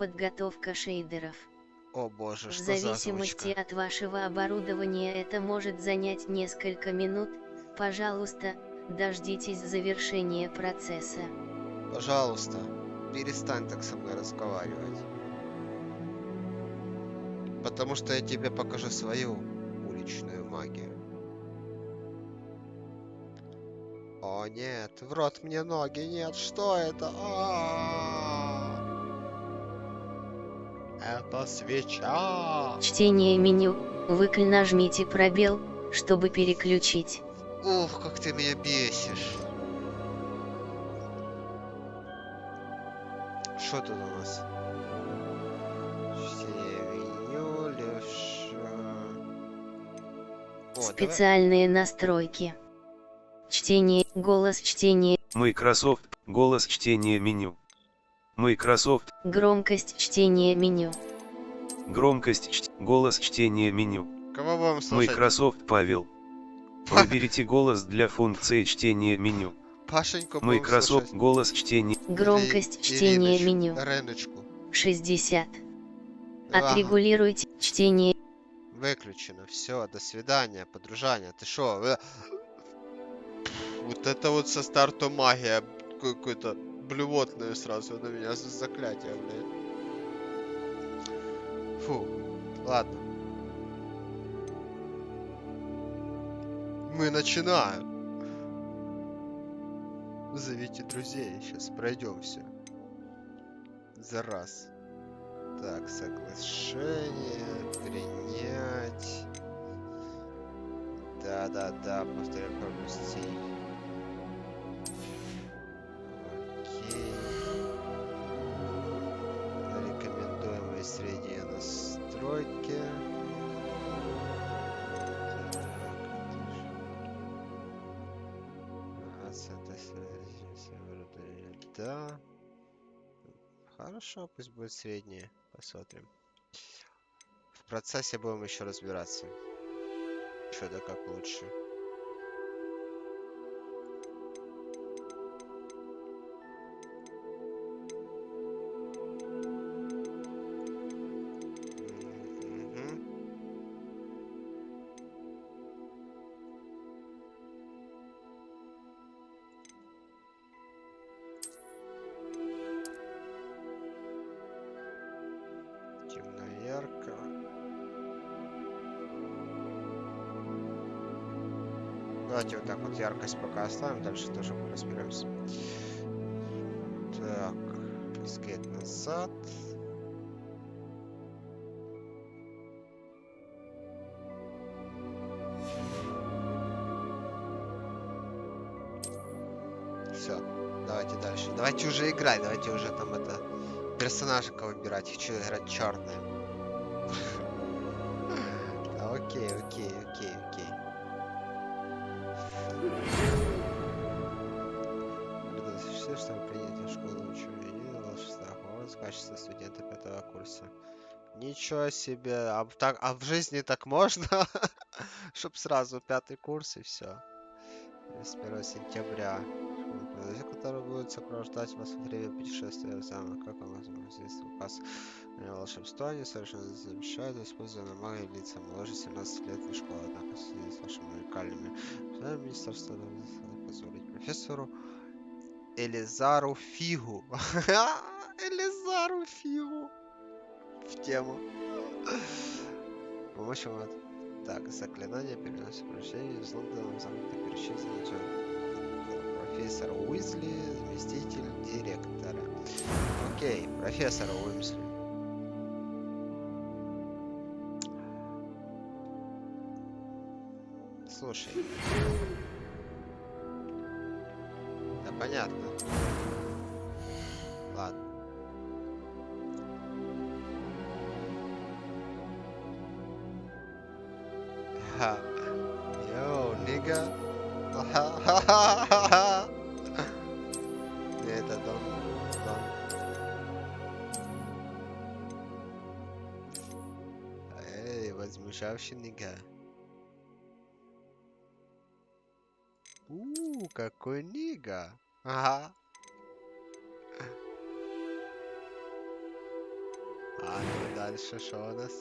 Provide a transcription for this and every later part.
подготовка шейдеров. О боже, В что за зависимости озвучка? от вашего оборудования это может занять несколько минут. Пожалуйста, дождитесь завершения процесса. Пожалуйста, перестань так со мной разговаривать. Потому что я тебе покажу свою уличную магию. О нет, в рот мне ноги, нет, что это? Это свеча! Чтение меню. Нажмите пробел, чтобы переключить. Ух, как ты меня бесишь. Что тут у нас? Чтение меню, левша. О, Специальные настройки. Чтение, голос чтения, Microsoft, голос чтения меню. Microsoft, громкость чтения меню. громкость голос чтения меню. Кого будем слушать? Microsoft Павел. Выберите голос для функции чтения меню. Пашеньку будем Microsoft слушать. голос чтения. Громкость чтения меню. Реночку. 60. Ага. Отрегулируйте чтение. Выключено. Все, до свидания, подружания. Ты шо? Вот это вот со старту магия какой-то блювотную сразу на меня за заклятие, блядь. Фу, ладно. Мы начинаем. Зовите друзей, сейчас пройдем все. За раз. Так, соглашение, принять. Да, повторяю, пропустить. Окей. Рекомендуемые средние настройки. Да. Хорошо, пусть будет средние. Посмотрим. В процессе будем еще разбираться. Что да как лучше. Темно-ярко. Давайте вот так вот яркость пока оставим, дальше тоже мы разберемся. Так, эскейп назад. Все, давайте дальше. Давайте уже играть, давайте уже там это персонажика выбирать. Хочу играть черное. Окей. Все, что принято в школу учения, волшебства Хогвартс в качестве студента 5-го курса. Ничего себе, а в жизни так можно? Чтоб сразу 5-й курс и все. 31 сентября. Который будет сопровождать вас во время путешествия в замок. Как он возможно здесь указ волшебства не совершенно замечает, используя магию лица моложе 17 лет в школе, однако в связи с вашими уникальными министерство позволить профессору Элизару Фигу. Элизару Фигу. В тему. Помочь вам. Так, заклинание переносит прощение из Лондона в замок перечислено. Профессор Уизли, заместитель директора. Окей, профессор Уизли. Слушай. Да понятно. Ладно. Ха. Йоу, нига. Ха-ха-ха-ха-ха. Это Дон. Эй, возмущавший нига. Какой нига. Ага. А ну дальше что у нас?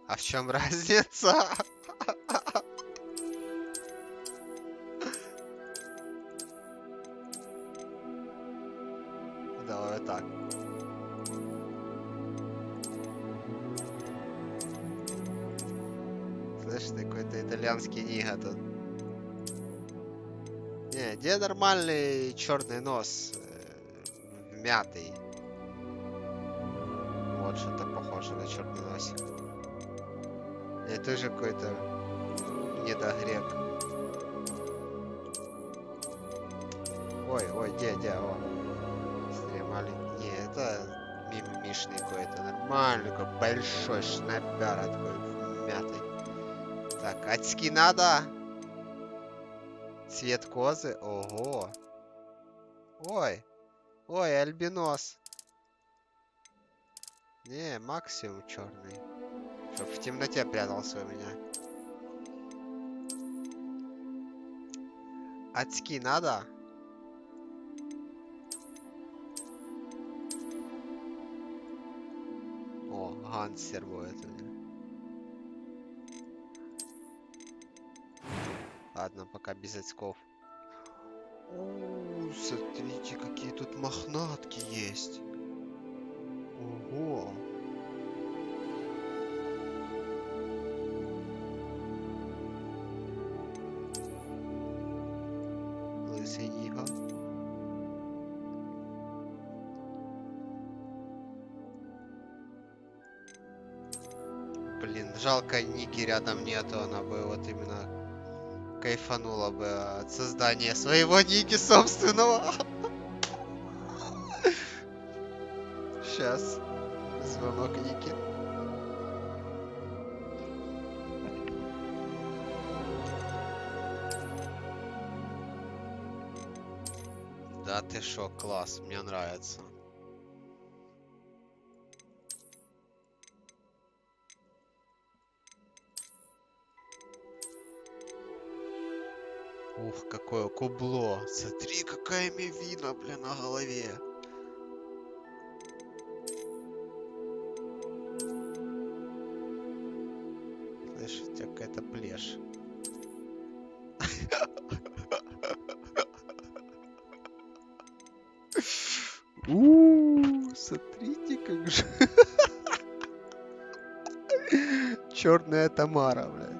А в чем разница? Давай вот так. Слышь, ты какой-то итальянский нига тут. Не, где нормальный черный нос? Мятый. Вот что-то похоже на черный носик. И тоже какой-то недогрек. Ой, где, о. Смотри, маленький. Не, это мимимишный какой-то. Нормальный, какой большой шнапяра такой мятый. Так, очки надо. Цвет козы. Ого. Ой, альбинос. Не, максимум черный. Чтоб в темноте прятался у меня. Очки надо? О, гангстер будет у меня. Ладно, пока без очков. О, смотрите, какие тут мохнатки есть. Ого. Лысый нига. Блин, жалко Ники рядом нету, она бы вот именно кайфанула бы от создания своего Ники собственного. Сейчас. Звонок Ники. Да ты шо, класс, мне нравится. Ух, какое кубло. Смотри, какая мивина, блин, на голове. Слышь, у тебя какая-то плешь. Смотрите, как же. Черная Тамара, блядь.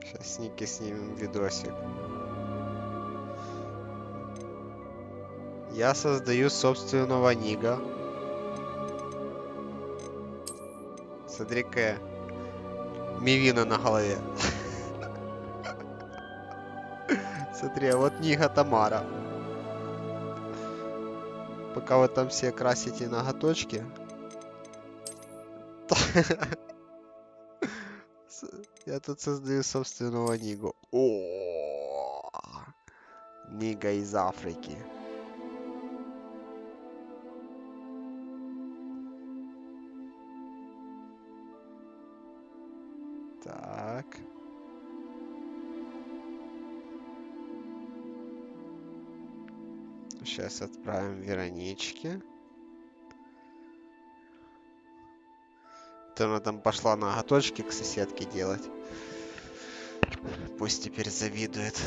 Сейчас с Ники снимем видосик. Я создаю собственного нига. Смотри-ка. Мивина на голове. Смотри, а вот нига Тамара. Пока вы там все красите ноготочки. Я тут создаю собственного нигу. О, нига из Африки. Так. Сейчас отправим Вероничке. То она там пошла ноготочки к соседке делать. Пусть теперь завидует.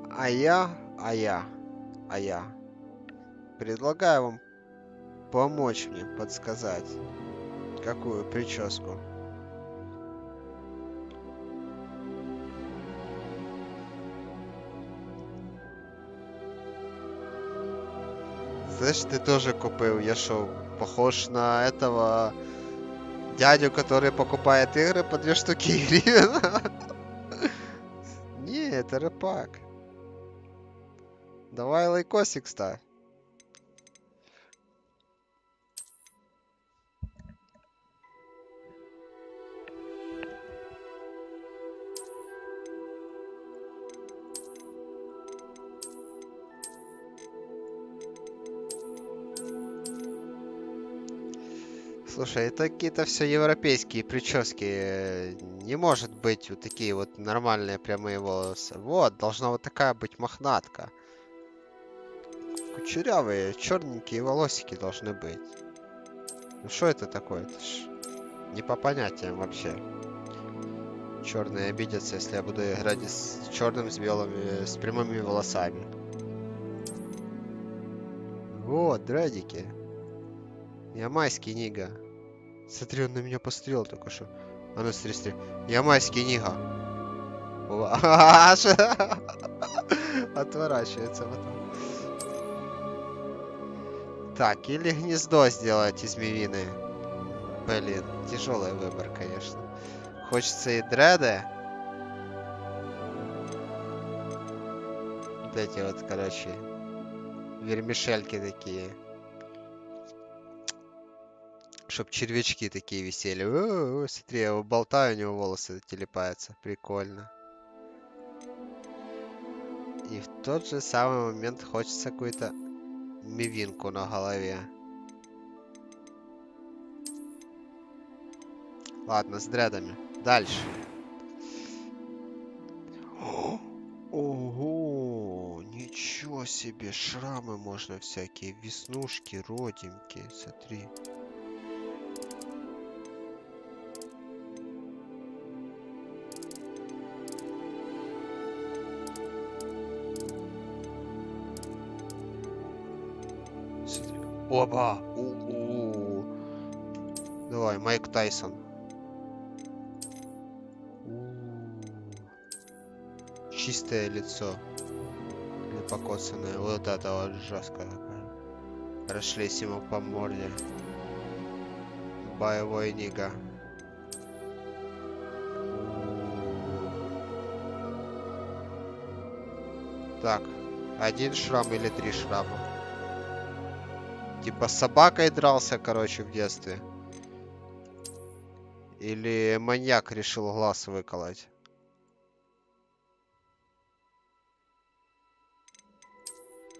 А я предлагаю вам помочь мне подсказать, какую прическу. Знаешь, ты тоже купил. Я шо, похож на этого Дядю, который покупает игры по 2 штуки гривен. Не, это рэпак. Давай лайкосик ставь. Слушай, это какие-то все европейские прически. Не может быть вот такие вот нормальные прямые волосы. Вот, должна вот такая быть мохнатка. Кучерявые, черненькие волосики должны быть. Ну что это такое? Это ж не по понятиям вообще. Черные обидятся, если я буду играть с черным, с белыми, с прямыми волосами. Вот, дредики. Ямайский нига. Смотри, он на меня пострелил только что. А ну, смотри. Ямайский нига. Отворачивается потом. Так, или гнездо сделать из мивины. Блин, тяжелый выбор, конечно. Хочется и дреды. Вот эти вот, короче, вермишельки такие. Чтоб червячки такие висели. О, смотри, я его болтаю, у него волосы телепаются. Прикольно. И в тот же самый момент хочется какую-то мивинку на голове. Ладно, с дредами. Дальше. Ого, ничего себе, шрамы можно всякие, веснушки, родинки, смотри. Оба! У-у-у. Давай, Майк Тайсон. Чистое лицо. Не покоцанное. Вот это вот жестко. Расшлись ему по морде. Боевой нига. Так, 1 шрам или 3 шрама? Типа с собакой дрался, короче, в детстве. Или маньяк решил глаз выколоть.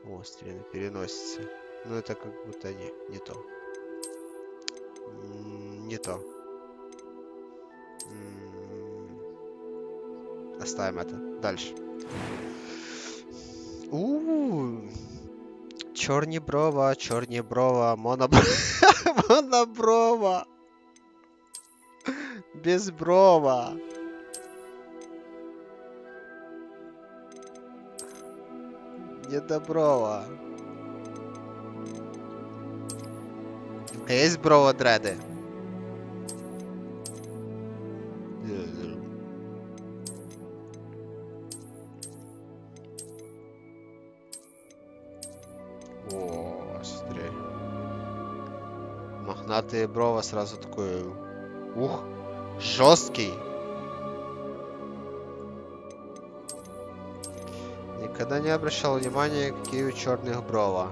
Острый на переносице. Ну это как будто не то. Не то. Оставим это. Дальше. Чорні брова, моноброва. Безброва. Недоброва. А есть брова дреды? О, смотри. Мохнатые брова сразу такой. Ух, жесткий. Никогда не обращал внимания, какие у черных брова.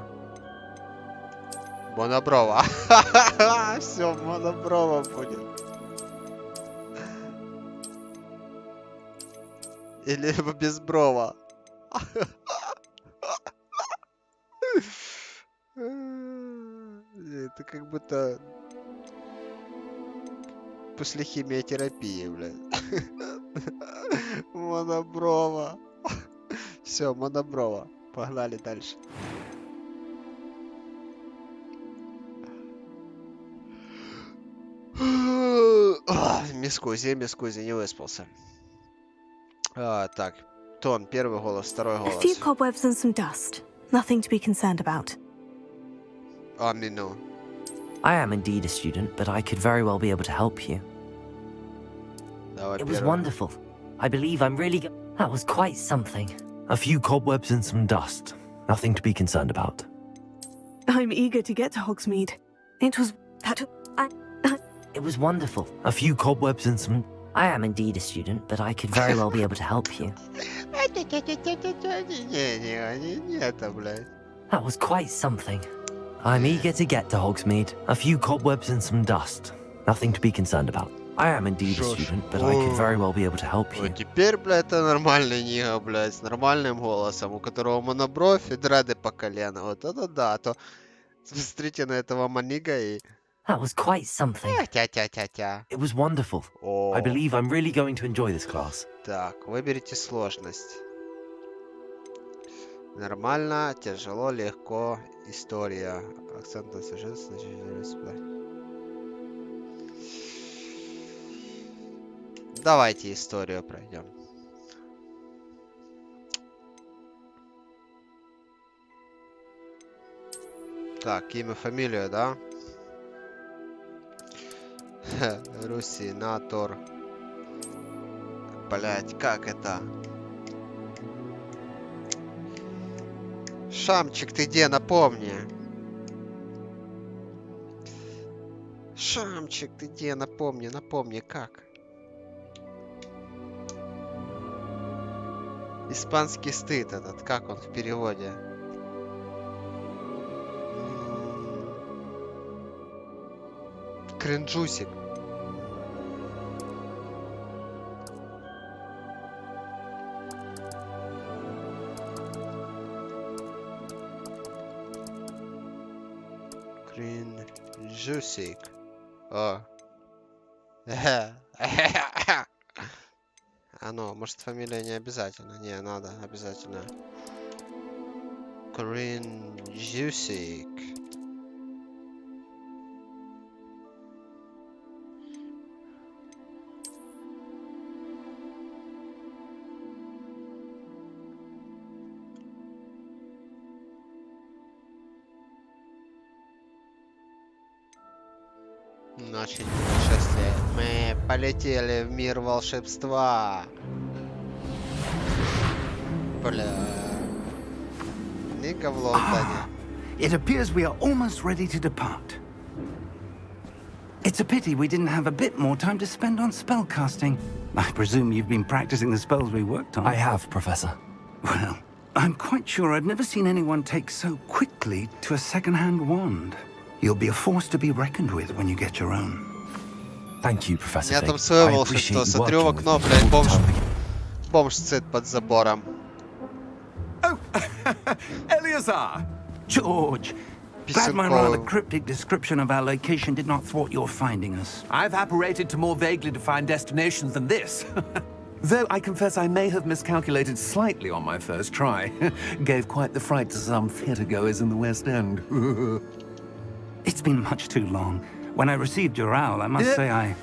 Моноброва. Все, моноброва будет. Или безброва. Это как будто после химиотерапии, блядь. Моноброва. Все, моноброва. Погнали дальше. Мискузи, не выспался. Так, тон, первый голос, второй голос. A few cobwebs and some dust. Nothing to be concerned about. No. I am indeed a student, but I could very well be able to help you. Давай It was первый. wonderful. I believe I'm really That was quite something. A few cobwebs and some dust. Nothing to be concerned about. I'm eager to get to Hogsmeade. It was that It was wonderful. A few cobwebs and some... I am indeed a student, but I could very well be able to help you. Не, это, блядь. That was quite something. I'm eager to get to Hogsmeade. A few cobwebs and some dust. Nothing to be concerned about. I am indeed a Шо ж. student, but I could very well be able to help you. Вот теперь, блядь, это нормальный нига, блядь, с нормальным голосом, у которого монобровь и дреды по колено. Вот это да, а то смотрите на этого манига и... That was quite something. Тя-тя-тя-тя. It was wonderful. О, I believe I'm really going to enjoy this class. так, выберите сложность. Нормально, тяжело, легко, история. Акцент на сюжет, давайте историю пройдем. Так, имя, фамилию, да? РУСИНАТОР. Блять, как это? Шамчик, ты где? Напомни. Шамчик, ты где? Напомни, как? Испанский стыд этот, как он в переводе? Кринжусик. Кринжусик. О. А ну, может фамилия не обязательно? Не, надо обязательно. Кринжусик. Начали путешествие. Мы полетели в мир волшебства. Бля. Ника в Лондоне. It appears we are almost ready to depart. It's a pity we didn't have a bit more time to spend on spellcasting. I presume you've been practicing the spells we worked on. I have, Professor. Well, I'm quite sure I've never seen anyone take so quickly to a second-hand wand. You'll be a force to be reckoned with when you get your own. Thank you, Professor. Я там Fig. свое I волшебство. appreciate you Смотрю в working окно, with me блядь, all the time. бомж сидит под забором. Oh, Eleazar! George, glad my rather Писюнков. cryptic description of our location did not thwart your finding us. I've apparated to more vaguely defined destinations than this. Though I confess I may have miscalculated slightly on my first try. Gave quite the fright to some theatre-goers in the West End. It's been much too long. When I received your owl, I must say I...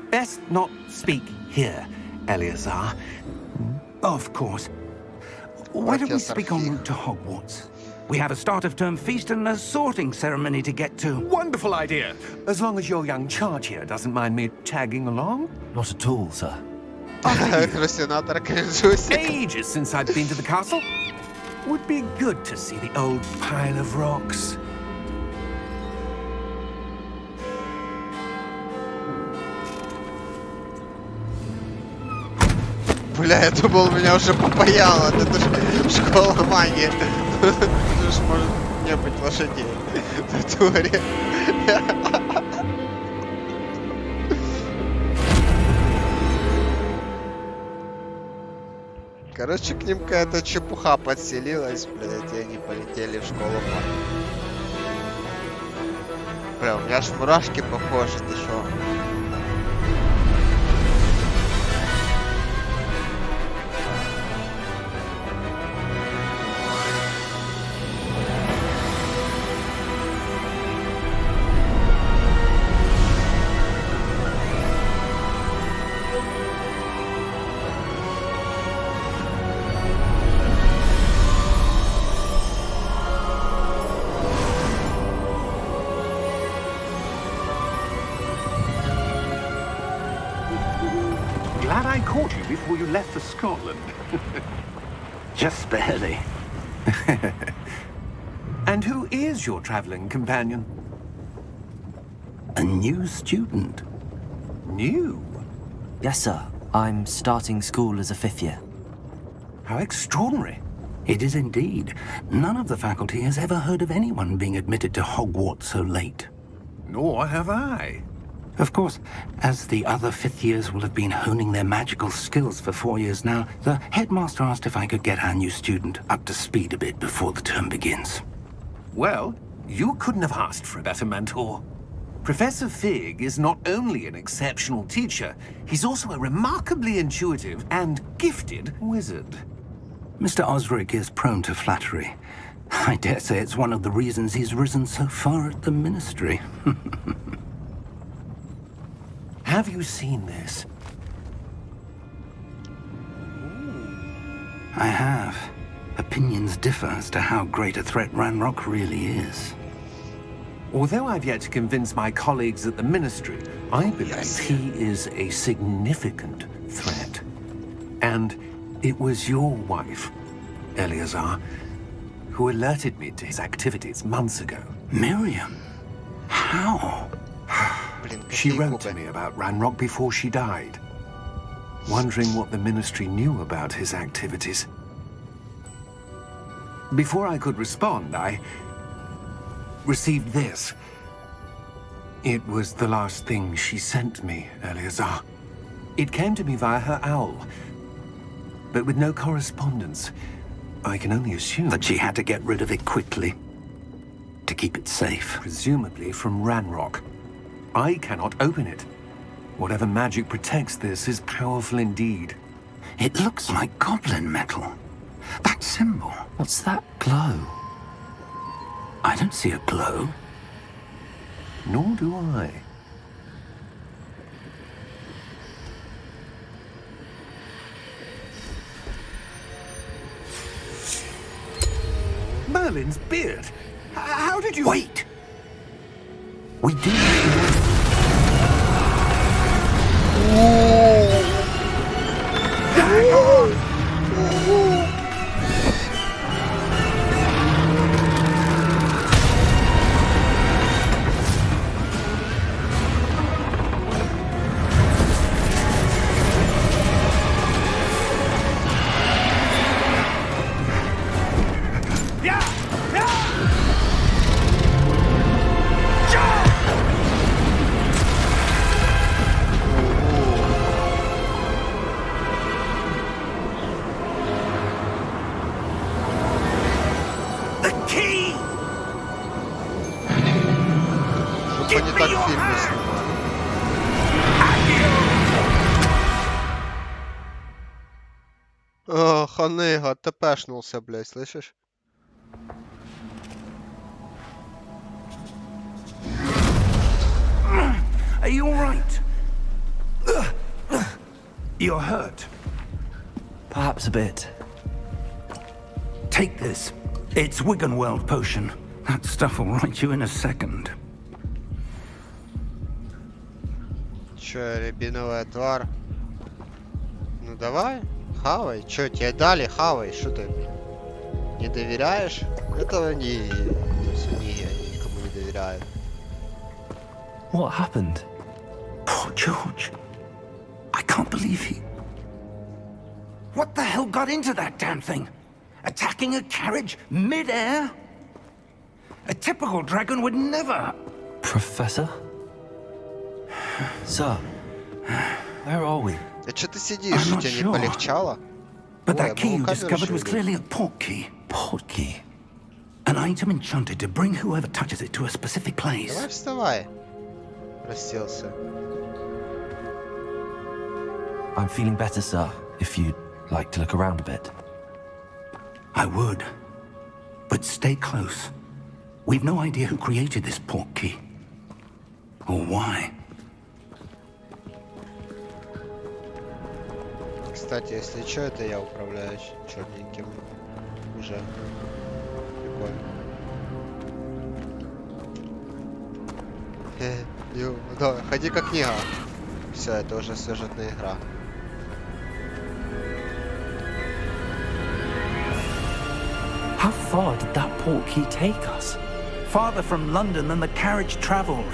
Best not speak here, Eleazar. Of course. Why don't we Professor speak en Fig. route to Hogwarts? We have a start-of-term feast and a sorting ceremony to get to. Wonderful idea! As long as your young charge here doesn't mind me tagging along. Not at all, sir. Русинатор Кринжусик. Ages since I've been to the castle. Would be good to see the old pile of rocks. Бля, я думал, меня уже попаяло. Это же школа магии. Тут же может не быть лошадей в туре. Короче, к ним какая-то чепуха подселилась, блядь, и они полетели в школу магии. Бля, у меня аж мурашки похожи, ты шо? Glad I caught you before you left for Scotland. Just barely. And who is your traveling companion? A new student. New? Yes, sir. I'm starting school as a 5th year. How extraordinary. It is indeed. None of the faculty has ever heard of anyone being admitted to Hogwarts so late. Nor have I. Of course, as the other 5th years will have been honing their magical skills for 4 years now, the headmaster asked if I could get our new student up to speed a bit before the term begins. Well, you couldn't have asked for a better mentor. Professor Fig is not only an exceptional teacher, he's also a remarkably intuitive and gifted wizard. Mr. Osric is prone to flattery. I dare say it's one of the reasons he's risen so far at the ministry. Have you seen this? I have. Opinions differ as to how great a threat Ranrock really is. Although I've yet to convince my colleagues at the ministry, I believe he is a significant threat. And it was your wife, Eleazar, who alerted me to his activities months ago. Miriam? How? She wrote to me about Ranrock before she died, wondering what the ministry knew about his activities. Before I could respond, I received this. It was the last thing she sent me, Eleazar. It came to me via her owl, but with no correspondence. I can only assume That she had to get rid of it quickly. To keep it safe. presumably from Ranrock. I cannot open it. Whatever magic protects this is powerful indeed. It looks like goblin metal. That symbol. What's that glow? I don't see a glow. Nor do I. Merlin's beard. How did you... Wait! We do. Они так фильмы снимали. О, ханыга, тпшнулся, блядь, слышишь? Are you all right? You're hurt. Perhaps a bit. Take this. It's Wiggenweld potion. That stuff will right you in a second. Чё, рябиновый отвар? Ну давай, хавай. Чё, тебе дали, хавай. Что ты не доверяешь? Этого не я никому не доверяю. What happened? Poor George. I can't believe he... What the hell got into that damn thing? Attacking a carriage mid-air? A typical dragon would never... Professor? Sir, where are we? Да чё ты сидишь, I'm not тебе не sure. полегчало? But Ой, that key you камеру discovered was щелкнул. clearly a portkey. Portkey. An item enchanted to bring whoever touches it to a specific place. Давай вставай. Расселся. I'm feeling better, sir, if you'd like to look around a bit. I would. But stay close. We've no idea who created this portkey. Or why. Кстати, если что, это я управляю черненьким. Уже. Прикольно. Да, ходи как книга. Все, это уже сюжетная игра. How far did that portkey take us? Farther from London than the carriage traveled.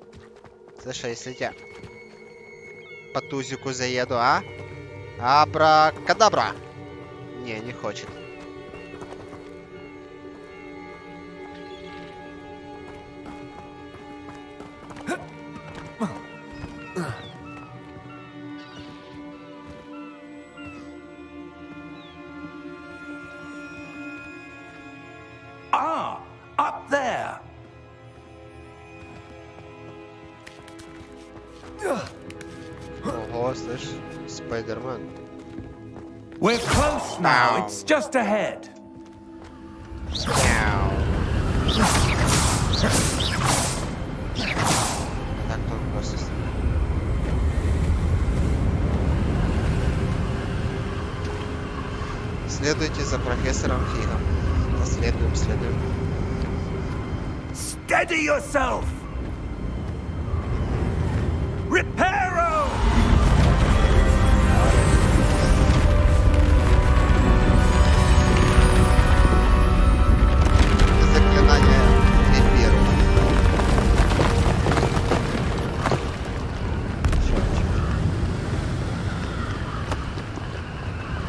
Слушай, если я по тузику заеду, а? Абракадабра! Не, не хочет. Ah, up there. Ого, слышь, Спайдермен. We're close now. It's just ahead. Так тут просто... Следуйте за профессором Фигом. Да, следуем. Steady yourself. Reparo! Заклинание эфира.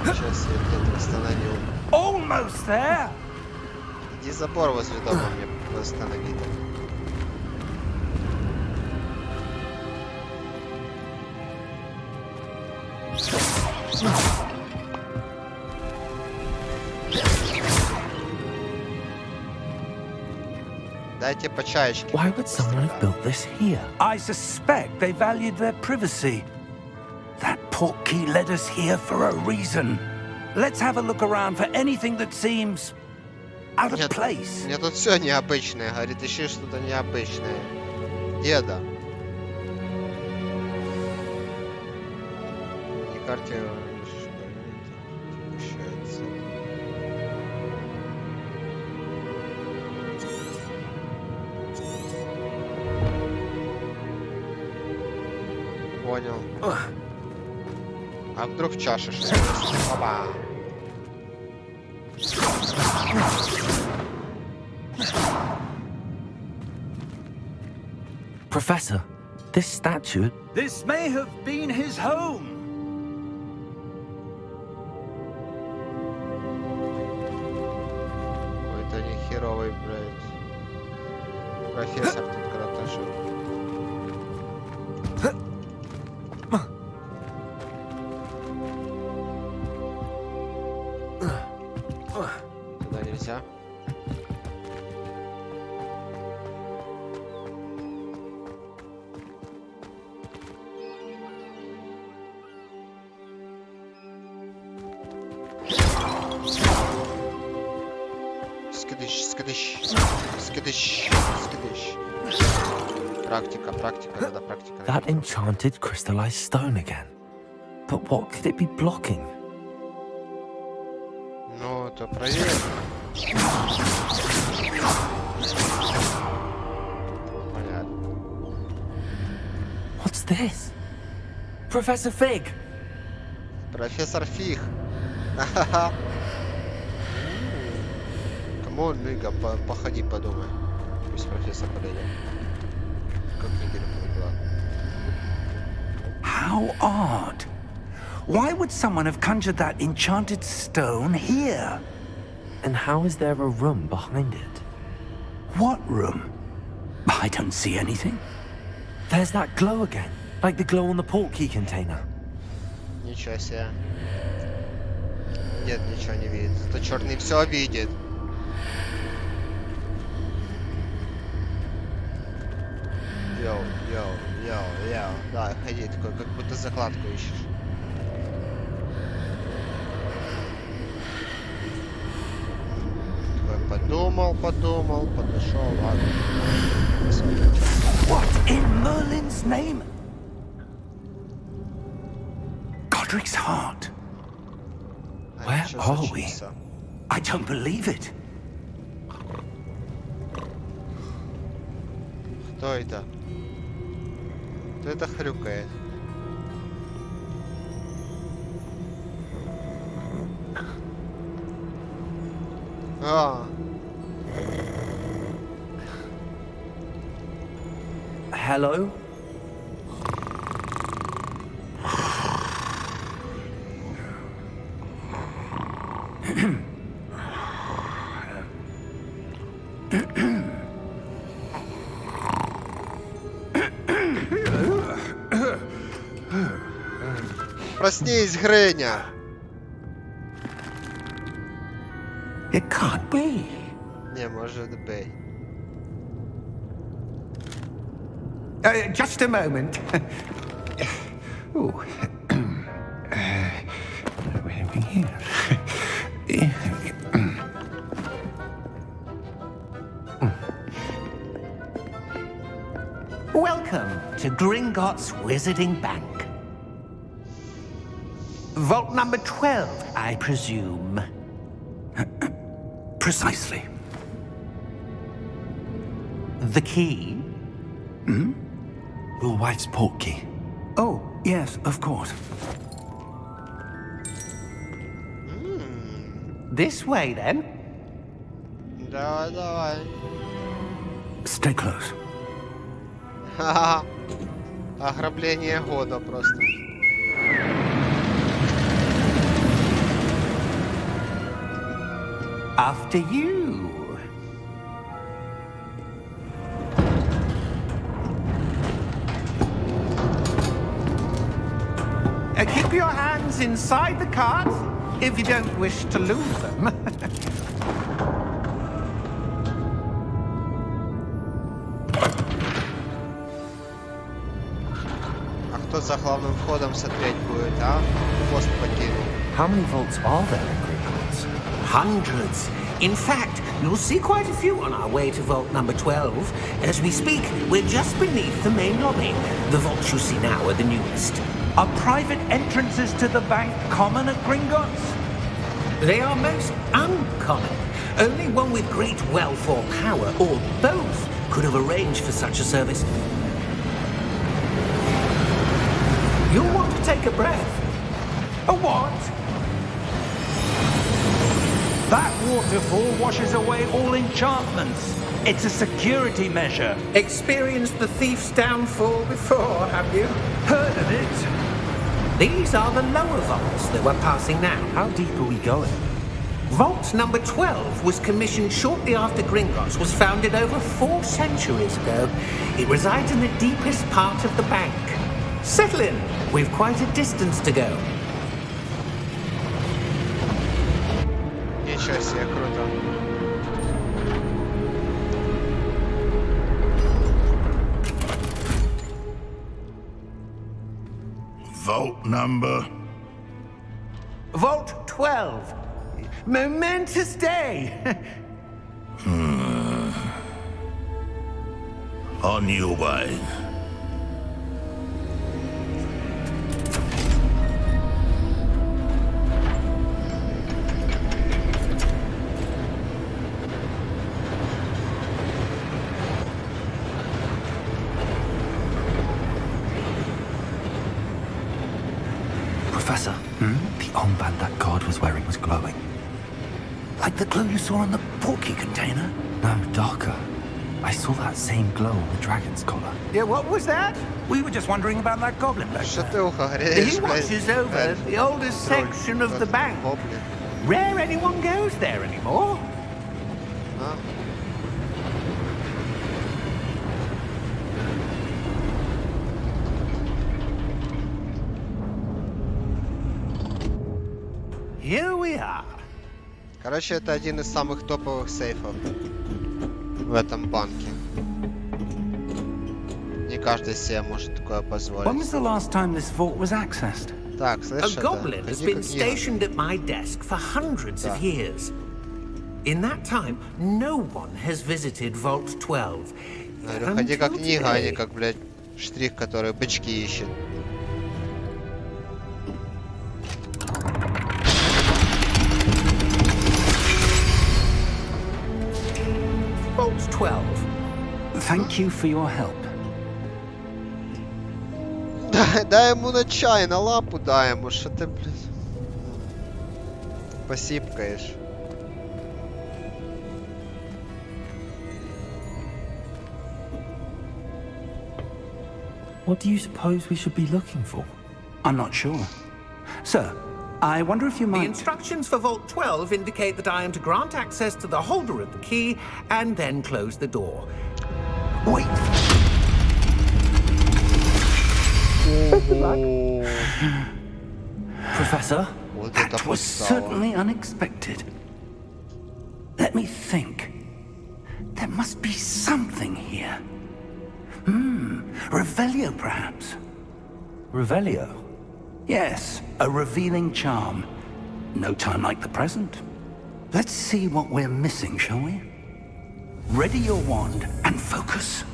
Сейчас я где-то восстановил. Almost there. Иди забор возле дома мне восстановить. Дайте по чаечке. Why would someone have built this here? I suspect they valued their privacy. That portkey led us here for a reason. Let's have a look around for anything that seems out of Нет, place. мне тут все необычное. Говорит, ищи что-то необычное. Деда. И карте... Ощущается. Понял. А вдруг в чаше что-то? Опа. Professor, this statue... This may have been his home. Какой-то нехеровый, блядь. Профессор тут когда-то жил. Туда нельзя. Скидыш. Практика, надо практика. That enchanted crystallized stone again. But what could it be blocking? Ну, то проверь. Понятно. What's this? Professor Fig! Профессор Фиг. Ха-ха-ха. Камон, Нига, походи, подумай. Пусть профессор подойдет. Как неделю пробила. How odd. Why would someone have conjured that enchanted stone here? And how is there a room behind it? What room? I don't see anything. There's that glow again, like the glow on the portkey container. Ничего себе. Нет, ничего не видит. То черный все видит. Йоу. Да, ходи такой, как будто закладку ищешь. Такой подумал, подошел, ладно. What in Merlin's name? Godric's heart. Where Чё are we? случится? I don't believe it. Кто это? Кто это хрюкает? А, Hello? Проснись, Гриня! It can't be. Не, может быть. Just a moment. Ooh. Where are we here? Welcome to Gringotts Wizarding Bank. Vault number 12, I presume. Precisely. The key? Hmm? Your wife's portkey. Oh, yes, of course. This way, then. Давай, давай. Stay close. Ха-ха. Ограбление года просто. After you. Keep your hands inside the cart if you don't wish to lose them. А кто за главным входом смотреть будет, а? Пост покинул. How many vaults are there in Gringotts? Hundreds. In fact, you'll see quite a few on our way to vault number 12. As we speak, we're just beneath the main lobby. The vaults you see now are the newest. Are private entrances to the bank common at Gringotts? They are most uncommon. Only one with great wealth or power, or both, could have arranged for such a service. You'll want to take a breath. A what? That waterfall washes away all enchantments. It's a security measure. Experienced the thief's downfall before, have you? Heard of it? These are the lower vaults that we're passing now. How deep are we going? Vault number 12 was commissioned shortly after Gringotts was founded over 4 centuries ago. It resides in the deepest part of the bank. Settle in. We've quite a distance to go. Ничего себе, круто. Vault number? Vault 12. Momentous day. On your way. Professor, the armband that guard was wearing was glowing. Like the glow you saw on the porky container? No, darker. I saw that same glow on the dragon's collar. Yeah, what was that? We were just wondering about that goblin back Что there. ты ухо греешь, He watches over the oldest section of the bank. Rare anyone goes there anymore. А? Here we are. Короче, это один из самых топовых сейфов в этом банке. Не каждый себе может такое When позволить. was the last time this vault was accessed? Так, A слышишь, goblin has been stationed at my desk for hundreds of Да. years. In that time, no one has visited Vault 12. Говорю, ходи как Until книга, а не today. как, блядь, штрих, который бычки ищет. Vault 12. Thank you for your help. Дай ему на чай, на лапу дай ему, что ты, блядь, посипкаешь. What do you suppose we should be looking for? I'm not sure. Sir, I wonder if you The might... instructions for Vault 12 indicate that I am to grant access to the holder of the key and then close the door. Wait! Professor? Вот это That was подстава. certainly unexpected. Let me think. There must be something here. Revelio, perhaps? Revelio? Yes, a revealing charm. No time like the present. Let's see what we're missing, shall we? Ready your wand and focus.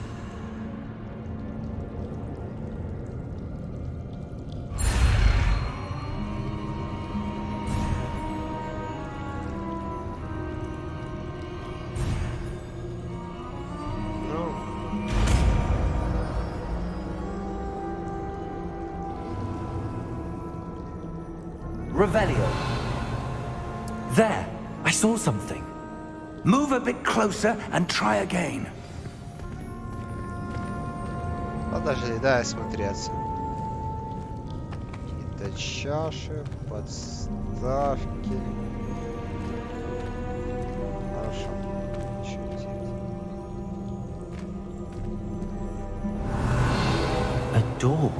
Revelio. There, I saw something. Move a bit closer and try again. Подожди, дай осмотреться. Какие-то чаши, подставки. Хорошо. Ничего интересного. A door.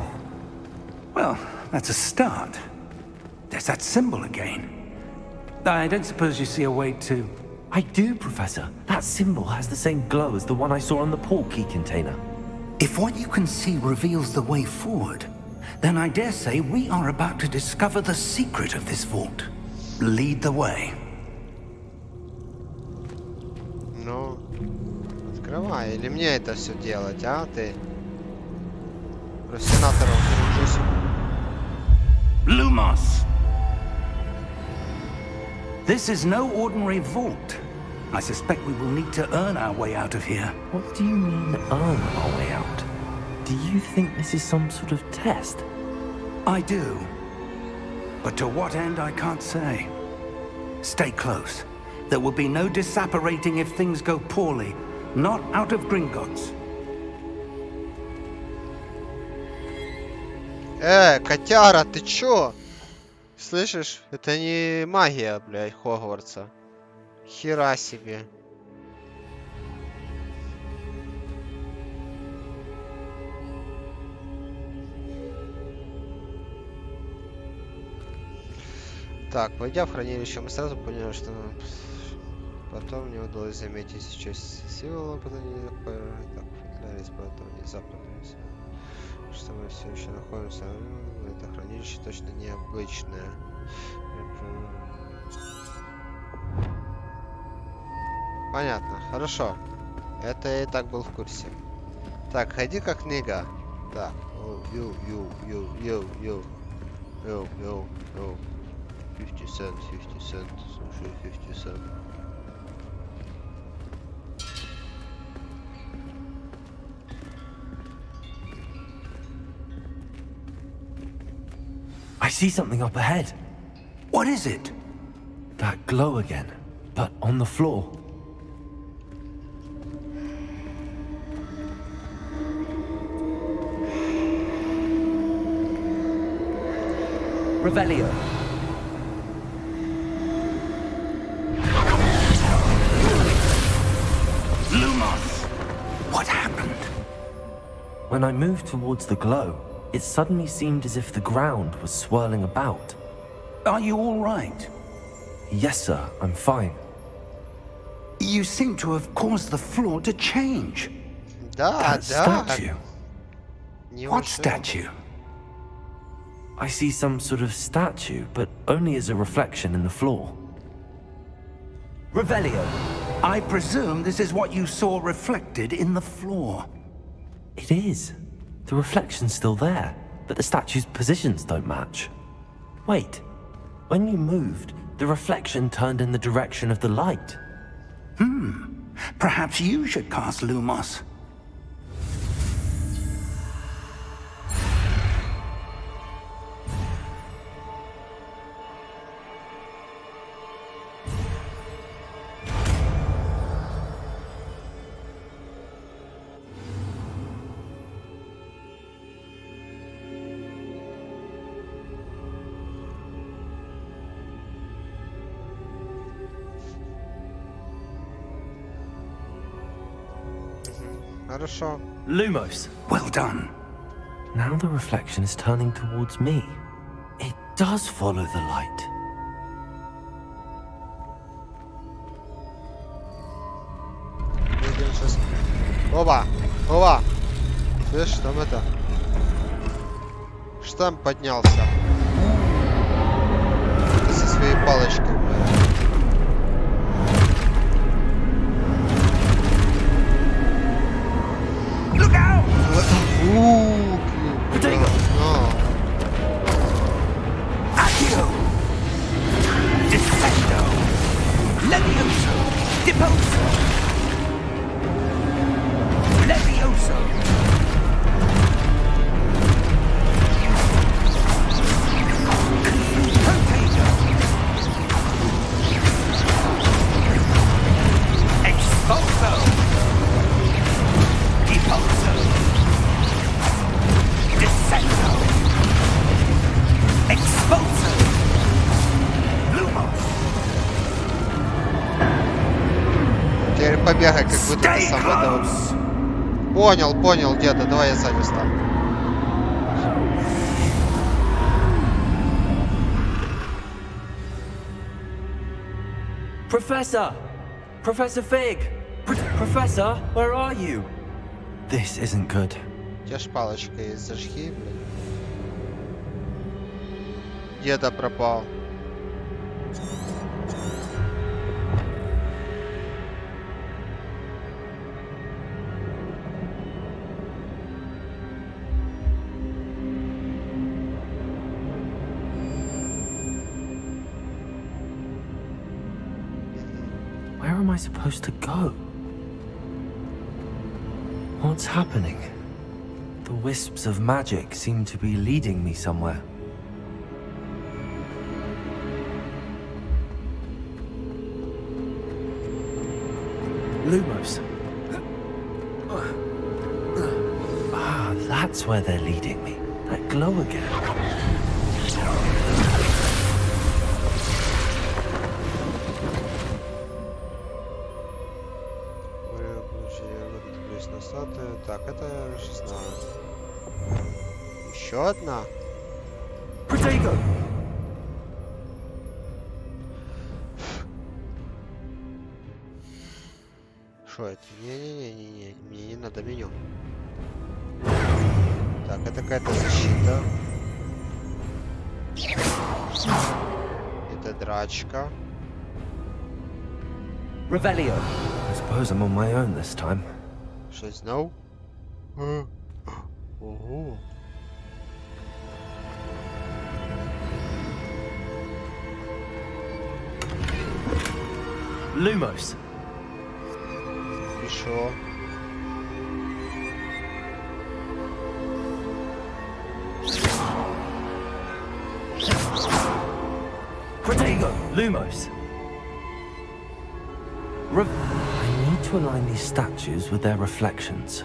Well, that's a start. There's that symbol again. I don't suppose you see a way to... I do, Professor. That symbol has the same glow as the one I saw on the port key container. If what you can see reveals the way forward, then I dare say we are about to discover the secret of this vault. Lead the way. Ну, открывай. Или мне это все делать, а ты? РУСИНАТОРом дружусь. Lumos! This is no ordinary vault. I suspect we will need to earn our way out of here. What do you mean, earn our way out? Do you think this is some sort of test? I do. But to what end, I can't say. Stay close. There will be no disapparating if things go poorly. Not out of Gringotts. Котяра, ты чё? Слышишь? Это не магия, блядь, Хогвартса. Хера себе. Так, войдя в хранилище, мы сразу поняли, что потом мне удалось заметить часть символа, потом не такое, так, футлярис, потом внезапно, что мы все еще находимся, это хранилище точно необычное. Понятно, хорошо. Это я и так был в курсе. Так, ходи как книга. Так, ю. 50 cent, слушай, 50 cent. I see something up ahead. What is it? That glow again, but on the floor. Revelio. Lumos! What happened? When I moved towards the glow, it suddenly seemed as if the ground was swirling about. Are you all right? Yes, sir, I'm fine. You seem to have caused the floor to change. Да. Statue. What statue? I see some sort of statue, but only as a reflection in the floor. Revelio. I presume this is what you saw reflected in the floor. It is. The reflection's still there, but the statue's positions don't match. Wait. When you moved, the reflection turned in the direction of the light. Perhaps you should cast Lumos. Хорошо. Lumos. Well done. Now the reflection is turning towards me. It does follow the light. Будем сейчас... Оба! Оба! Слышь, там это... Штамп поднялся. Ты со своей палочкой. Look out! Accio! Descendo! Levioso! Deposo! Levioso! Potato! Expulso! Deposo! Descendo! Expulso! Lumos! Теперь побегай, как будто ты сам этого... Понял, деда, давай я сзади стану. Professor! Professor Fig! Professor, where are you? This isn't good. Где ж палочка есть? Зажги, блин. Деда пропал. Where am I supposed to go? What's happening? The wisps of magic seem to be leading me somewhere. Lumos. Ah, that's where they're leading me. That glow again. Так, это я уже знаю. Еще одна? Protego! Что это? Не-не-не, мне не надо меню. Так, это какая-то защита. Это драчка. Revelio. I suppose I'm on my own this time. Что знал? Ого. Lumos. И шо? Protego. Lumos. I need to align these statues with their reflections.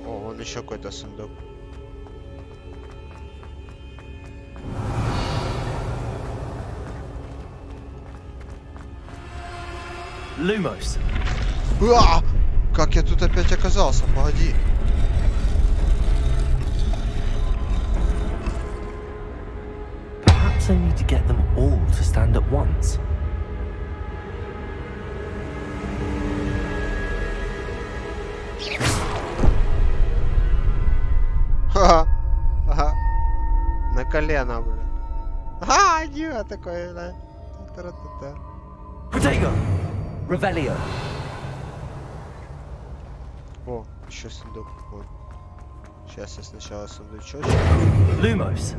О, вон еще какой-то сундук. Lumos. А! Как я тут опять оказался? Погоди. Perhaps I need to get them all to stand at once. Ха-ха. Ага. На колено, блин. А, нет, такое, да. Та-та-та-та. Protego. Revelio. О, еще сундук. Вон. Сейчас я сначала сундучочек. Lumos.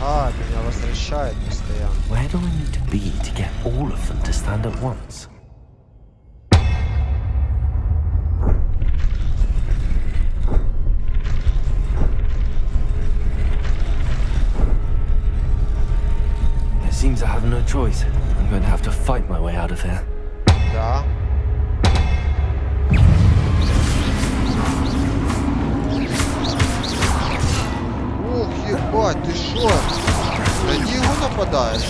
Ага, меня возвращает постоянно. Where do I need to be to get all of them to stand at once? It seems I have no choice. I'm going to have to fight my way out of here. Да. Єбать, ти що? На нього нападаєш?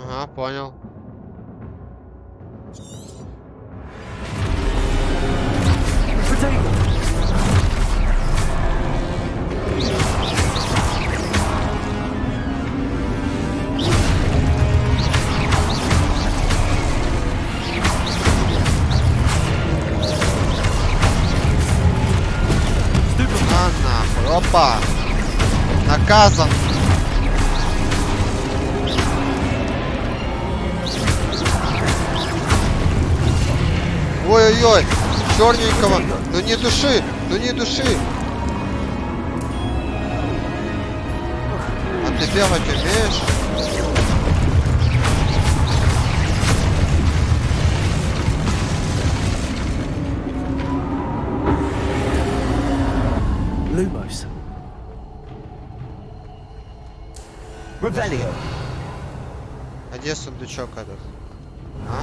Ага, понял. На нахуй, опа! Наказан! Ой-ой-ой! Черненького! Ну не души! Ну не души! А ты бегать умеешь? Lumos. Revelio. А где сундучок этот? А?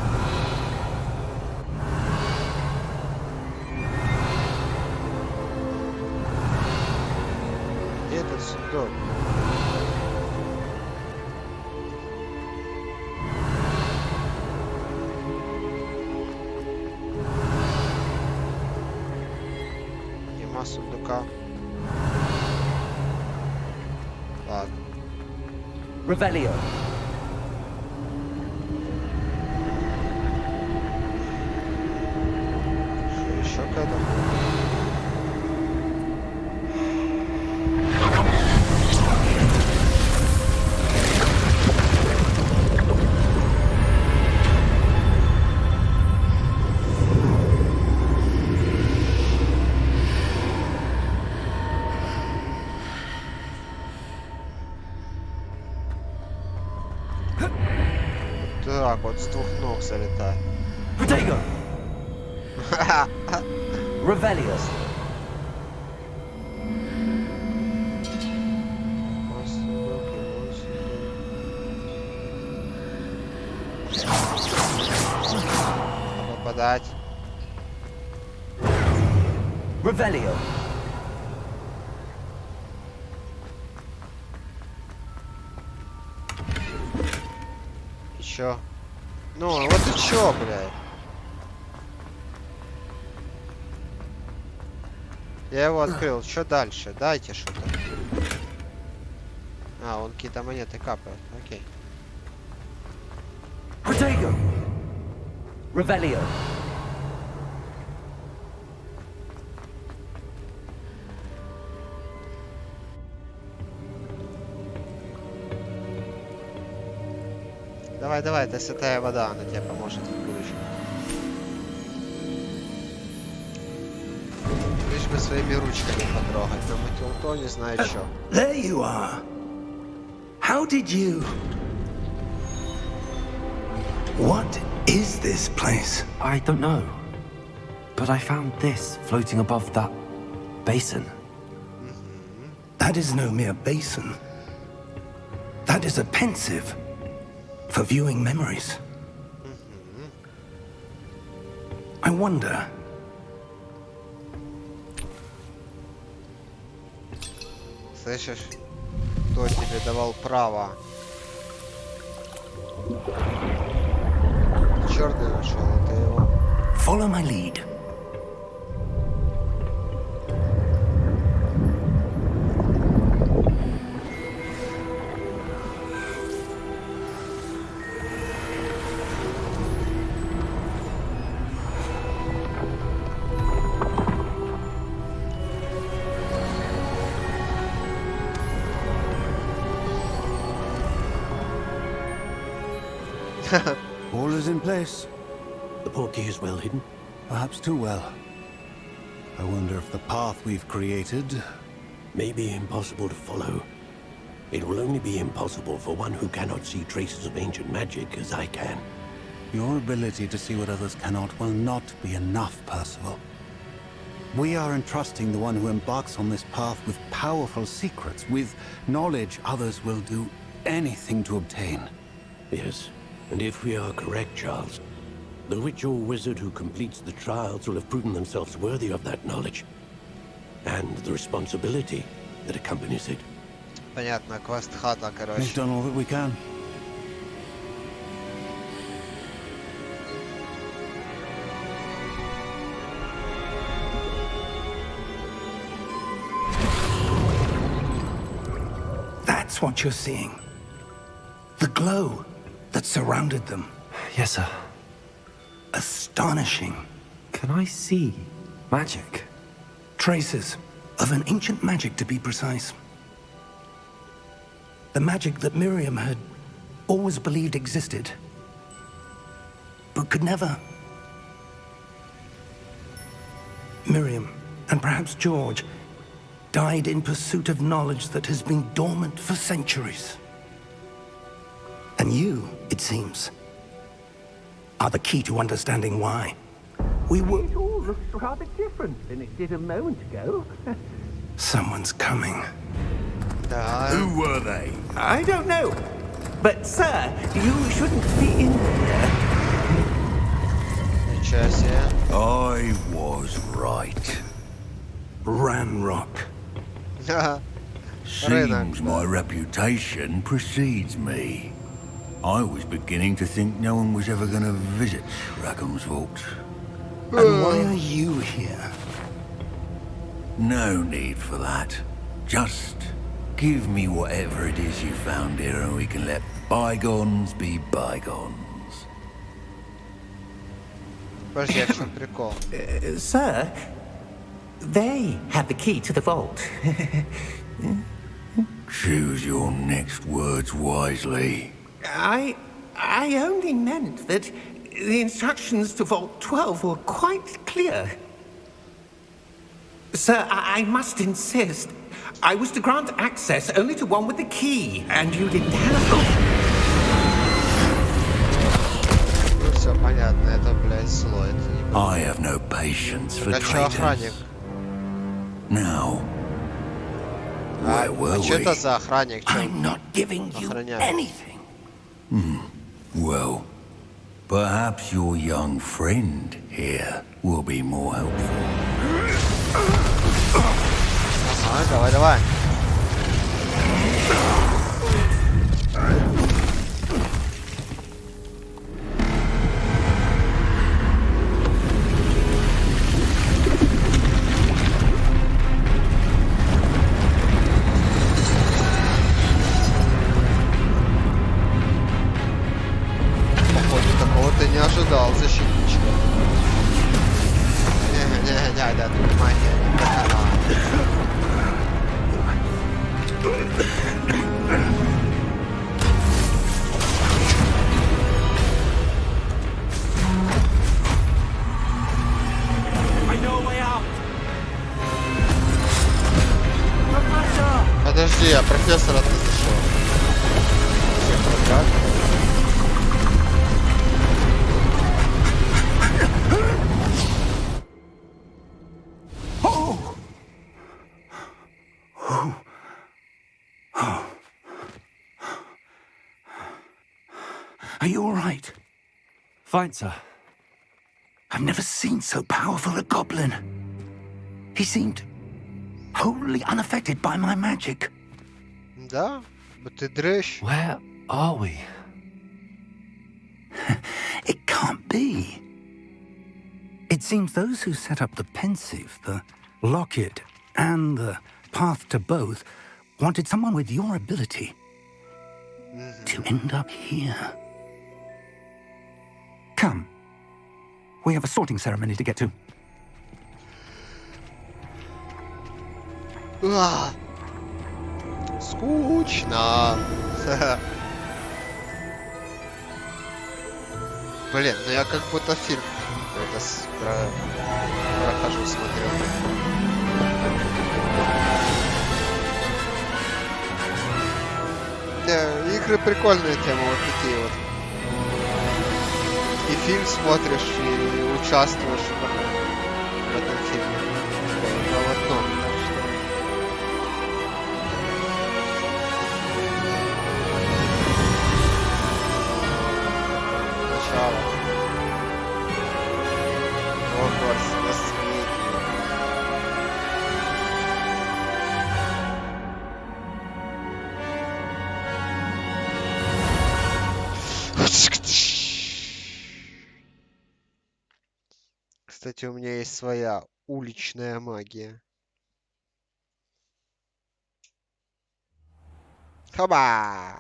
Где этот сундук? Нема сундука. Ладно. Revelio. Еще когда? Так, вот с двух ног залетай. Protego. Revelio. Попадать. Revelio. И чё? Ну, вот и чё, блядь? Я его открыл. Что дальше? Дайте что-то. А, он какие-то монеты капает. Окей. Protego. Revelio. Давай, давай, это святая вода, она тебе поможет в будущем. Лишь бы своими ручками потрогать, но Матилто не знает что. There you are. How did you... What is this place? I don't know. But I found this floating above that basin. That is no mere basin. That is a pensive for viewing memories. I wonder... Слышишь? Кто тебе давал право? Черный нашел, это его. Follow my lead. All is in place. The portkey is well hidden. Perhaps too well. I wonder if the path we've created may be impossible to follow. It will only be impossible for one who cannot see traces of ancient magic as I can. Your ability to see what others cannot will not be enough, Percival. We are entrusting the one who embarks on this path with powerful secrets, with knowledge others will do anything to obtain. Yes, and if we are correct, Charles, the witch or wizard who completes the trials will have proven themselves worthy of that knowledge and the responsibility that accompanies it. Понятно, квест-хата, We've короче. done all that we can. That's what you're seeing. The glow that surrounded them. Yes, sir. Astonishing. Can I see magic? Traces of an ancient magic, to be precise. The magic that Miriam had always believed existed, but could never. Miriam, and perhaps George, died in pursuit of knowledge that has been dormant for centuries. And you, it seems, are the key to understanding why. We were... It all looks rather different than it did a moment ago. Someone's coming. Who were they? I don't know. But, sir, you shouldn't be in here. Ничего себе. I was right. Ranrock. Seems my reputation precedes me. I was beginning to think no one was ever going to visit Rackham's vault. And why are you here? No need for that. Just give me whatever it is you found here and we can let bygones be bygones. Подожди, в чем прикол? Sir, they have the key to the vault. Choose your next words wisely. I only meant that the instructions to Vault 12 were quite clear. Sir, I must insist. I was to grant access only to one with the key, and you didn't have... Ну все понятно, это, блядь, слой. Это I have no patience for чё охранник? traitors. Now, where were А что we? это за охранник? Чё I'm not giving you охраняет? anything. Well, perhaps your young friend here will be more helpful. Ага, давай, давай. Походу, такого ты не ожидал, защитничка. Не-не-не, да, тут магия не такова. Подожди, а профессора ты зашел? Как? Are you all right? Fine, sir. I've never seen so powerful a goblin. He seemed wholly unaffected by my magic. Да? Вот ты дрыщ. Where are we? It can't be. It seems those who set up the pensive, the locket, and the path to both wanted someone with your ability to end up here. Come. We have a sorting ceremony to get to. Скучно. Блин, ну я как будто фильм какой-то прохожу, смотрю. Не, игры прикольная тема, вот такие вот. И фильм смотришь, и участвуешь в этом фильме. Кстати, у меня есть своя уличная магия. Хоба!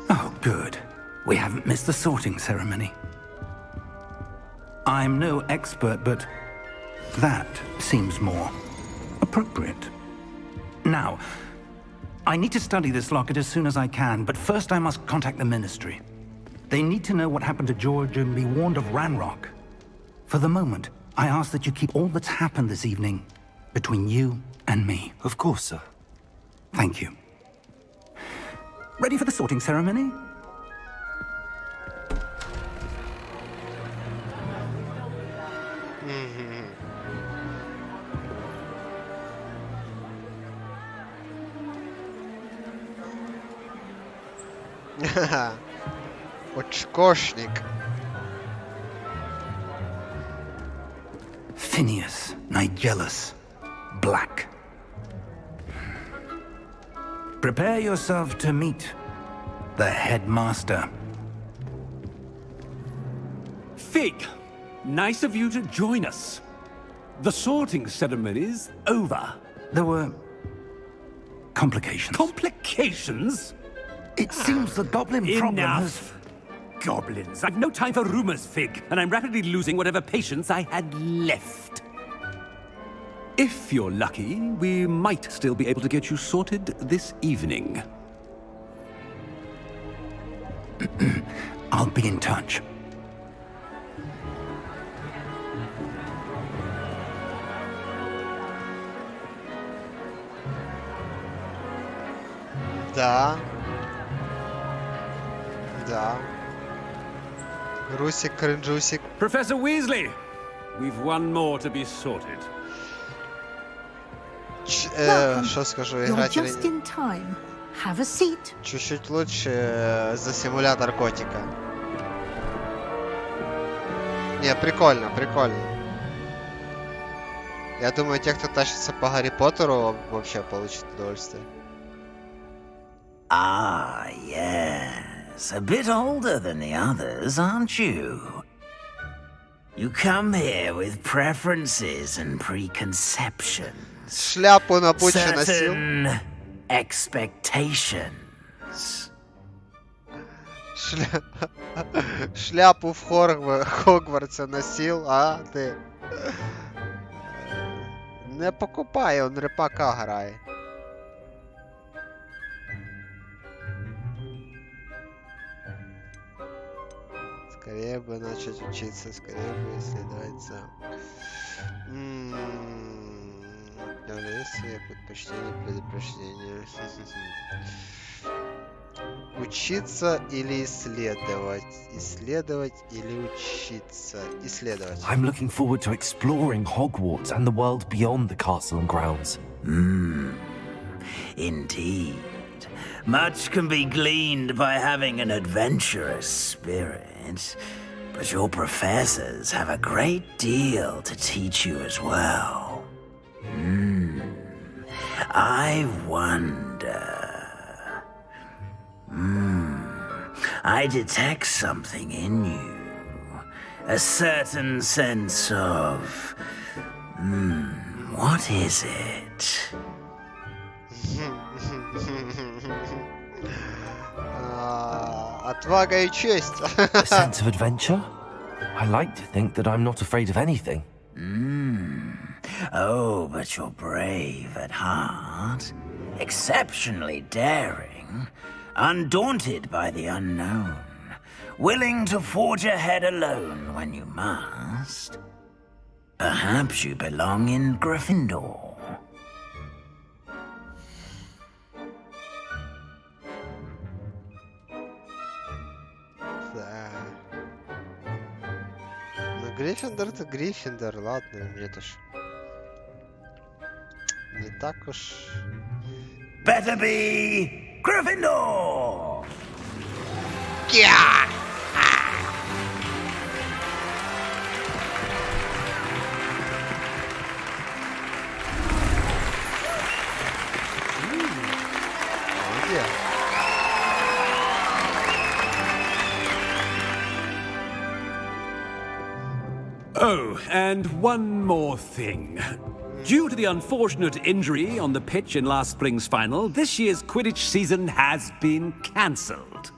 Oh, good. We haven't missed the sorting ceremony. I'm no expert, but that seems more appropriate. Now, I need to study this locket as soon as I can, but first I must contact the Ministry. They need to know what happened to George and be warned of Ranrock. For the moment, I ask that you keep all that's happened this evening between you and me. Of course, sir. Thank you. Ready for the sorting ceremony? Очкошник. Phineas, Nigellus, Black. Prepare yourself to meet the headmaster. Fig, nice of you to join us. The sorting ceremony's over. There were complications. Complications? It seems the goblin problem has... Goblins. I've no time for rumors, Fig, and I'm rapidly losing whatever patience I had left. If you're lucky, we might still be able to get you sorted this evening. I'll be in touch. Да. Да. Русик, кринжусик. Professor Weasley, we've one more to be sorted. Что скажу, You're игратель just in time. Have a seat. чуть-чуть лучше за симулятор котика. Не, прикольно, прикольно. Я думаю, те, кто тащится по Гарри Поттеру, вообще получат удовольствие. Ah, yes. A bit older than the others, aren't you? You come here with preferences and preconceptions. Шляпу на путь носил. Certain expectations. Шляпу в Хогвартсе носил, а ти? Не покупай, он репака грає. Скорее бы начать учиться, скорее бы исследовать замок. Действие, предпочтение, предупреждение. Учиться или исследовать? Исследовать или учиться? Исследовать. I'm looking forward to exploring Hogwarts and the world beyond the castle and grounds. Indeed. Much can be gleaned by having an adventurous spirit, but your professors have a great deal to teach you as well. I wonder... I detect something in you. A certain sense of... what is it? Отвага и честь. A sense of adventure? I like to think that I'm not afraid of anything. Oh, but you're brave at heart. Exceptionally daring. Undaunted by the unknown. Willing to forge ahead alone when you must. Perhaps you belong in Gryffindor. Ну, Гриффиндор-то Гриффиндор, ладно, мне-то ж... Не так уж... Better be Gryffindor! Yeah! and one more thing. Due to the unfortunate injury on the pitch in last spring's final, this year's Quidditch season has been cancelled.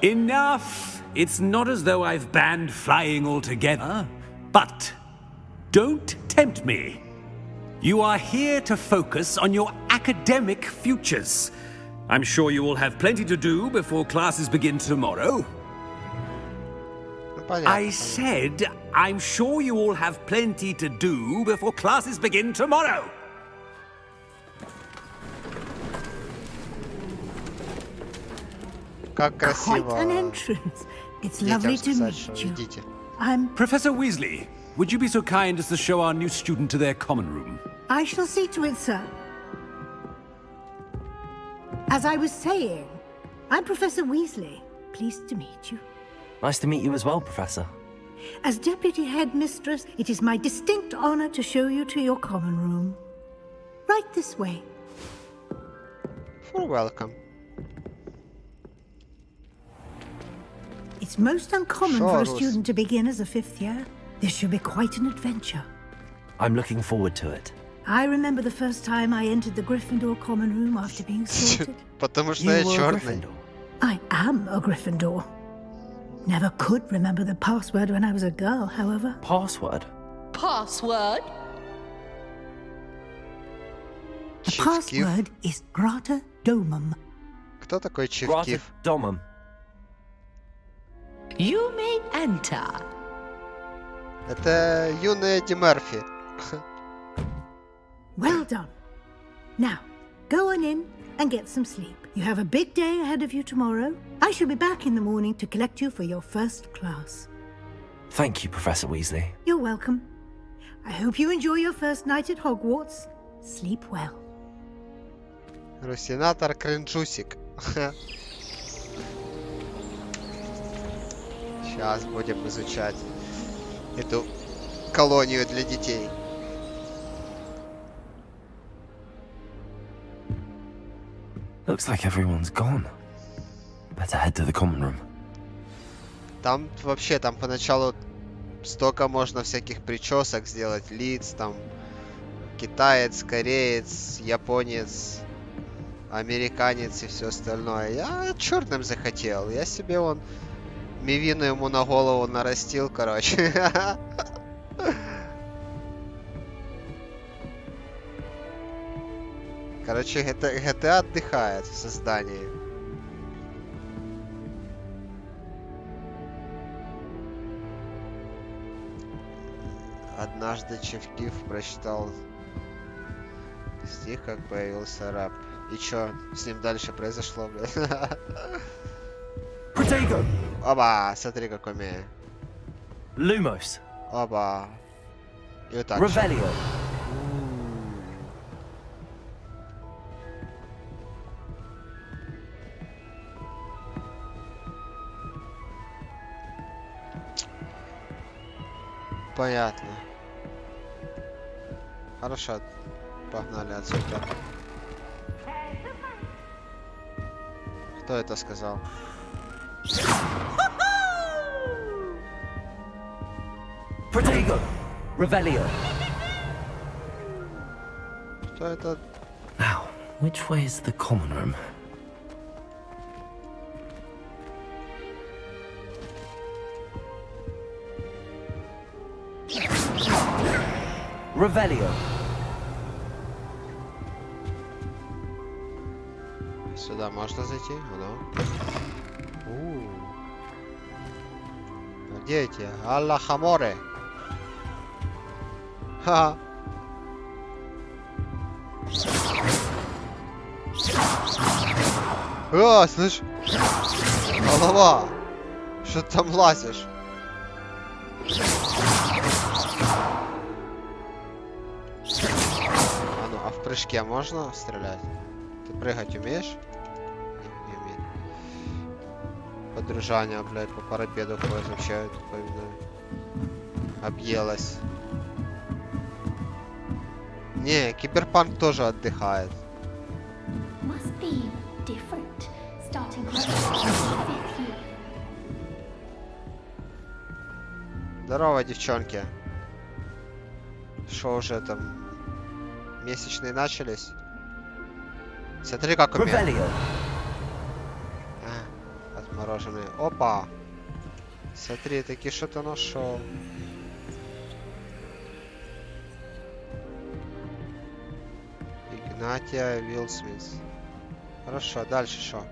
Enough! It's not as though I've banned flying altogether, but don't tempt me. You are here to focus on your academic futures. I'm sure you will have plenty to do before classes begin tomorrow. I said, I'm sure you all have plenty to do before classes begin tomorrow. Как красиво. Quite an entrance. It's lovely to meet you. Идите. I'm Professor Weasley, would you be so kind as to show our new student to their common room? I shall see to it, sir. As I was saying, I'm Professor Weasley. Pleased to meet you. Nice to meet you as well, Professor. As Deputy Headmistress, it is my distinct honor to show you to your common room. Right this way. For welcome. It's most uncommon Sure, for a Rose. student to begin as a fifth year. This should be quite an adventure. I'm looking forward to it. I remember the first time I entered the Gryffindor common room after being sorted. Потому что You я were a черный. Gryffindor. I am a Gryffindor. Never could remember the password when I was a girl, however. Password? Password? The password is Grata Domum. Кто такой Grata Чивкив? Domum. You may enter. Это юная Эдди Мерфи. Well done. Now, go on in and get some sleep. You have a big day ahead of you tomorrow. I shall be back in the morning to collect you for your first class. Thank you, Professor Weasley. You're welcome. I hope you enjoy your first night at Hogwarts. Sleep well. Русинатор кринжусик. Сейчас будем изучать эту колонию для детей. Looks like everyone's gone. Better head to the common room. Там вообще, там поначалу столько можно всяких причесок сделать, лиц, там китаец, кореец, японец, американец и все остальное. Я черным захотел, я себе вон мивину ему на голову нарастил, короче. Короче, GTA отдыхает в создании. Однажды Чевкив прочитал стих, как появился раб. И чё с ним дальше произошло, блядь? Оба, смотри, как умею. Lumos. Оба. И вот так. Revelio. Понятно. Хорошо. Погнали отсюда. Кто это сказал? Protego. Revelio. Кто это? Now, which way is the common room? Revelio. Сюда можно зайти? Где эти? Алла Хаморе. Ха. О, слышь? Голова. Что ты там лазишь? А ну, а в прыжке можно стрелять? Ты прыгать умеешь? Не умею. Подружание, блядь, по парапеду изучают, объелась. Не, Киберпанк тоже отдыхает. Must be different, starting fifth year. Здорово, девчонки. Что уже там? Месячные начались? Смотри, как у меня. Отмороженные. Опа! Смотри, таки что-то нашел. Игнатия Вилсмис. Хорошо, дальше что?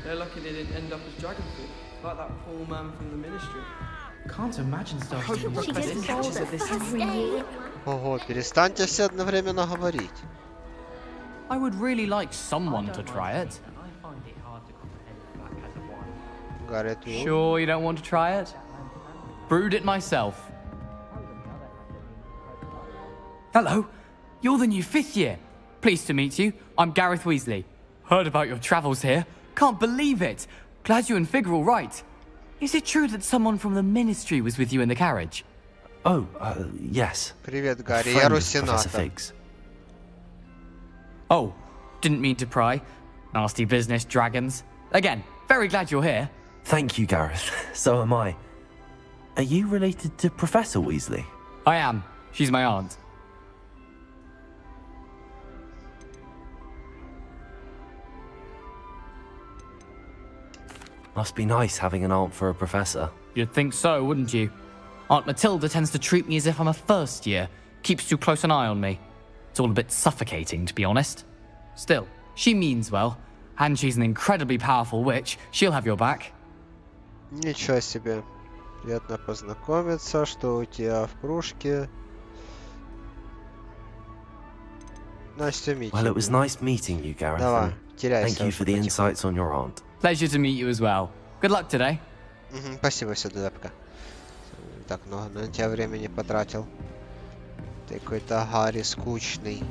They're lucky they didn't end up as dragon food, like that poor man from the ministry. Can't imagine stuff catches at this every year. Ого, перестаньте все одновременно говорить. I would really like someone to try it. Sure you don't want to try it? Brewed it myself. Hello, you're the new 5th year. Pleased to meet you. I'm Gareth Weasley. Heard about your travels here. Can't believe it. Glad you and Fig are all right. Is it true that someone from the ministry was with you in the carriage? Oh, yes. Привет, Гарри, я РУСИНАТОR. Oh, didn't mean to pry. Nasty business, dragons. Again, very glad you're here. Thank you, Gareth. So am I. Are you related to Professor Weasley? I am. She's my aunt. Must be nice having an aunt for a professor. You'd think so, wouldn't you? Aunt Matilda tends to treat me as if I'm a first year. Keeps too close an eye on me. It's all a bit suffocating, to be honest. Still, she means well. And she's an incredibly powerful witch. She'll have your back. Ничего себе. Приятно познакомиться. Что у тебя в кружке? Nice to meet you. Well, it was nice meeting you, Gareth. Давай, Thank you for the insights on your aunt. Pleasure to meet you as well. Good luck today. Спасибо, все, да, пока. Так много на тебя времени потратил. Ты какой-то Гарри скучный.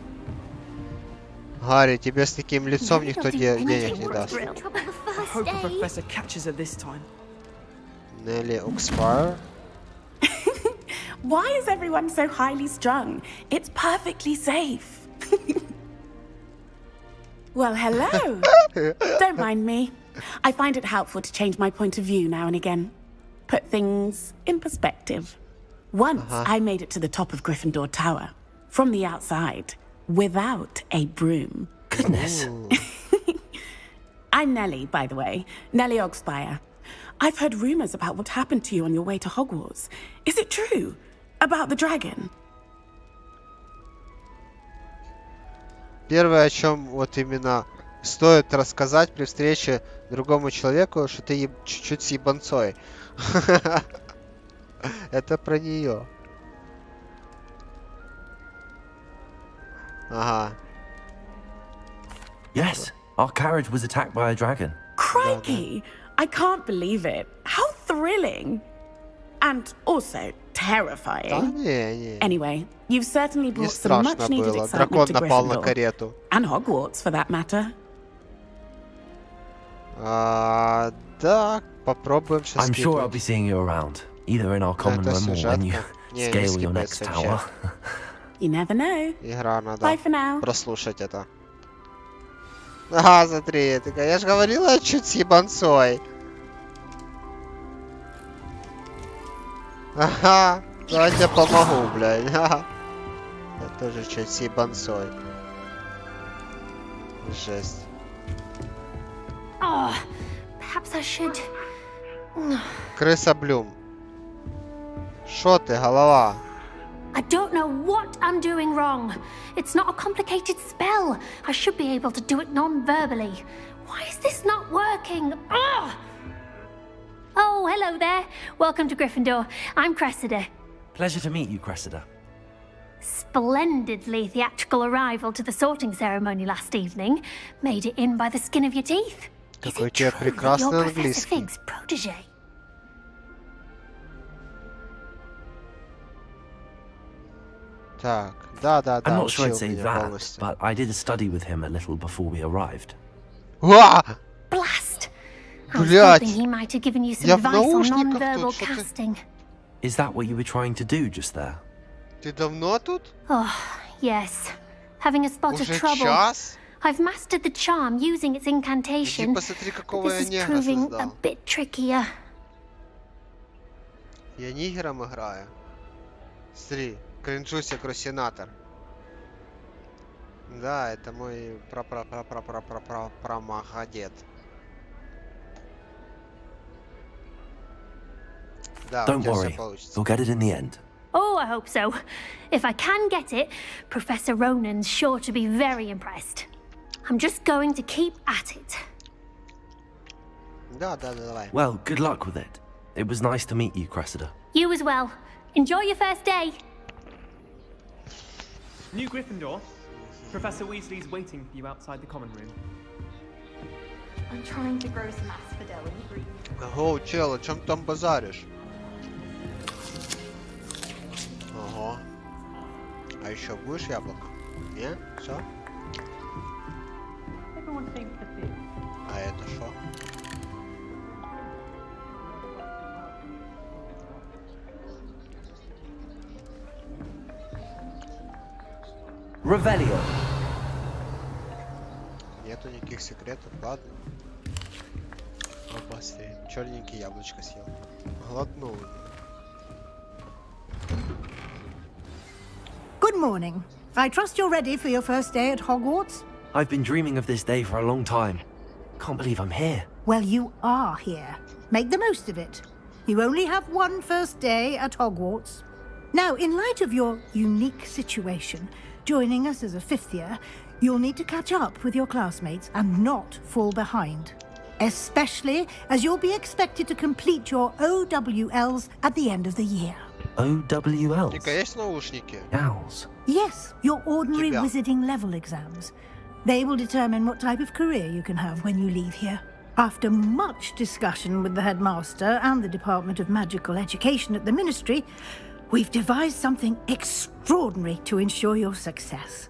Гарри, тебе с таким лицом никто денег не даст. Нелли Оксфайр. Why is everyone so highly strung? It's perfectly safe. Well, hello. Don't mind me. I find it helpful to change my point of view now and again. Put things in perspective. Once I made it to the top of Gryffindor Tower, from the outside, without a broom. Goodness. I'm Nellie, by the way. Nellie Ogspire. I've heard rumors about what happened to you on your way to Hogwarts. Is it true? About the dragon? Первое, о чем вот именно стоит рассказать при встрече другому человеку, что ты чуть-чуть с ебанцой. Это про нее. Ага. Yes, our carriage was attacked by a dragon. Crikey! I can't believe it. How thrilling! And also terrifying. Anyway, you've certainly brought some much-needed excitement to Gryffindor. And Hogwarts, for that matter. Да, попробуем сейчас. I'm sure I'll be seeing you around, either in our common room or when you scale your next tower. You never know. Игра надо Bye for now. прослушать это. Ага, смотри, я же говорила чуть с ебанцой. Ага, давайте я помогу, блядь. Ага. Я тоже чуть с ебанцой. Жесть. Oh, perhaps I should. Крыса Блюм. Шо ты, голова? I don't know what I'm doing wrong. It's not a complicated spell. I should be able to do it non-verbally. Why is this not working? Ugh! Oh, hello there. Welcome to Gryffindor. I'm Cressida. Pleasure to meet you, Cressida. Splendidly theatrical arrival to the sorting ceremony last evening. Made it in by the skin of your teeth. Какой у тебя прекрасный английский. Fig's protege. Так, да. I'm not sure I'd say that, but I did study with him a little before we arrived. Blast! I was Блядь. hoping he might have given you some Я в advice on наушниках non-verbal тут, что ты? casting. Is that what you were trying to do just there? Ты давно тут? Oh, yes. Having a spot of Уже trouble. час? I've mastered the charm using its incantation, Иди посмотри, but какого я this is негра proving a создал. bit trickier. Я нигером играю. Смотри, кринжусь как русинатор. Да, это мой промахадед. Да, у Don't тебя все worry, получится. you'll get it in the end. Oh, I hope so. If I can get it, Professor Ronan's sure to be very impressed. I'm just going to keep at it. Да, давай. Well, good luck with it. It was nice to meet you, Cressida. You as well. Enjoy your first day. New Gryffindor. Professor Weasley's waiting for you outside the common room. I'm trying to grow some asphodel in Greek. Ого, чел, о чем там базаришь? Ого. А еще будешь яблоко? Не? Все? А это что? Revelio. Нету никаких секретов, ладно. Опасный. Черненький яблочко съел. Глотнул. Good morning. I trust you're ready for your first day at Hogwarts? I've been dreaming of this day for a long time. Can't believe I'm here. Well, you are here. Make the most of it. You only have one first day at Hogwarts. Now, in light of your unique situation, joining us as a fifth year, you'll need to catch up with your classmates and not fall behind. Especially as you'll be expected to complete your OWLs at the end of the year. OWLs? Ника, есть наушники? Owls. Yes, your ordinary Тебя. wizarding level exams. They will determine what type of career you can have when you leave here. After much discussion with the headmaster and the Department of Magical Education at the Ministry, we've devised something extraordinary to ensure your success.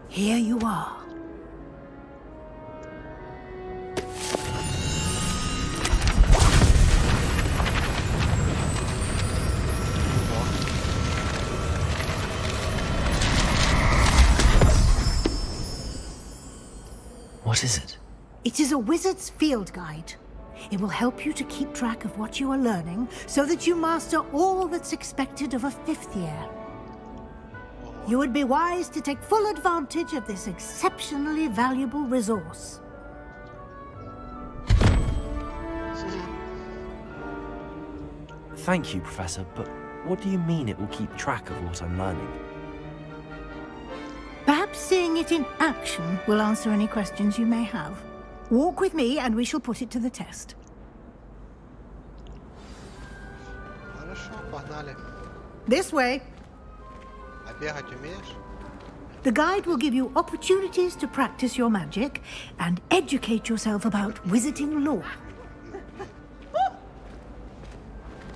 Here you are. What is it? It is a wizard's field guide. It will help you to keep track of what you are learning so that you master all that's expected of a fifth year. You would be wise to take full advantage of this exceptionally valuable resource. Thank you, Professor, but what do you mean it will keep track of what I'm learning? Perhaps seeing it in action will answer any questions you may have. Walk with me and we shall put it to the test. Хорошо, погнали. This way. А бегать умеешь? The guide will give you opportunities to practice your magic and educate yourself about wizarding lore.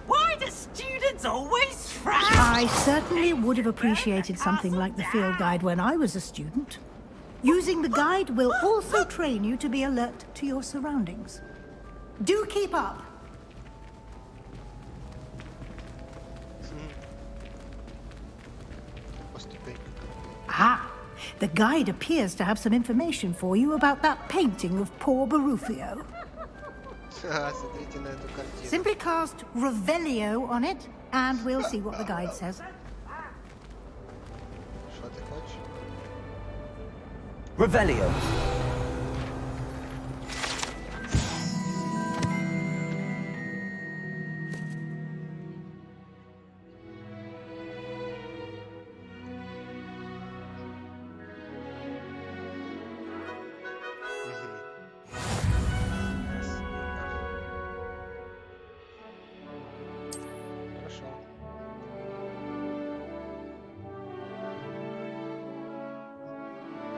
Why do students always frown? I certainly would have appreciated something like the field guide when I was a student. Using the guide will also train you to be alert to your surroundings. Do keep up. Ah, the guide appears to have some information for you about that painting of poor Barufio. Смотрите на эту картину. Simply cast Revelio on it, and we'll see what the guide says. Что ты хочешь? Revelio. Хорошо.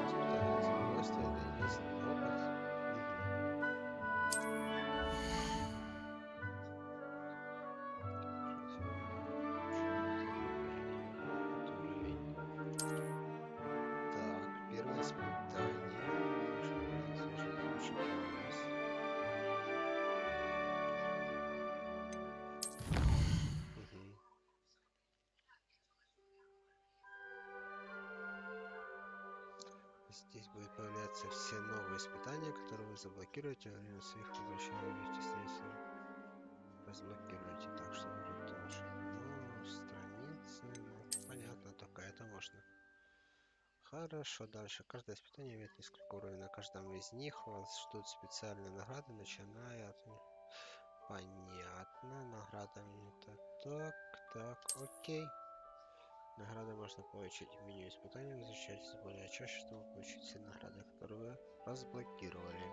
Испытание спокойствия, Что там у нас? Мгм. Здесь будут появляться все новые испытания, которые вы заблокируете во время своих приключений. Разблокируйте, так что уже тоже. Ну, страницы, ну, понятно, только это можно. Хорошо, дальше. Каждое испытание имеет несколько уровней. На каждом из них вас ждут специальные награды, начиная от... Понятно, наградами это так, окей. Награды можно получить в меню испытаний. Возвращайтесь более чаще, чтобы получить все награды, которые вы разблокировали.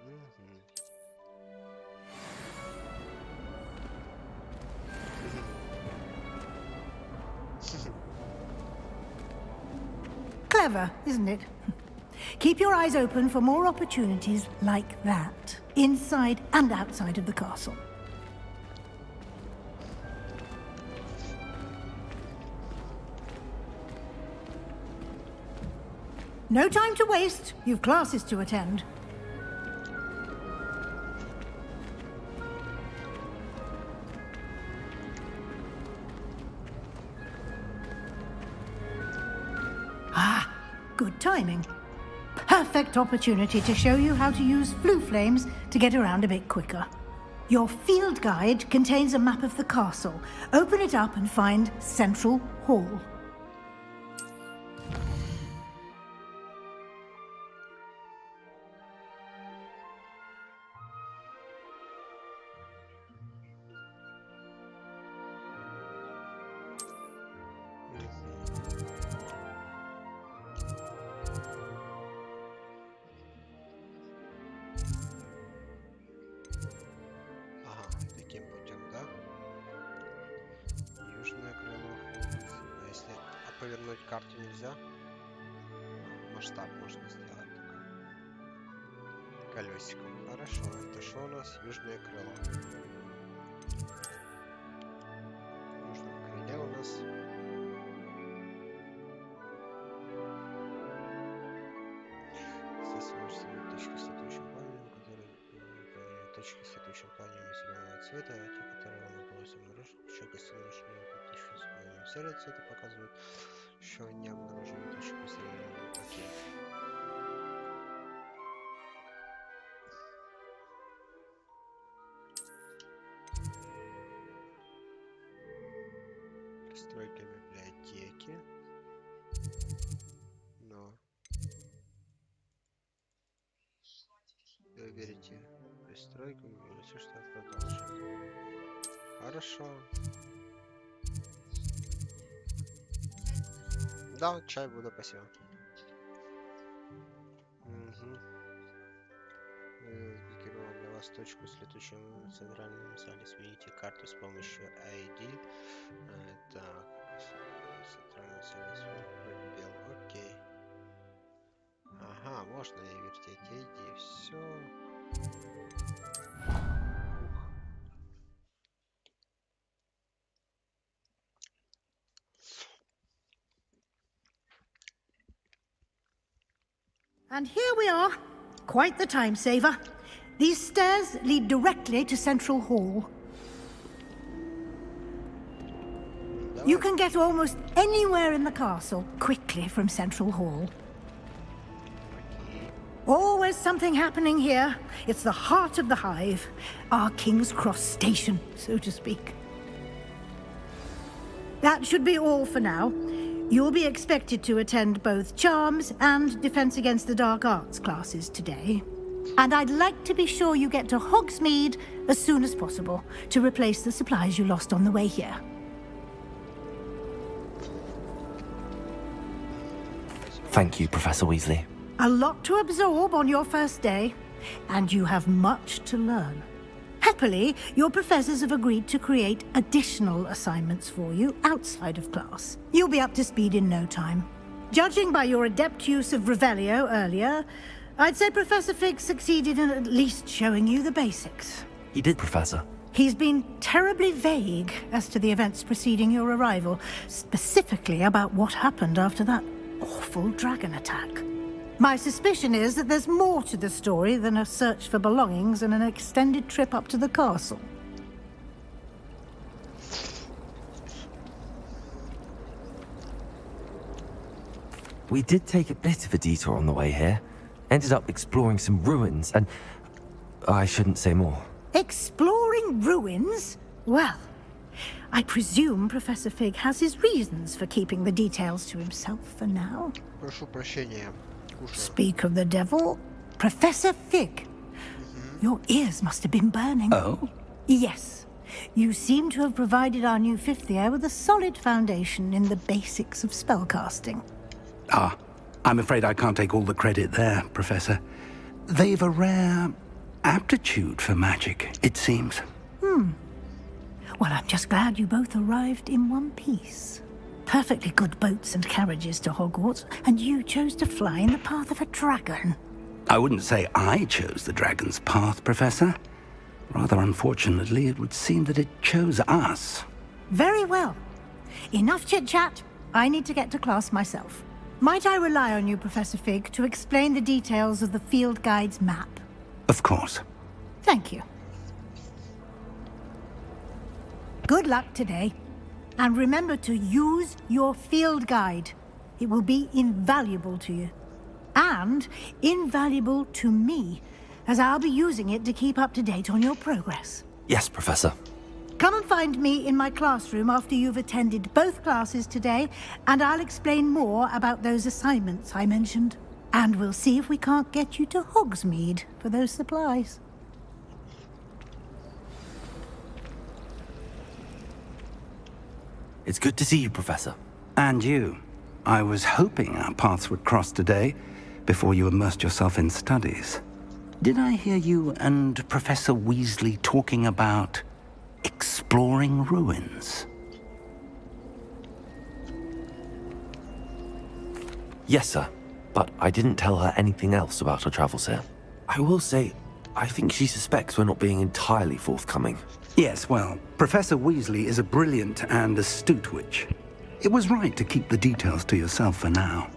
Угу. Clever, isn't it? Keep your eyes open for more opportunities like that, inside and outside of the castle. No time to waste. You've classes to attend. Good timing. Perfect opportunity to show you how to use flue flames to get around a bit quicker. Your field guide contains a map of the castle. Open it up and find Central Hall. Повернуть карту нельзя. Масштаб можно сделать такой. Колесиком. Хорошо. Это что у нас? Южное крыло. В южном крыле у нас здесь можете видеть точки с летучим пламенем, которые точки с летучим пламенем зеленого цвета, те, которые вам удалось обнаружить, включая гостиную точки с пламенем серого цвета показывают, еще не обнаружили точку зеленого. Окей. Пристройка библиотеки. Но выберите пристройку и выберите, что продолжить. Хорошо. Да, чай буду, спасибо. Угу. Сблокировал для вас точку с летучим в центральном зале. Смените карту с помощью ID. Так, центральный зале пробел. Окей. Ага, можно и вертеть ID. Все. And here we are. Quite the time saver. These stairs lead directly to Central Hall. You can get almost anywhere in the castle quickly from Central Hall. Always something happening here. It's the heart of the hive. Our King's Cross station, so to speak. That should be all for now. You'll be expected to attend both Charms and Defense Against the Dark Arts classes today. And I'd like to be sure you get to Hogsmeade as soon as possible to replace the supplies you lost on the way here. Thank you, Professor Weasley. A lot to absorb on your first day, and you have much to learn. Happily, your professors have agreed to create additional assignments for you outside of class. You'll be up to speed in no time. Judging by your adept use of Revelio earlier, I'd say Professor Fig succeeded in at least showing you the basics. He did, Professor. He's been terribly vague as to the events preceding your arrival, specifically about what happened after that awful dragon attack. My suspicion is that there's more to the story than a search for belongings and an extended trip up to the castle. We did take a bit of a detour on the way here. Ended up exploring some ruins and... I shouldn't say more. Exploring ruins? Well, I presume Professor Fig has his reasons for keeping the details to himself for now. Прошу прощения. Speak of the devil, Professor Fig. Your ears must have been burning. Oh? Yes. You seem to have provided our new fifth year with a solid foundation in the basics of spellcasting. Ah, I'm afraid I can't take all the credit there, Professor. They've a rare aptitude for magic, it seems. Well, I'm just glad you both arrived in one piece. Perfectly good boats and carriages to Hogwarts, and you chose to fly in the path of a dragon. I wouldn't say I chose the dragon's path, Professor. Rather unfortunately, it would seem that it chose us. Very well. Enough chit-chat. I need to get to class myself. Might I rely on you, Professor Fig, to explain the details of the field guide's map? Of course. Thank you. Good luck today. And remember to use your field guide. It will be invaluable to you. And invaluable to me, as I'll be using it to keep up to date on your progress. Yes, Professor. Come and find me in my classroom after you've attended both classes today, and I'll explain more about those assignments I mentioned. And we'll see if we can't get you to Hogsmeade for those supplies. It's good to see you, Professor. And you. I was hoping our paths would cross today, before you immersed yourself in studies. Did I hear you and Professor Weasley talking about exploring ruins? Yes, sir. But I didn't tell her anything else about our travels here. I will say, I think she suspects we're not being entirely forthcoming. Yes, well, Professor Weasley is a brilliant and astute witch. It was right to keep the details to yourself for now.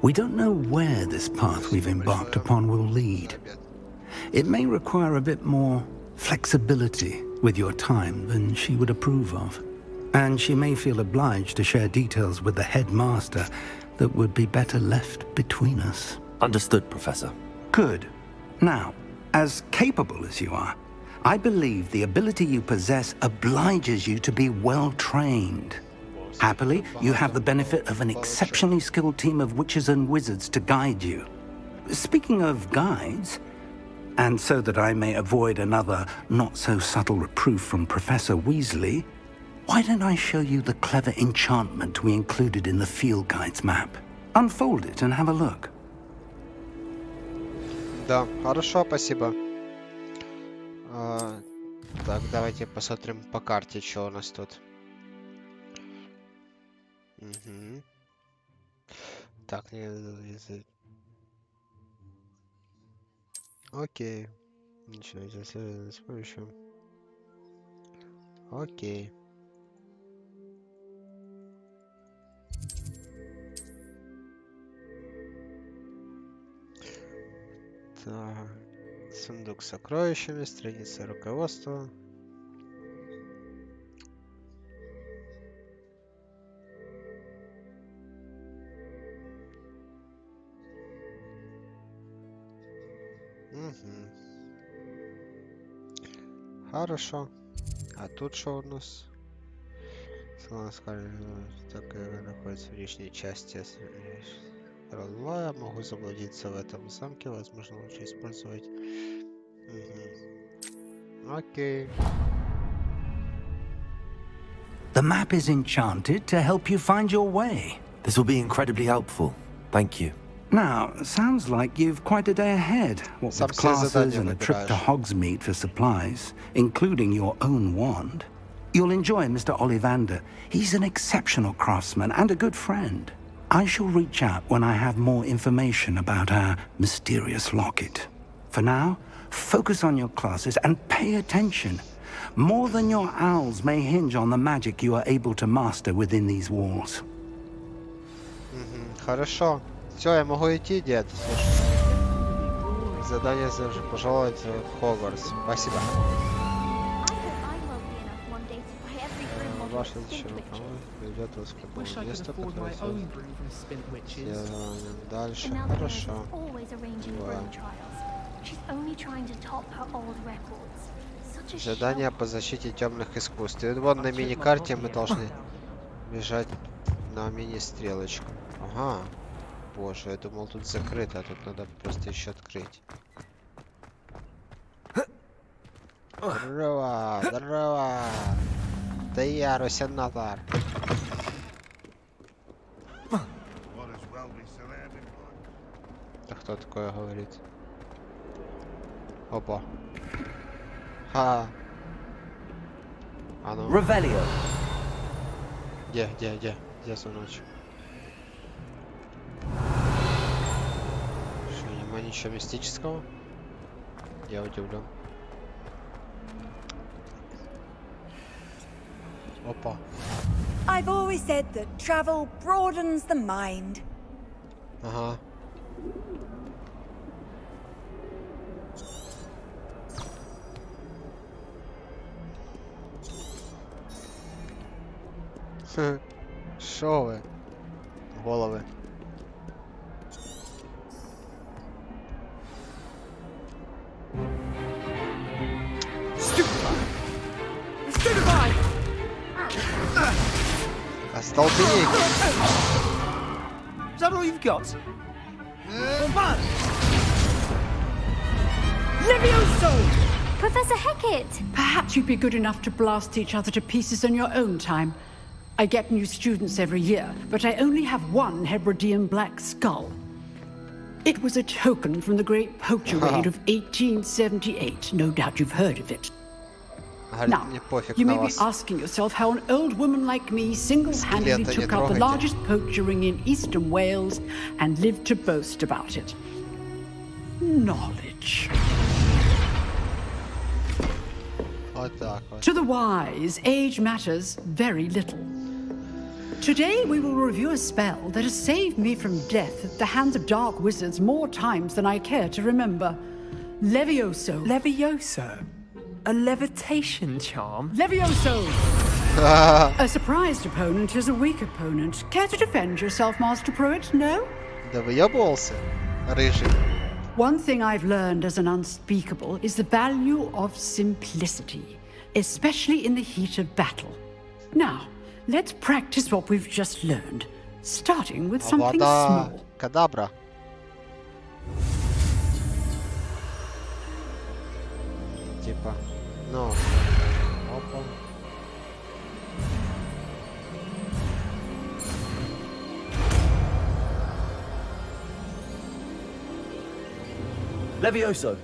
We don't know where this path we've embarked upon will lead. It may require a bit more flexibility with your time than she would approve of. And she may feel obliged to share details with the headmaster that would be better left between us. Understood, Professor. Good. Now, as capable as you are, I believe the ability you possess obliges you to be well-trained. Happily, you have the benefit of an exceptionally skilled team of witches and wizards to guide you. Speaking of guides, and so that I may avoid another not-so-subtle reproof from Professor Weasley, why don't I show you the clever enchantment we included in the field guide's map? Unfold it and have a look. Да, хорошо, спасибо. Так, давайте посмотрим по карте, что у нас тут. Так, окей. Ничего, здесь с помощью. Окей. Так. Сундук с сокровищами, страница руководства. Хорошо. А тут что у нас? Так находится в внешней части. Я могу заблудиться в этом замке, возможно, лучше использовать. Окей. The map is enchanted to help you find your way. This will be incredibly helpful. Thank you. Now, sounds like you've quite a day ahead. What with classes and a trip to Hogsmeade for supplies, including your own wand. You'll enjoy Mr. Ollivander. He's an exceptional craftsman and a good friend. I shall reach out when I have more information about our mysterious locket. For now, focus on your classes and pay attention. More than your owls may hinge on the magic you are able to master within these walls. Хорошо. Все, я могу идти, дед. Слушай. Задание пожаловать в Хогвартс. Спасибо. Ваша зачаровка приведет вас к такому месту, которое дальше. Хорошо. Задание по защите темных искусств. И вот на мини-карте мы должны бежать на мини-стрелочку. Ага. Боже, я думал тут закрыто, а тут надо просто еще открыть. Здорово, здорово. Да я РУСИНАТОР. Да кто такое говорит? Опа. Ха. А ну. Ревелио. Где, сыночек? Что, нема ничего мистического? Я удивлен. Опа. I've always said that travel broadens the mind. Ага. Шо ви? Голови. Остолбенеть! Is that all you've got? Levioso! Professor Hecat! Perhaps you'd be good enough to blast each other to pieces on your own time. I get new students every year, but I only have one Hebridean black skull. It was a token from the Great Poacher Raid of 1878. No doubt you've heard of it. Now, you may be asking yourself how an old woman like me single-handedly took out the largest poacher ring in eastern Wales and lived to boast about it. Knowledge. To the wise, age matters very little. Today we will review a spell that has saved me from death at the hands of dark wizards more times than I care to remember. Levioso. Levioso? A levitation charm? Levioso! A surprised opponent is a weak opponent. Care to defend yourself, Master Pruitt? No? Да выебывался, рыжий. One thing I've learned as an unspeakable is the value of simplicity, especially in the heat of battle. Now, let's practice what we've just learned, starting with something small. Кадабра. Типа, ну, опа. Levioso.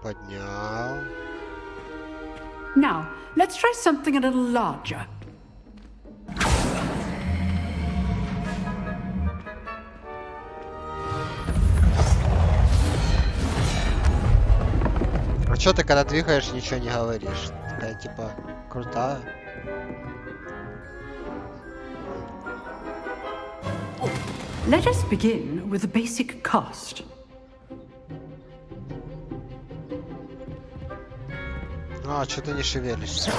Поднял. Now, let's try something a little larger. А чё ты, когда двигаешь, ничего не говоришь? Такая, типа, крутая. Let us begin with the basic cast. А, что ты не шевелишься?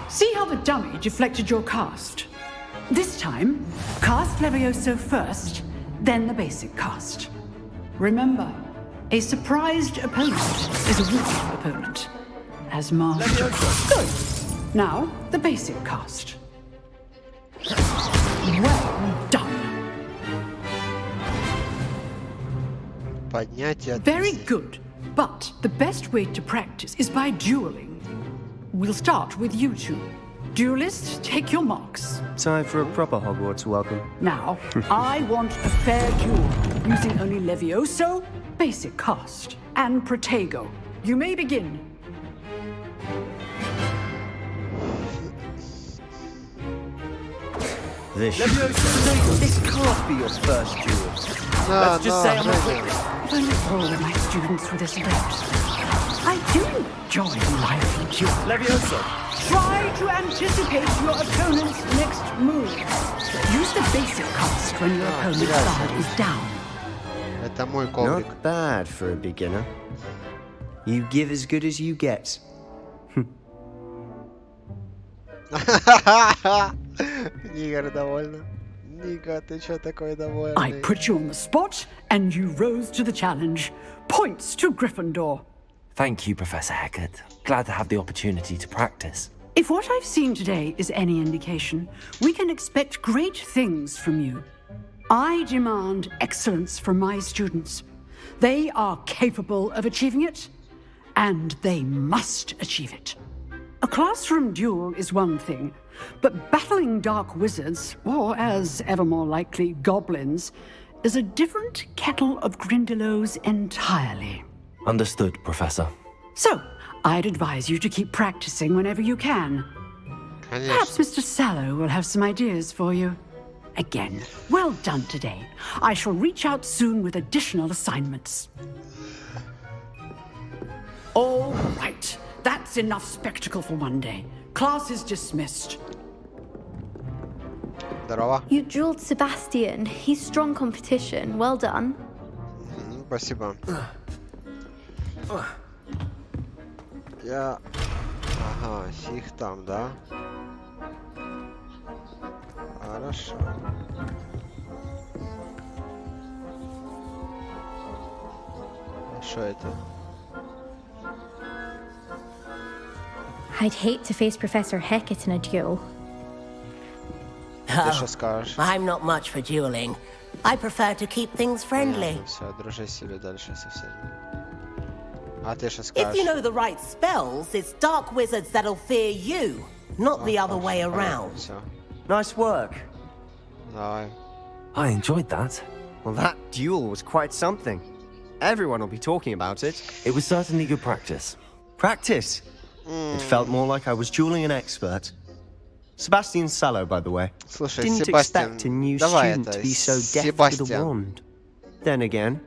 See how the dummy deflected your cast? This time, cast Levioso first, then the basic cast. Remember, a surprised opponent is a weak opponent. As master. Good. Now, the basic cast. Well done. Поднятие. Very good. But the best way to practice is by dueling. We'll start with you two. Duelists, take your marks. Time for a proper Hogwarts welcome. Now, I want a fair duel, using only Levioso, basic cast, and Protego. You may begin. This can't be your first duel. Let's just say I'm a witness. If only all of my students were this adept. I do joy in life, duel. Levioso. Try to anticipate your opponent's next move. Use the basic cast when your opponent's guard is down. Это мой коврик. Not bad for a beginner. You give as good as you get. Нигер довольна. Ника, ты чё такой I довольный? put you on the spot, and you rose to the challenge. Points to Gryffindor. Thank you, Professor Hecat. Glad to have the opportunity to practice. If what I've seen today is any indication, we can expect great things from you. I demand excellence from my students. They are capable of achieving it, and they must achieve it. A classroom duel is one thing, but battling dark wizards, or as ever more likely, goblins, is a different kettle of Grindylows entirely. Understood, Professor. So, I'd advise you to keep practicing whenever you can. Perhaps Mr. Sallow will have some ideas for you. Again, well done today. I shall reach out soon with additional assignments. All right. That's enough spectacle for one day. Class is dismissed. Здорово. You dueled Sebastian. He's strong competition. Well done. Спасибо. Я... Ага, их там, да? Хорошо. Что это? I'd hate to face Professor Hecat in a duel. Ты что скажешь? I'm not much for dueling. I prefer to keep things friendly. Все, дружи себе дальше со всеми. А ты что If скажешь? you know the right spells, it's dark wizards that'll fear you, not the other way around. Все, Nice work. давай. I enjoyed that. Well, that duel was quite something. Everyone will be talking about it. It was certainly good practice. Practice? It felt more like I was dueling an expert. Sebastian Sallow, by the way. Слушай, Didn't Себастьян, expect a new давай student это, to be so deft with a Себастьян. wand. Then again,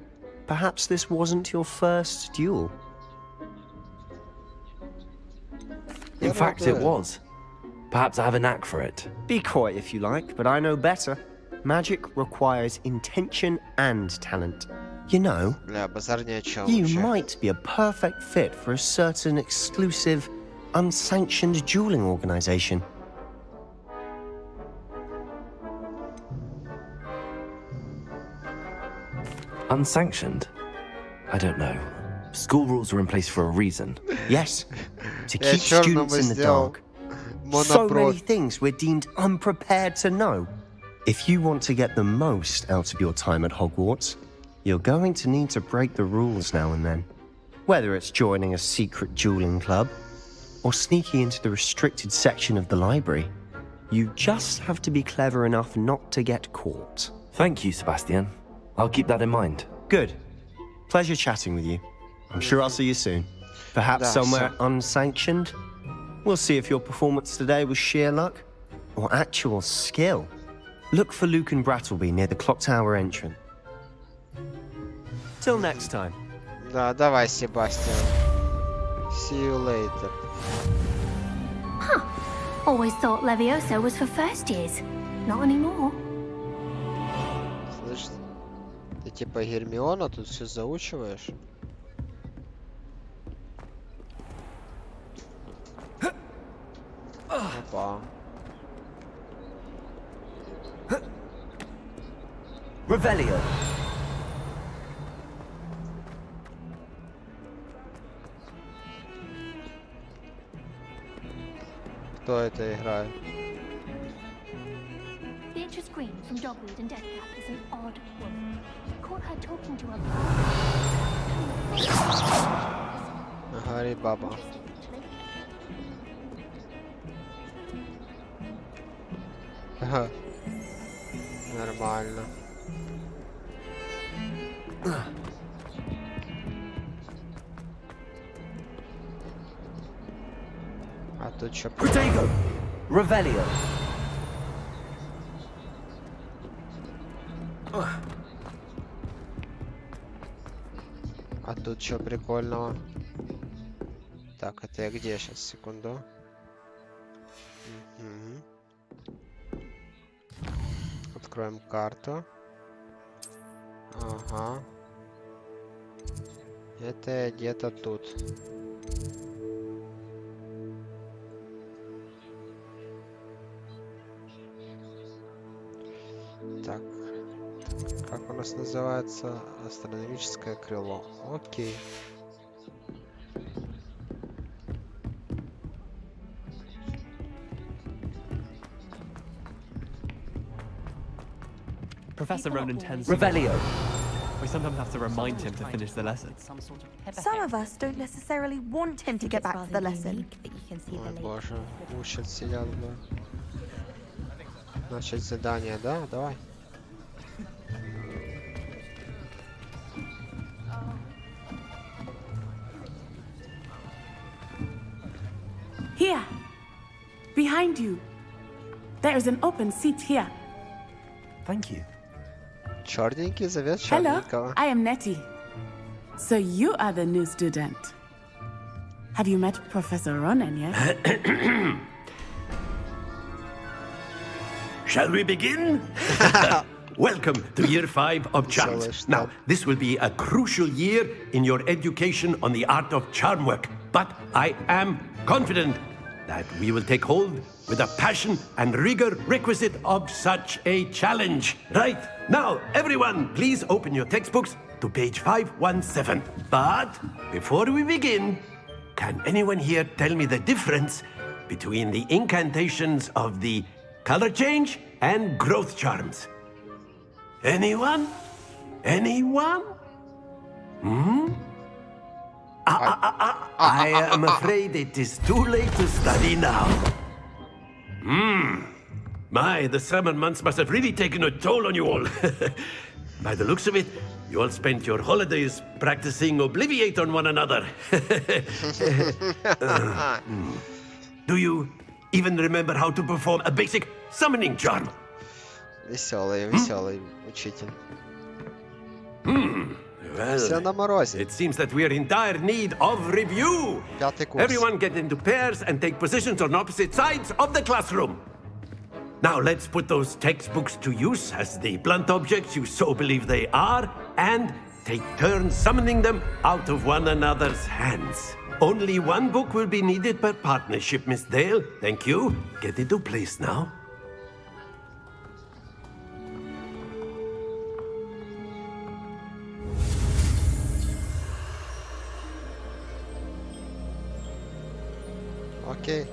perhaps this wasn't your first duel. In fact, it was. Perhaps I have a knack for it. Be coy if you like, but I know better. Magic requires intention and talent. You know, Бля, базар ни о чем you вообще. might be a perfect fit for a certain exclusive, unsanctioned dueling organization. Unsanctioned? I don't know. School rules are in place for a reason. Yes, to Я keep чёрному students in the сделал dark. So монопрод. many things we're deemed unprepared to know. If you want to get the most out of your time at Hogwarts, you're going to need to break the rules now and then. Whether it's joining a secret dueling club, or sneaking into the restricted section of the library, you just have to be clever enough not to get caught. Thank you, Sebastian. I'll keep that in mind. Good. Pleasure chatting with you. I'm sure I'll see you soon. Perhaps Да, somewhere всё. unsanctioned? We'll see if your performance today was sheer luck or actual skill. Look for Luke and Brattleby near the clock tower entrance. Till next time. Да, давай, Себастьян. See you later. Huh. Always thought Levioso was for first years. Not anymore. Слышь, ты типа Гермиона тут все заучиваешь? Опа. Revelio. Кто это играет? Beatrice Green from Dogweed and Deathcap is an odd woman. Caught her talking to her Гарри Баба. Ага. Нормально. А тут что? Protego. Revelio. А тут что прикольного? Так, это я где сейчас? Секунду. Мгм. Откроем карту. Ага. Это где-то тут. Так. Как у нас называется? Астрономическое крыло. Окей. Professor Ronan tends to... Revelio. We sometimes have to remind him to finish the lesson. Some of us don't necessarily want him to get back to the lesson. Ой, боже, учат, сидят, да. Начать задание, да? Давай. Here, behind you. There is an open seat here. Thank you. Черненький завет Hello, черненького. I am Nettie. So you are the new student. Have you met Professor Ronan yet? Shall we begin? Welcome to year 5 of charms. Now, this will be a crucial year in your education on the art of charm work, but I am confident that we will take hold with the passion and rigor requisite of such a challenge. Right, now, everyone, please open your textbooks to page 517. But before we begin, can anyone here tell me the difference between the incantations of the color change and growth charms? Anyone? Anyone? Hmm? I am afraid it is too late to study now. My, the summer months must have really taken a toll on you all. By the looks of it, you all spent your holidays practicing Obliviate on one another. Do you even remember how to perform a basic summoning charm? Веселый учитель. Well, на морозе. It seems that we are in dire need of review. Everyone get into pairs and take positions on opposite sides of the classroom. Now let's put those textbooks to use as the blunt objects you so believe they are, and take turns summoning them out of one another's hands. Only one book will be needed per partnership, Miss Dale. Thank you. Get into place now. Окей.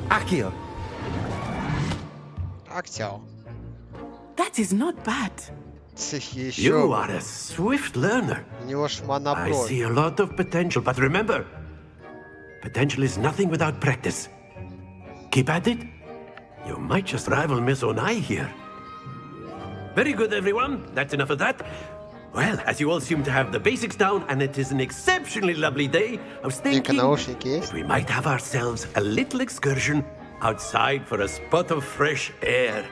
Accio. Accio. That is not bad. You are a swift learner. I see a lot of potential, but remember, potential is nothing without practice. Keep at it. You might just rival Miss Onai here. Very good, everyone. That's enough of that. Well, as you all seem to have the basics down, and it is an exceptionally lovely day, I was thinking that we might have ourselves a little excursion outside for a spot of fresh air.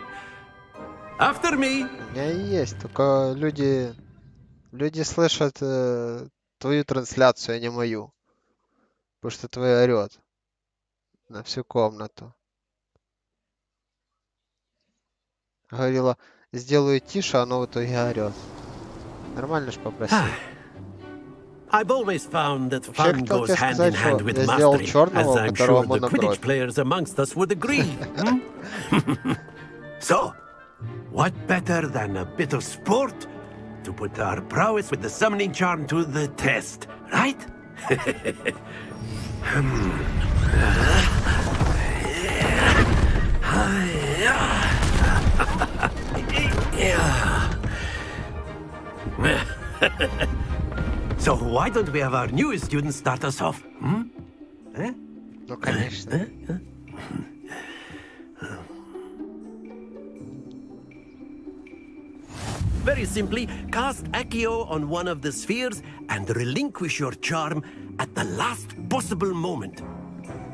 After me. У меня и есть, только люди слышат твою трансляцию, а не мою. Потому что твой орет на всю комнату. Говорила, сделаю тише, а оно в итоге орет. Нормально ж попросил. I've always found that fun goes hand in hand with mastery, as I'm sure the Quidditch players amongst us would agree. So, what better than a bit of sport to put our prowess with the summoning charm to the test, right? So why don't we have our newest student start us off? Eh? Ну, конечно. Very simply, cast Accio on one of the spheres and relinquish your charm at the last possible moment.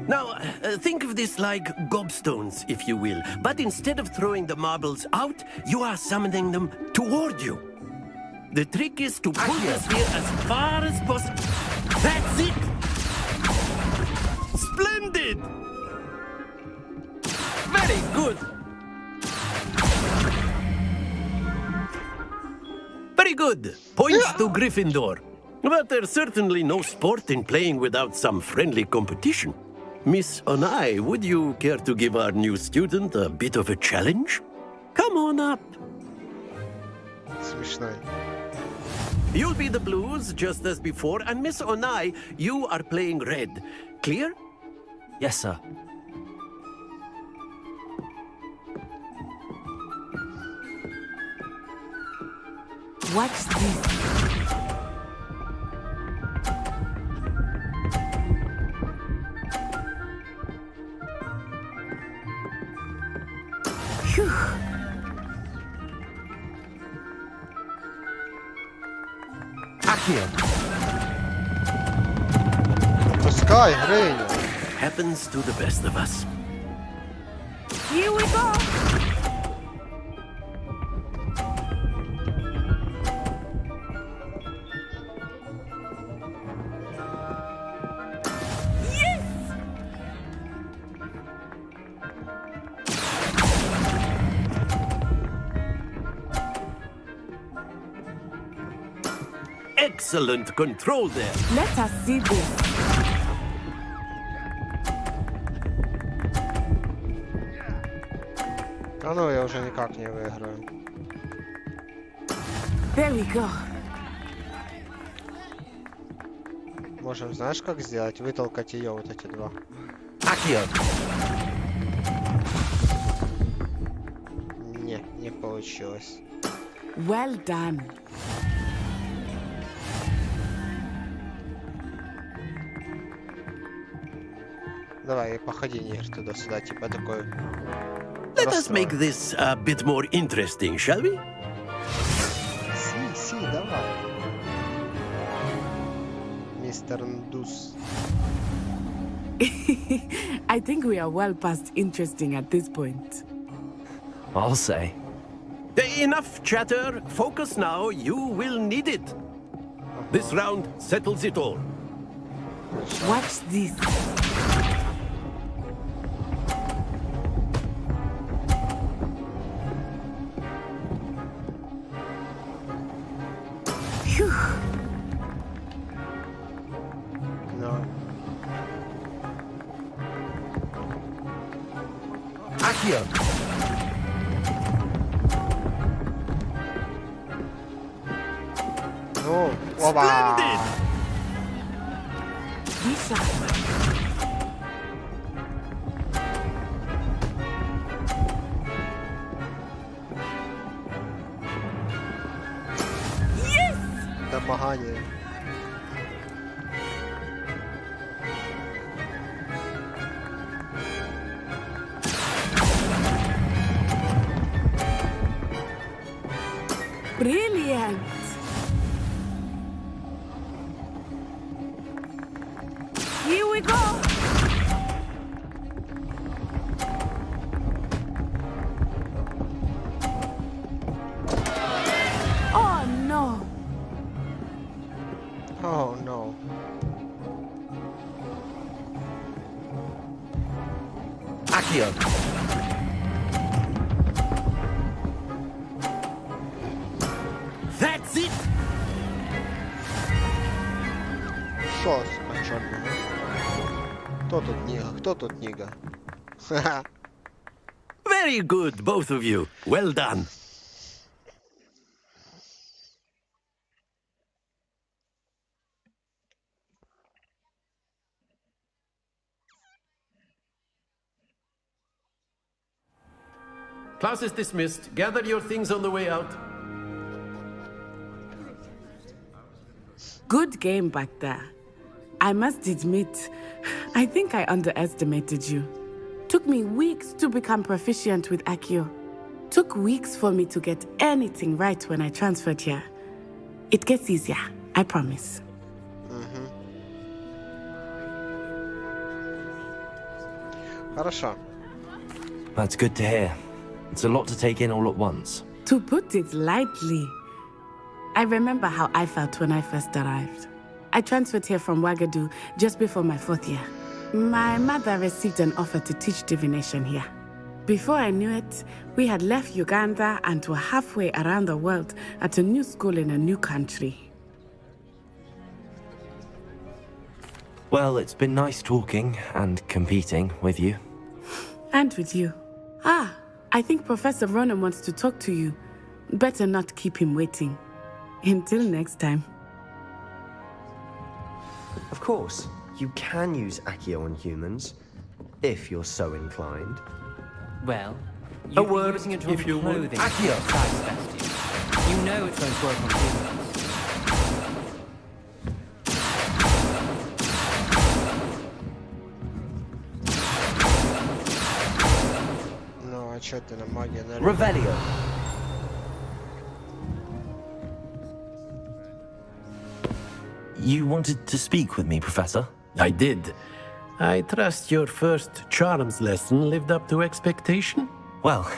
Now, think of this like gobstones, if you will. But instead of throwing the marbles out, you are summoning them toward you. The trick is to pull the sphere as far as possible. That's it! Splendid! Very good! Very good! Points to Gryffindor. But there's certainly no sport in playing without some friendly competition. Miss Onai, would you care to give our new student a bit of a challenge? Come on up. Смешной. You'll be the blues, just as before, and Miss Onai, you are playing red. Clear? Yes, sir. What's this? Phew. Accio. Пускай, Гриню. Happens to the best of us. Here we go. Excellent control there. Let us see this. А ну, я уже никак не выиграю. There we go. Можем, знаешь, как сделать? Вытолкать ее, вот эти два. Accio. Не получилось. Well done. Давай, походи, Нир, туда-сюда, типа такой... Let us make this a bit more interesting, shall we? Си, давай. Мистер Ндус. I think we are well past interesting at this point. I'll say. Enough chatter. Focus now. You will need it. This round settles it all. Watch this. Phew. No. Accio. Ну, оба. Вisa. Yes! Домогание. Brilliant. Here we go. Oh no. Oh no. Accio. That's it. Шо смачно? Кто тут Нига? Кто тут Нига? Very good, both of you. Well done. Class is dismissed. Gather your things on the way out. Good game back there. I must admit, I think I underestimated you. Took me weeks to become proficient with Accio. Took weeks for me to get anything right when I transferred here. It gets easier, I promise. Хорошо. That's good to hear. It's a lot to take in all at once. To put it lightly, I remember how I felt when I first arrived. I transferred here from Ouagadougou just before my 4th year. My mother received an offer to teach divination here. Before I knew it, we had left Uganda and were halfway around the world at a new school in a new country. Well, it's been nice talking and competing with you. And with you. I think Professor Ronan wants to talk to you. Better not keep him waiting. Until next time. Of course, you can use Accio on humans, if you're so inclined. Well, A word, using it if you will. clothing. Accio. Size best you. You know it won't work on humans. Ну, а чё ты на магии на Revelio. You wanted to speak with me, Professor? I did. I trust your first charms lesson lived up to expectation? Well,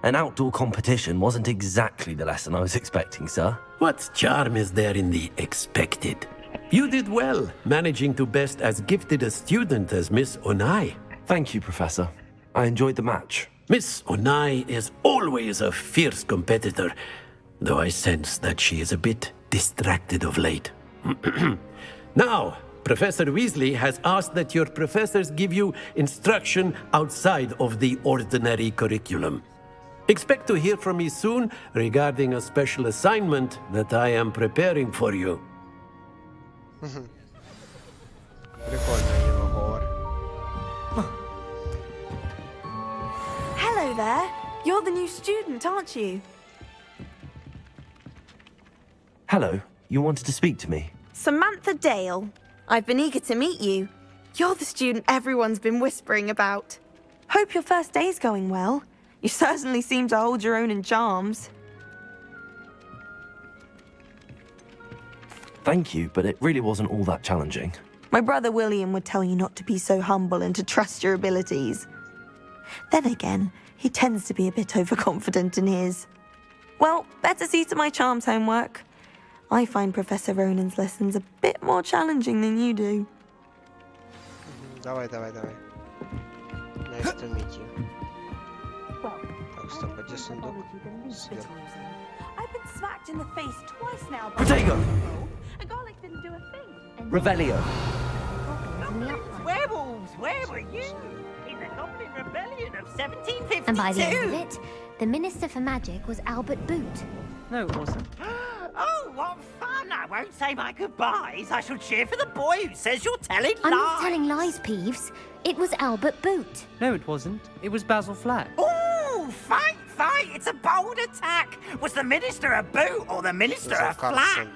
an outdoor competition wasn't exactly the lesson I was expecting, sir. What charm is there in the expected? You did well, managing to best as gifted a student as Miss Onai. Thank you, Professor. I enjoyed the match. Miss Onai is always a fierce competitor, though I sense that she is a bit distracted of late. Now, Professor Weasley has asked that your professors give you instruction outside of the ordinary curriculum. Expect to hear from me soon regarding a special assignment that I am preparing for you. Hello there. You're the new student, aren't you? Hello, you wanted to speak to me? Samantha Dale. I've been eager to meet you. You're the student everyone's been whispering about. Hope your first day's going well. You certainly seem to hold your own in charms. Thank you, but it really wasn't all that challenging. My brother William would tell you not to be so humble and to trust your abilities. Then again, he tends to be a bit overconfident in his. Well, better see to my charms homework. I find Professor Ronan's lessons a bit more challenging than you do. Давай. Nice to meet you. Так, стоп, где сундук? I've been smacked in the face twice now. Protego! A garlic didn't do a thing. Revelio. Werewolves, where were you? In the Goblin Rebellion of 1752. And by the end of it, the Minister for Magic was Albert Boot. No, it wasn't. Oh, what fun! I won't say my goodbyes. I shall cheer for the boy who says you're telling lies. I'm not telling lies, Peeves. It was Albert Boot. No, it wasn't. It was Basil Flack. Ooh, fight! It's a bold attack. Was the Minister a boot or the Minister a flack?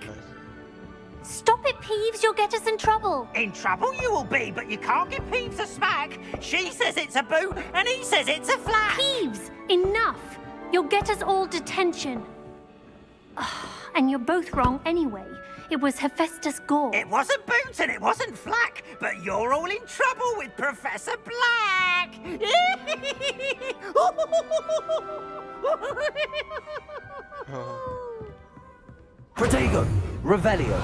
Stop it, Peeves. You'll get us in trouble. In trouble you will be, but you can't give Peeves a smack. She says it's a boot and he says it's a flack. Peeves, enough. You'll get us all detention. And you're both wrong anyway. It was Hephaestus Gore. It wasn't Boot and it wasn't Flack, but you're all in trouble with Professor Black. Protego! Revelio.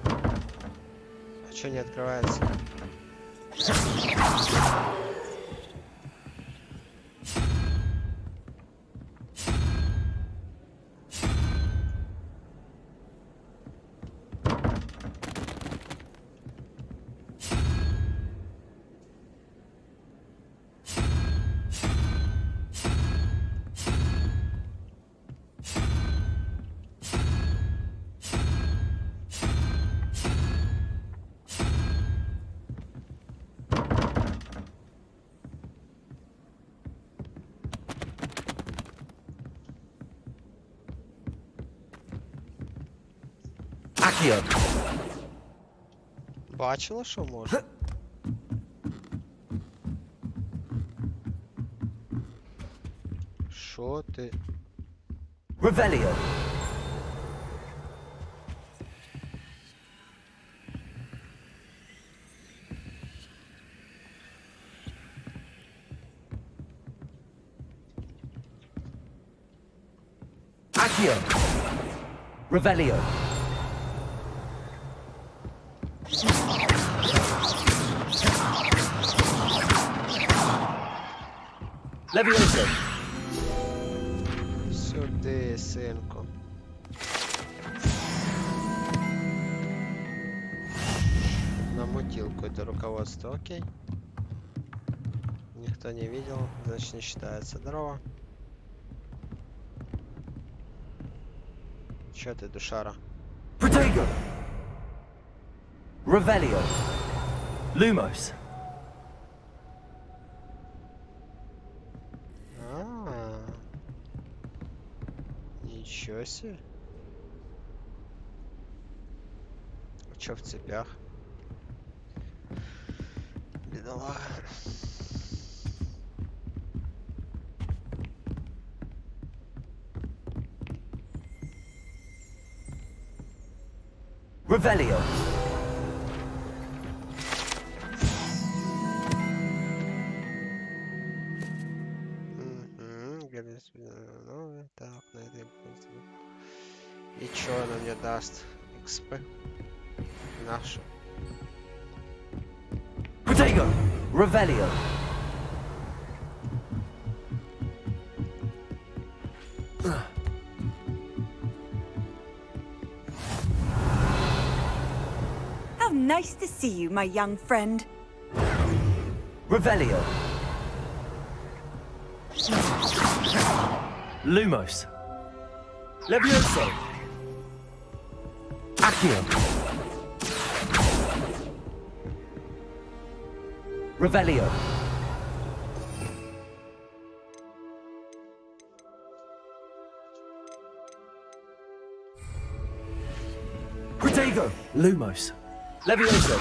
А чё не открывается? Accio. Бачила, що може? Що ти? Revelio. Accio. Revelio. Levioso. Сюди, синку. Намутил какое-то руководство, окей. Никто не видел, значит не считается. Здорово. Чё ты, душара? Protego. Revelio. Lumos. Ничего себе. Чё в цепях? Бедолага. Revelio. Так, на этой. И чё она мне даст? XP. Нашу. Protego. Revelio. How nice to see you, my young friend. Revelio. Lumos. Levioso. Accio. Revelio. Protego. Lumos. Levioso.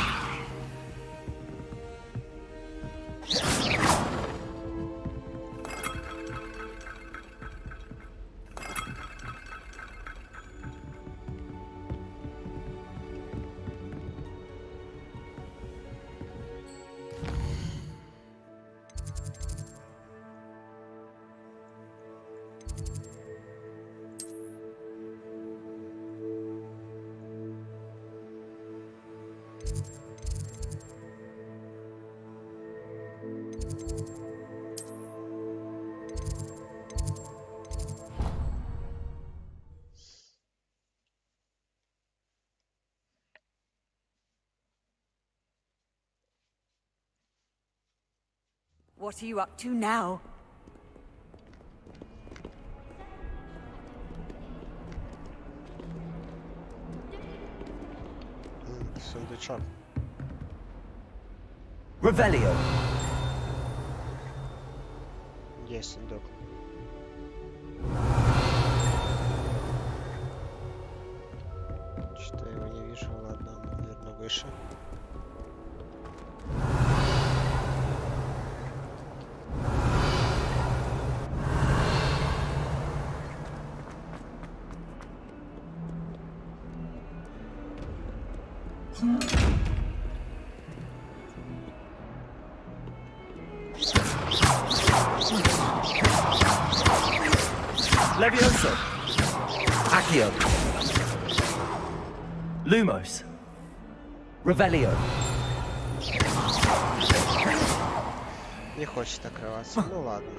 What are you up to now? Сундучок. Revelio. Есть сундук. Что-то его не вижу, ладно, наверное, выше. Levioso. Accio. Lumos. Revelio. Не хочет открываться. Ну ладно.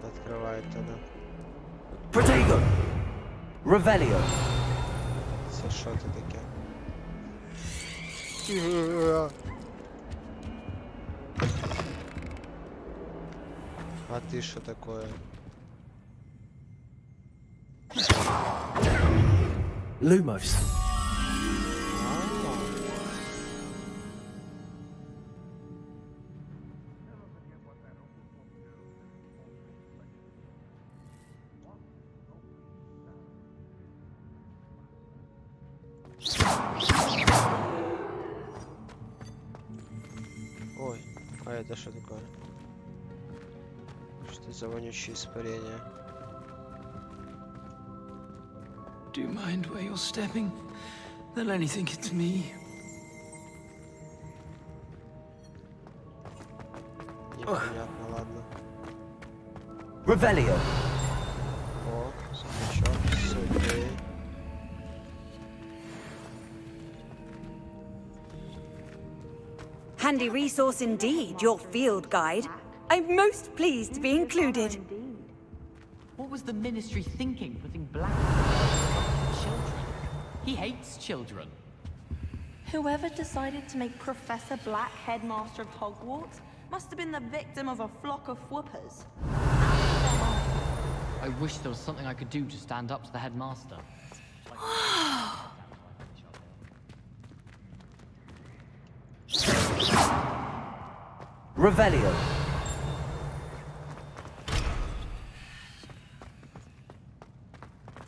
Открывает тогда. Protego. Revelio. Все шоты такие. А ты что такое? Lumos. Ой, а это что такое? Что за вонючие испарения? Do you mind where you're stepping? They'll only think it's me. Непонятно, ладно. Revelio. О, смачно, собі. Handy resource indeed, your field guide. I'm most pleased to be included. What was the ministry thinking, putting black on children? He hates children. Whoever decided to make Professor Black headmaster of Hogwarts must have been the victim of a flock of whoopers. I wish there was something I could do to stand up to the headmaster. Revelio.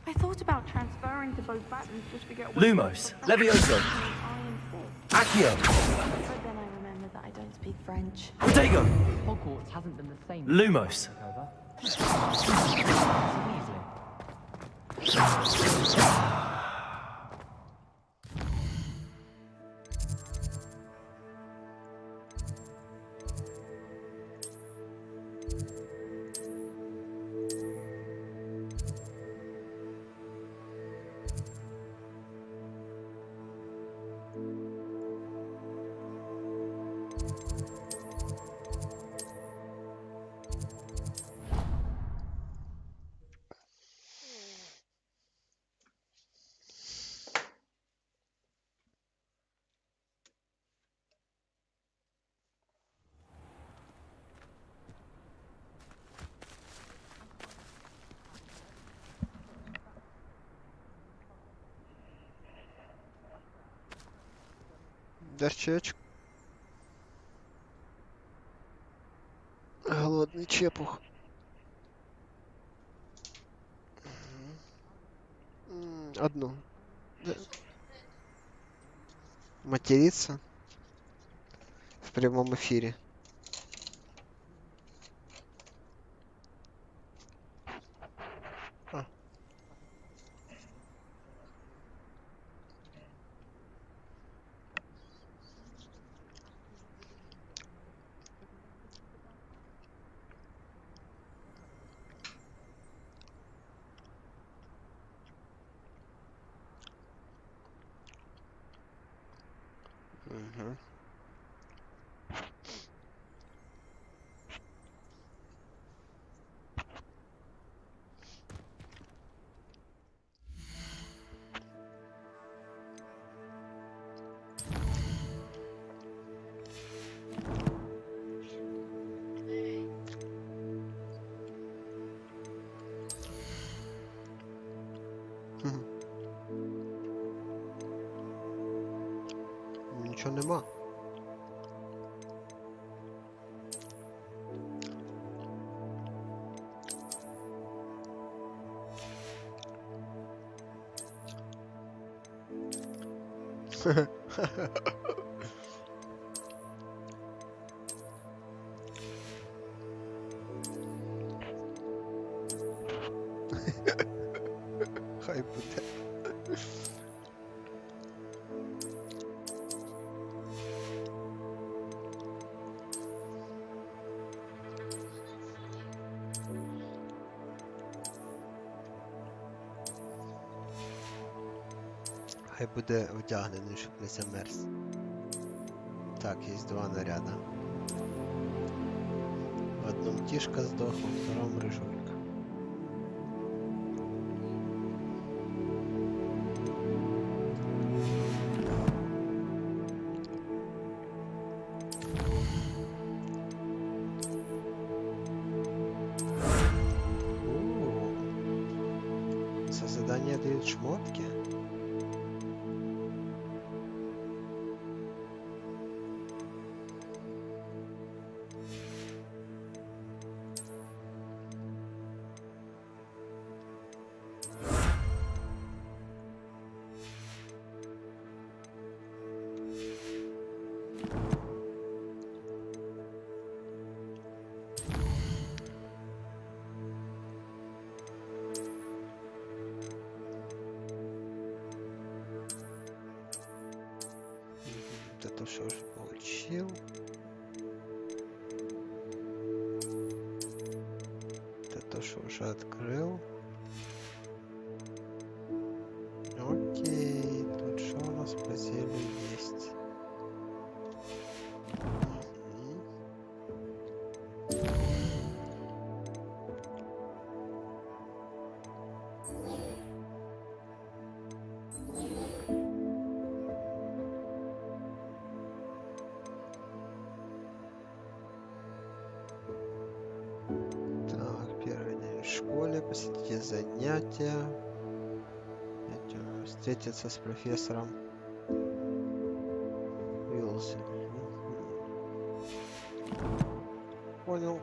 I thought about transferring to both buttons just to get Lumos. Levioso. Accio. But then I remembered that I don't speak French. Protego. Hogwarts hasn't been the same. Lumos. Дощечок. Голодний чепух. Одну. Материться в прямом эфире. Угу. Нічого нема. Хай буде. Хай буде вдягнений, щоб не замерз. Так, є два наряди. В одному тішка здохла, в второму рижулька. Це задання дають шмотки? Это что же получил? Это нішу вже відкрив. Окей, тут що у нас по зелью есть? Посетите занятия, встретиться с профессором Уилсон. Понял.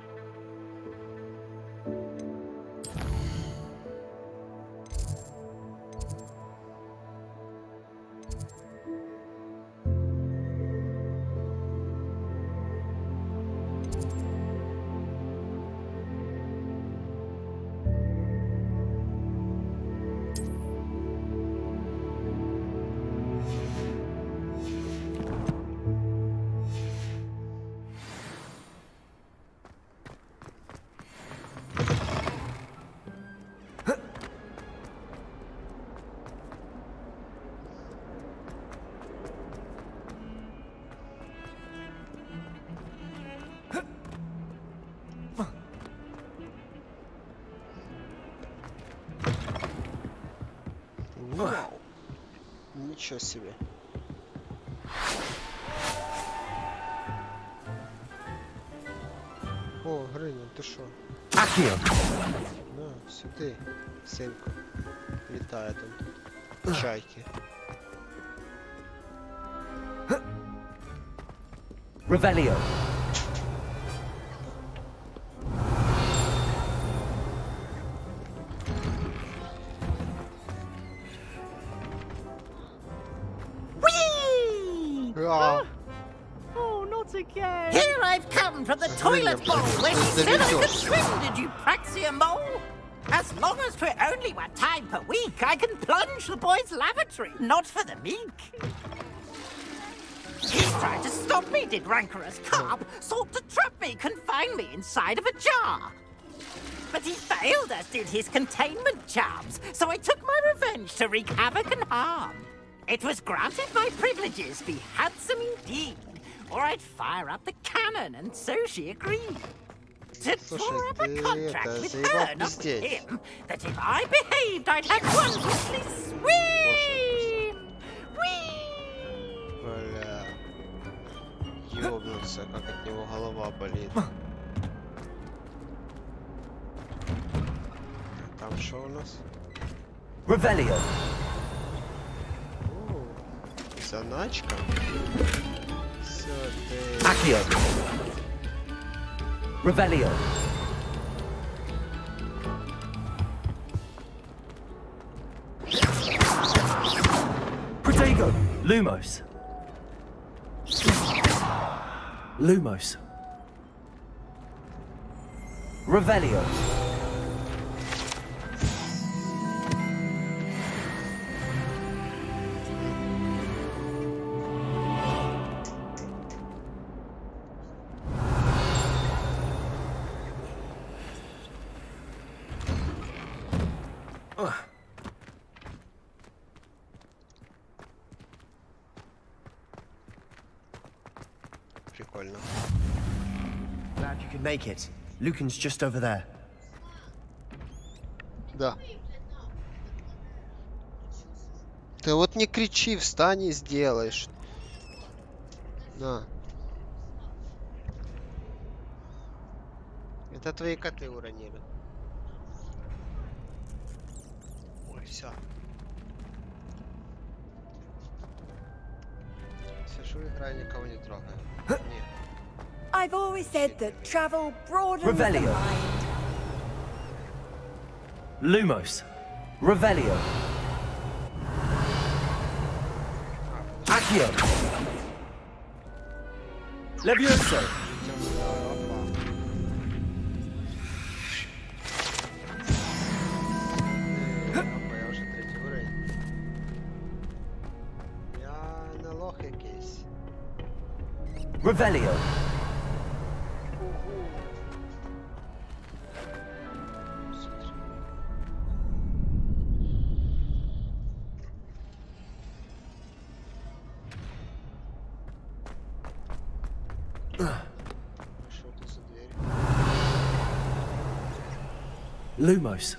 Вау. Ничего себе. О, Гриня, ты шо? Акіо! На, сюди, синку. Літає там чайки. Ревеліо! Oh, not again. Here I've come from the toilet bowl where you said I could swim, did you praxia mole? As long as for only 1 time per week, I can plunge the boys' lavatory, not for the meek. He tried to stop me, did rancorous carp, sought to trap me, confine me inside of a jar. But he failed, as did his containment charms, so I took my revenge to wreak havoc and harm. It was granted my privileges be handsome indeed, or I'd fire up the cannon, and so she agreed. To draw up a contract with her, not with him, that if I behaved, I'd have one weekly swim! Whee! Бля. Ёбнулся, как от него голова болит. Там что у нас? Ревелио! Заначка? Сюда. Акио! Ревелио! Protego! Lumos! Lumos! Revelio! Прикольно. Glad you could make it. Lucan's just over there. Да. Ты вот не кричи, встань и сделаешь. На. Это твои коты уронили. Ой, все. Сижу, играю, никого не трогаю. Нет. I've always said that travel broadens the Revelio. mind. Lumos. Revelio. Accio. Levioso. Я уже третий уровень. Я на лох якийсь. Revelio. Что это за дверь? Lumos.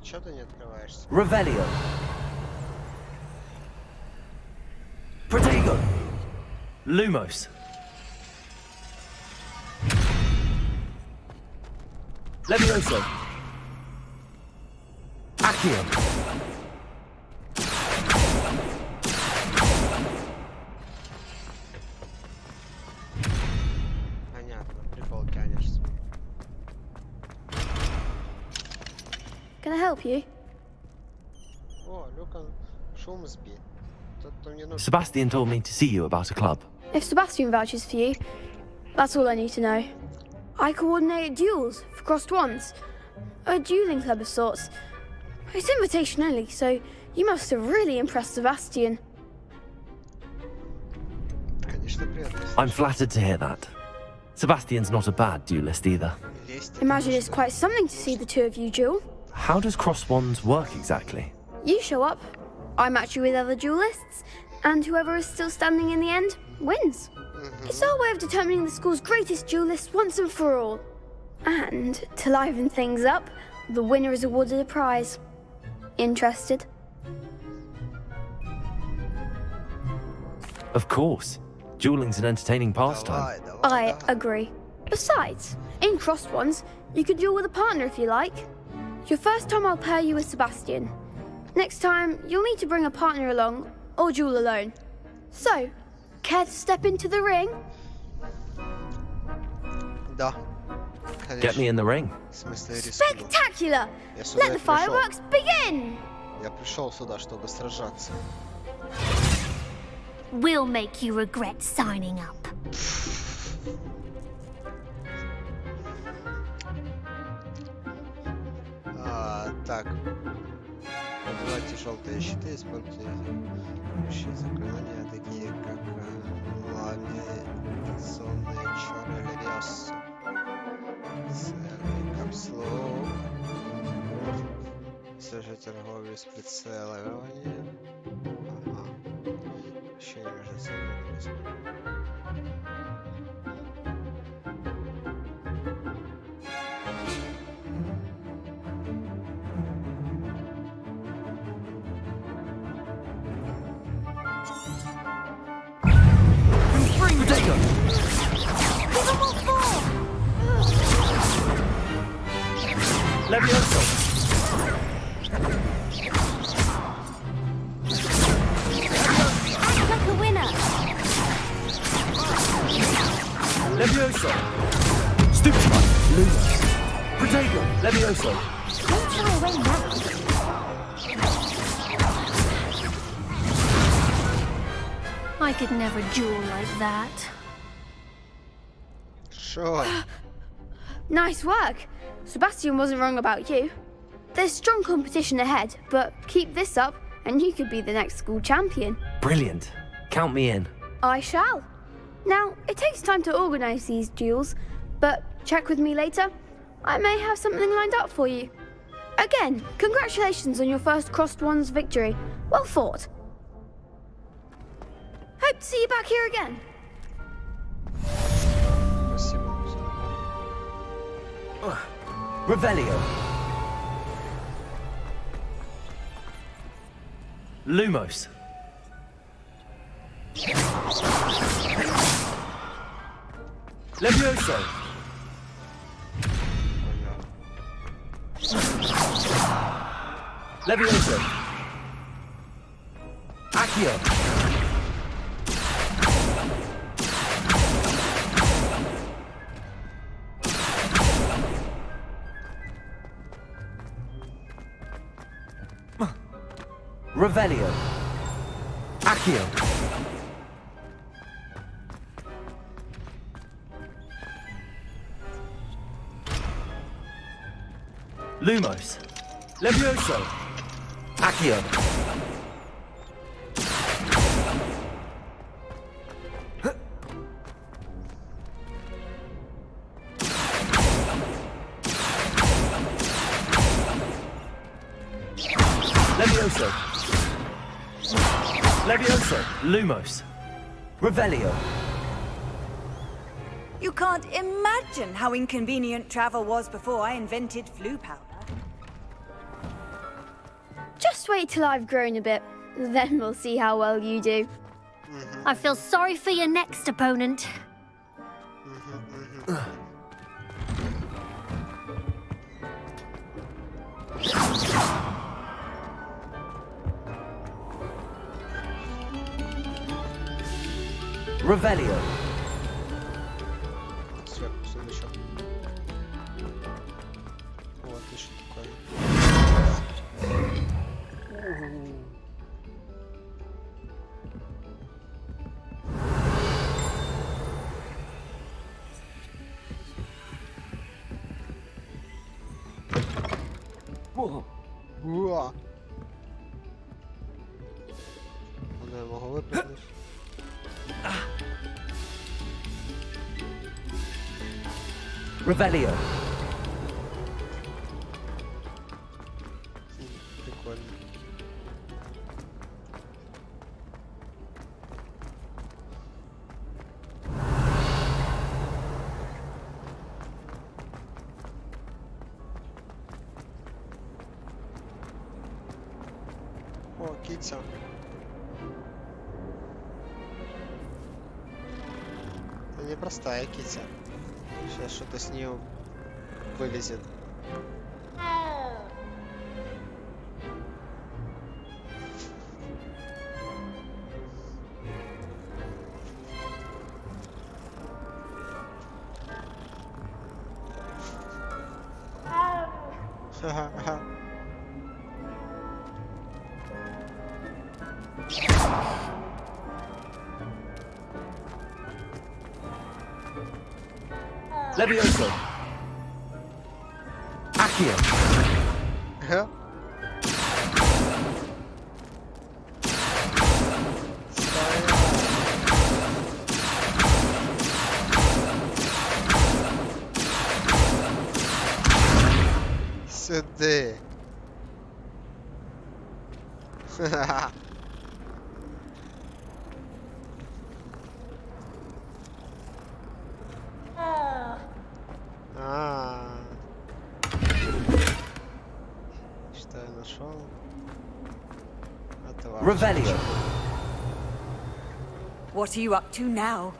Чё ты не открываешься? Revelio. Protego. Lumos. Levioso. Accio. Понятно, прикол тянешься. Can I help you? О, Люкан, шум сби. Тут мне нужно. Sebastian told me to see you about a club. If Sebastian vouches for you, that's all I need to know. I coordinate duels for crossed wands. A dueling club of sorts. It's invitation only, so you must have really impressed Sebastian. Конечно, приятно. I'm flattered to hear that. Sebastian's not a bad duelist either. Imagine it's quite something to see the two of you duel. How does cross wands work exactly? You show up, I match you with other duelists, and whoever is still standing in the end wins. It's our way of determining the school's greatest duelist once and for all. And to liven things up, the winner is awarded a prize. Interested? Of course. Dueling's an entertaining pastime. I agree. Besides, in crossed ones, you could duel with a partner if you like. Your first time I'll pair you with Sebastian. Next time, you'll need to bring a partner along, or duel alone. So, care to step into the ring? Да. Get me in the ring. В смысле, рискну. Spectacular! Я сюда Let the пришел. fireworks begin! Я пришел сюда, чтобы сражаться. We'll make you regret signing up. Так. Добывайте желтые щиты, используйте общие заклинания, такие как ламинационные чары левиоса. Целый капслок. Совершить торговлю с прицелованием. Ага. Ощущение между собой происходит. Levioso. Act like a winner. Levioso. Stupefy. Lumos. Protego. Levioso. Don't shy away now. I could never duel like that. Sure. Nice work. Sebastian wasn't wrong about you. There's strong competition ahead, but keep this up and you could be the next school champion. Brilliant. Count me in. I shall. Now, it takes time to organise these duels, but check with me later. I may have something lined up for you. Again, congratulations on your first crossed wands victory. Well fought. Hope to see you back here again. Revelio. Lumos. Levioso. Levioso. Accio. Revelio. Accio. Lumos. Levioso. Accio. Levioso. Levioso. Levioso. Lumos. Revelio. You can't imagine how inconvenient travel was before I invented flu powder. Just wait till I've grown a bit. Then we'll see how well you do. I feel sorry for your next opponent. Revelio. Сверху сундучок. Вот, и что такое? Уа! Вона його випадеш. Revelio. Прикольно. О, киця. Это непростая киця. Сейчас что-то с нее вылезет. Ха-ха-ха. Levioso. Accio. Ага. Сюди. Ха-ха-ха. Что я нашел? Revelio. What are you up to now?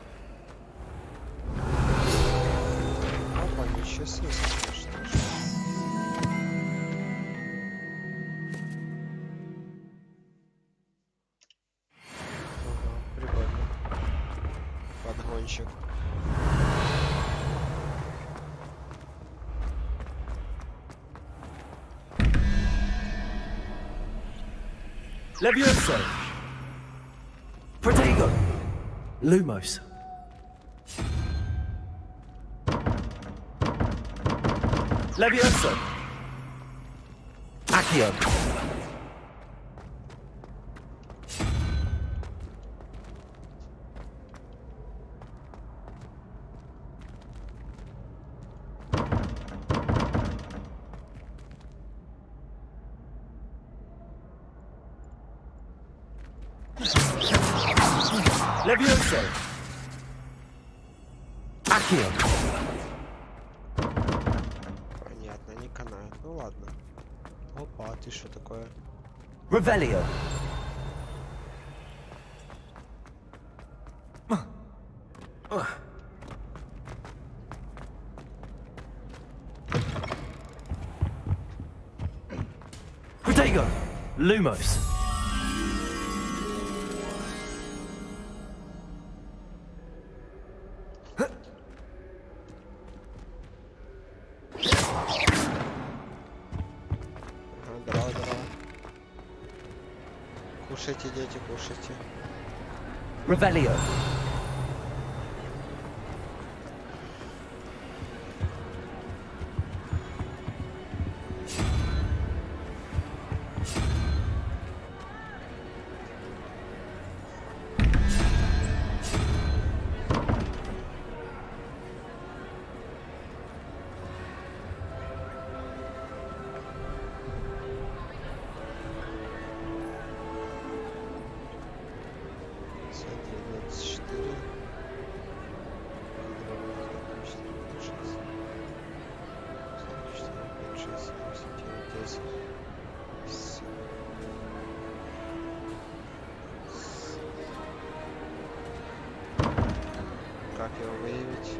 Опа, ничего себе, слушай. Ага, прикольно. Подгонщик. Levioso. Protego. Lumos. Levioso. Accio. Levioso. Accio. Понятно, не канает. Ну ладно. Опа, а ты что такое? Revelio. Protego. Lumos. Давай, давай. Кушайте, дети, кушайте. Revelio. Как его выявить?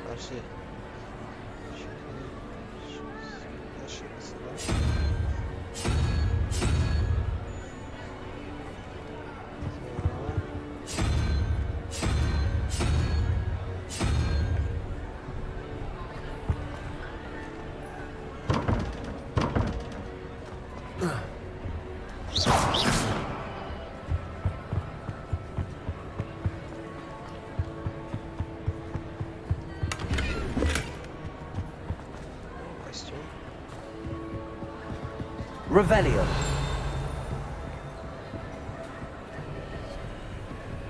Подожди. Ошибся, да? Revelio.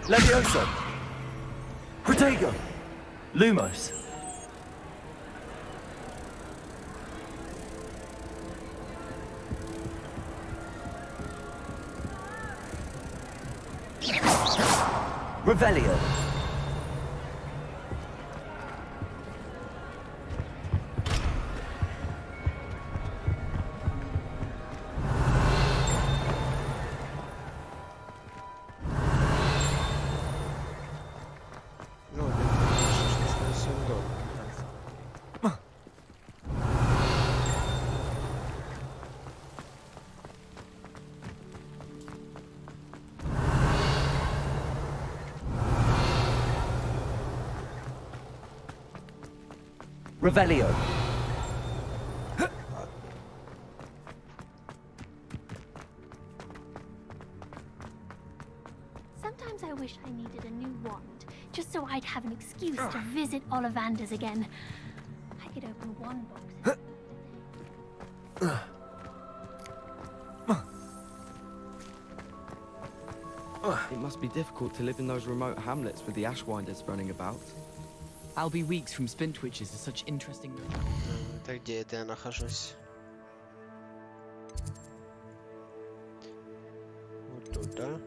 Levioso. Protego. Lumos. Revelio. Revelio. Sometimes I wish I needed a new wand, just so I'd have an excuse to visit Ollivanders again. I could open one box. It must be difficult to live in those remote hamlets with the Ashwinders running about. I'll be weeks from Spintwitches is such interesting. Это где это я нахожусь? Вот тут, да?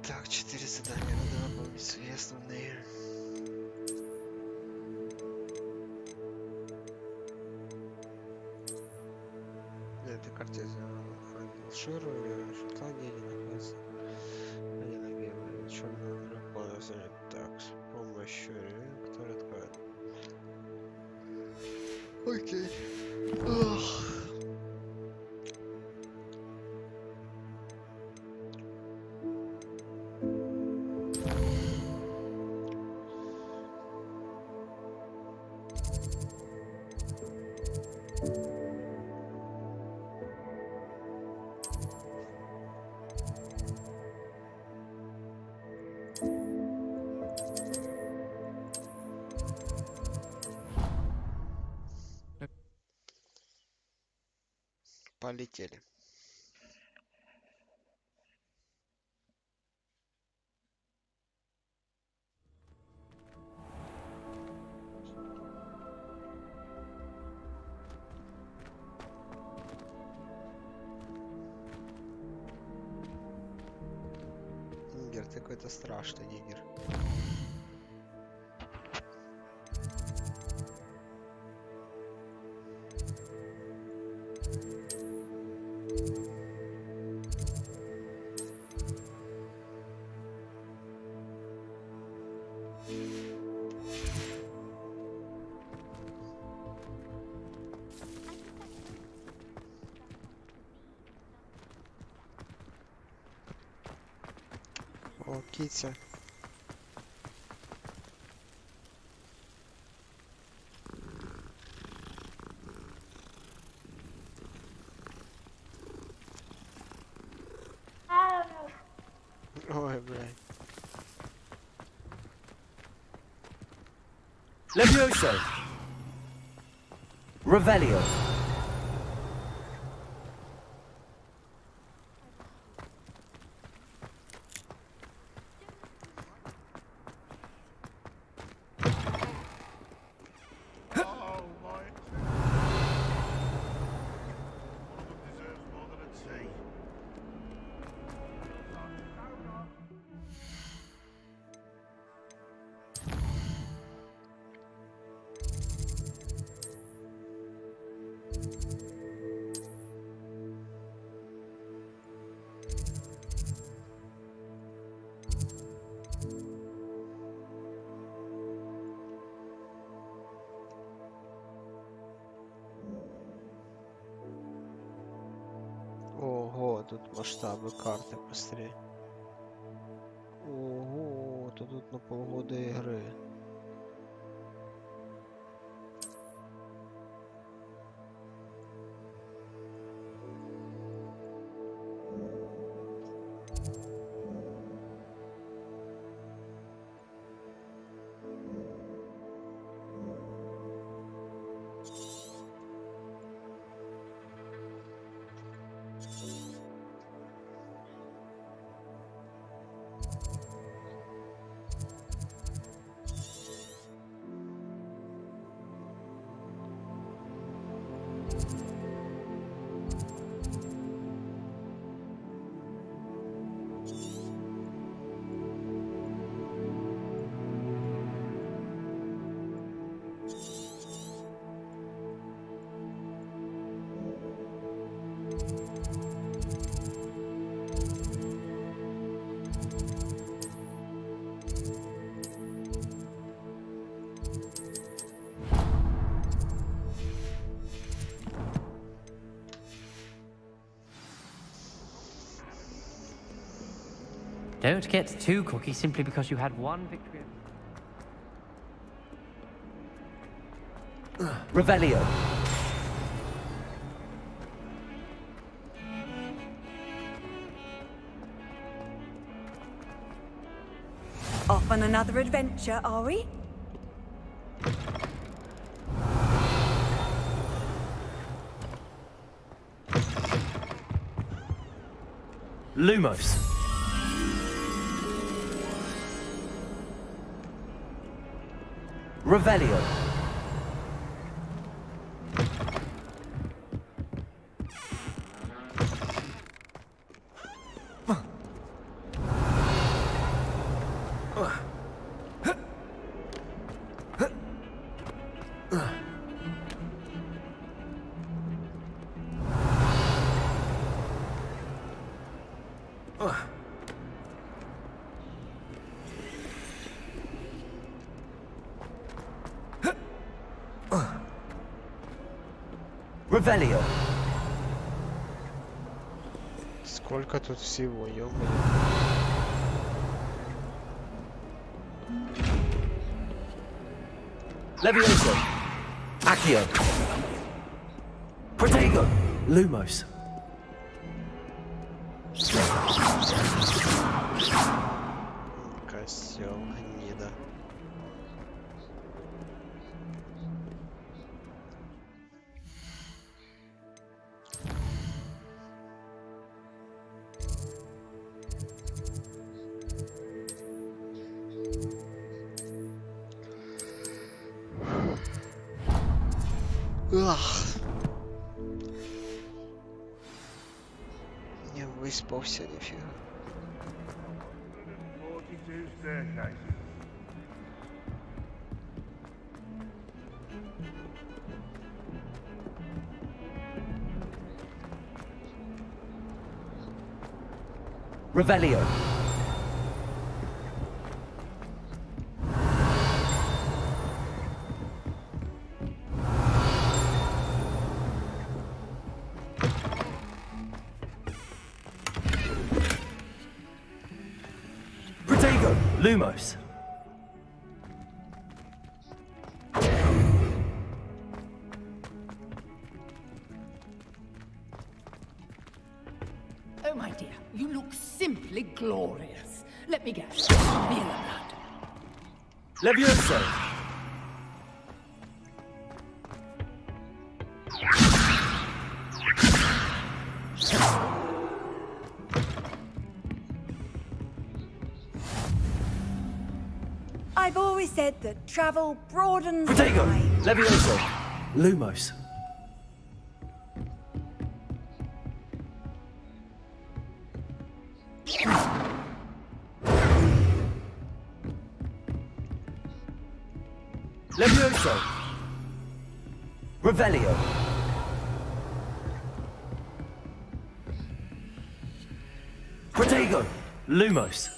Так, 4 задания, надо выполнить свои основные. Это карте Ширу, Шотландия не находится. Они на белые, черный полностью. Так, с помощью который откроет. Окей. Ох. Полетели. Нигер, ты какой-то страшный нигер. О, китя. Ой, блядь. Levioso. Revelio. Ого, тут масштабы карты быстрее. Ого, то тут на полгода игры. Don't get too cocky simply because you had one victory. Revelio. Off on another adventure, are we? Lumos. Revelio. Revelio. Сколько тут всего, ё-моё. Levioso. Accio. Protego. Lumos. Косёл, гнида. Ах. Не выспался нифига. Revelio. Protego. Lumos. Oh, my dear, you look simply glorious. Let me guess. Feel blood. Levioso. I've always said that travel broadens the Protego. mind. Levioso. Lumos. Levioso. Revelio. Protego. Lumos.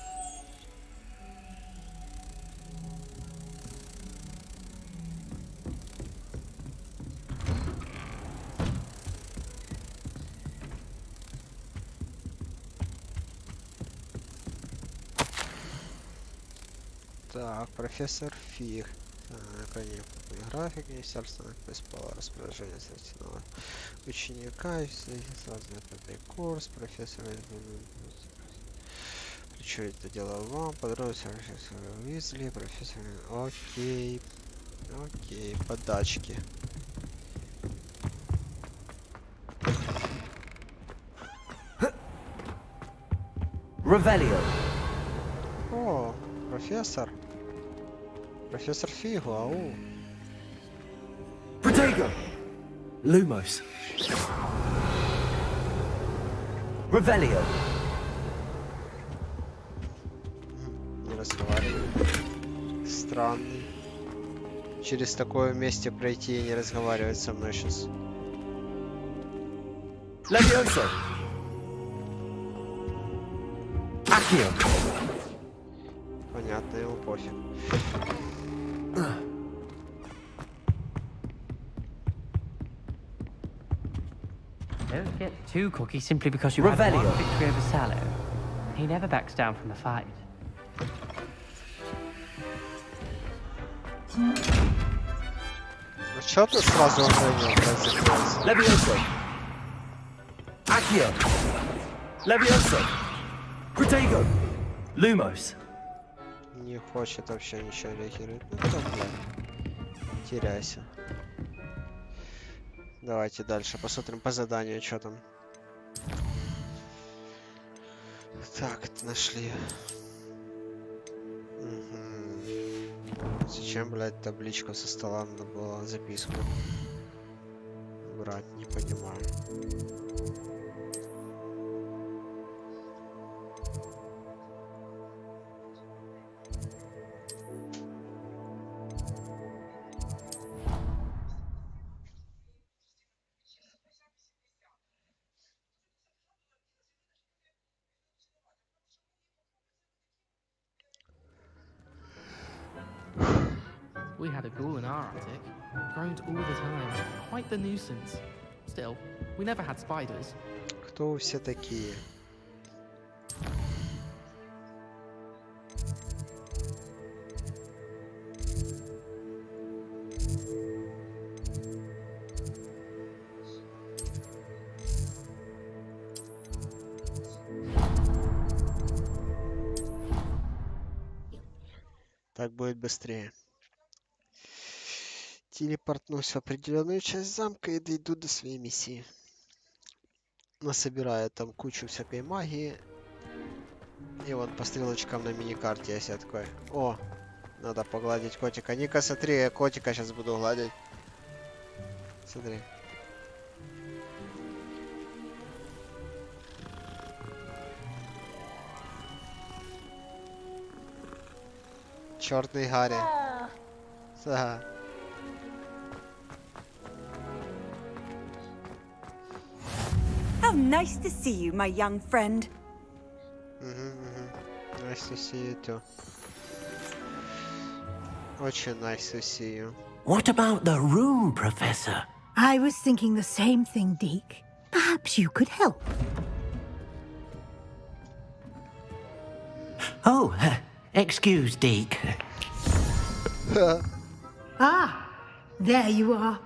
Так, профессор Фиг. На экране график, министерство бесполое распоряжение следственного ученика, сразу пятый курс, профессор что это дело вам, подробности профессора Уизли, профессор, окей, подачки. Revelio. О, профессор. Профессор Фигу, ау. Protego. Lumos. Revelio. Не разговаривает. Странный. Через такое месте пройти и не разговаривать со мной сейчас. Levioso. Accio. Понятно, ему пофиг. Don't get too cocky simply because you had one victory over Sallow. He never backs down from the fight. Ну чё ты сразу уже Levioso. Accio. Levioso. Protego. Lumos. Не хочет вообще ничего реагировать. Ну там, бля. Теряйся. Давайте дальше посмотрим по заданию, что там. Так, нашли. Угу. Зачем, блядь, табличку со стола надо было записку брать, не понимаю. We had a ghoul in our attic. Groaned all the time. Quite the nuisance. Still, we never had spiders. Кто вы все такие? Так будет быстрее. Телепортнусь в определенную часть замка и дойду до своей миссии. Насобираю там кучу всякой магии. И вот по стрелочкам на миникарте я себе такой. О, надо погладить котика. Ника, смотри, я котика сейчас буду гладить. Смотри. Чёрный Гарри. Ага. How nice to see you, my young friend. Nice to see you too. Очень nice to see you. What about the room, Professor? I was thinking the same thing, Deke. Perhaps you could help. Oh, excuse, Deke. Ah, there you are.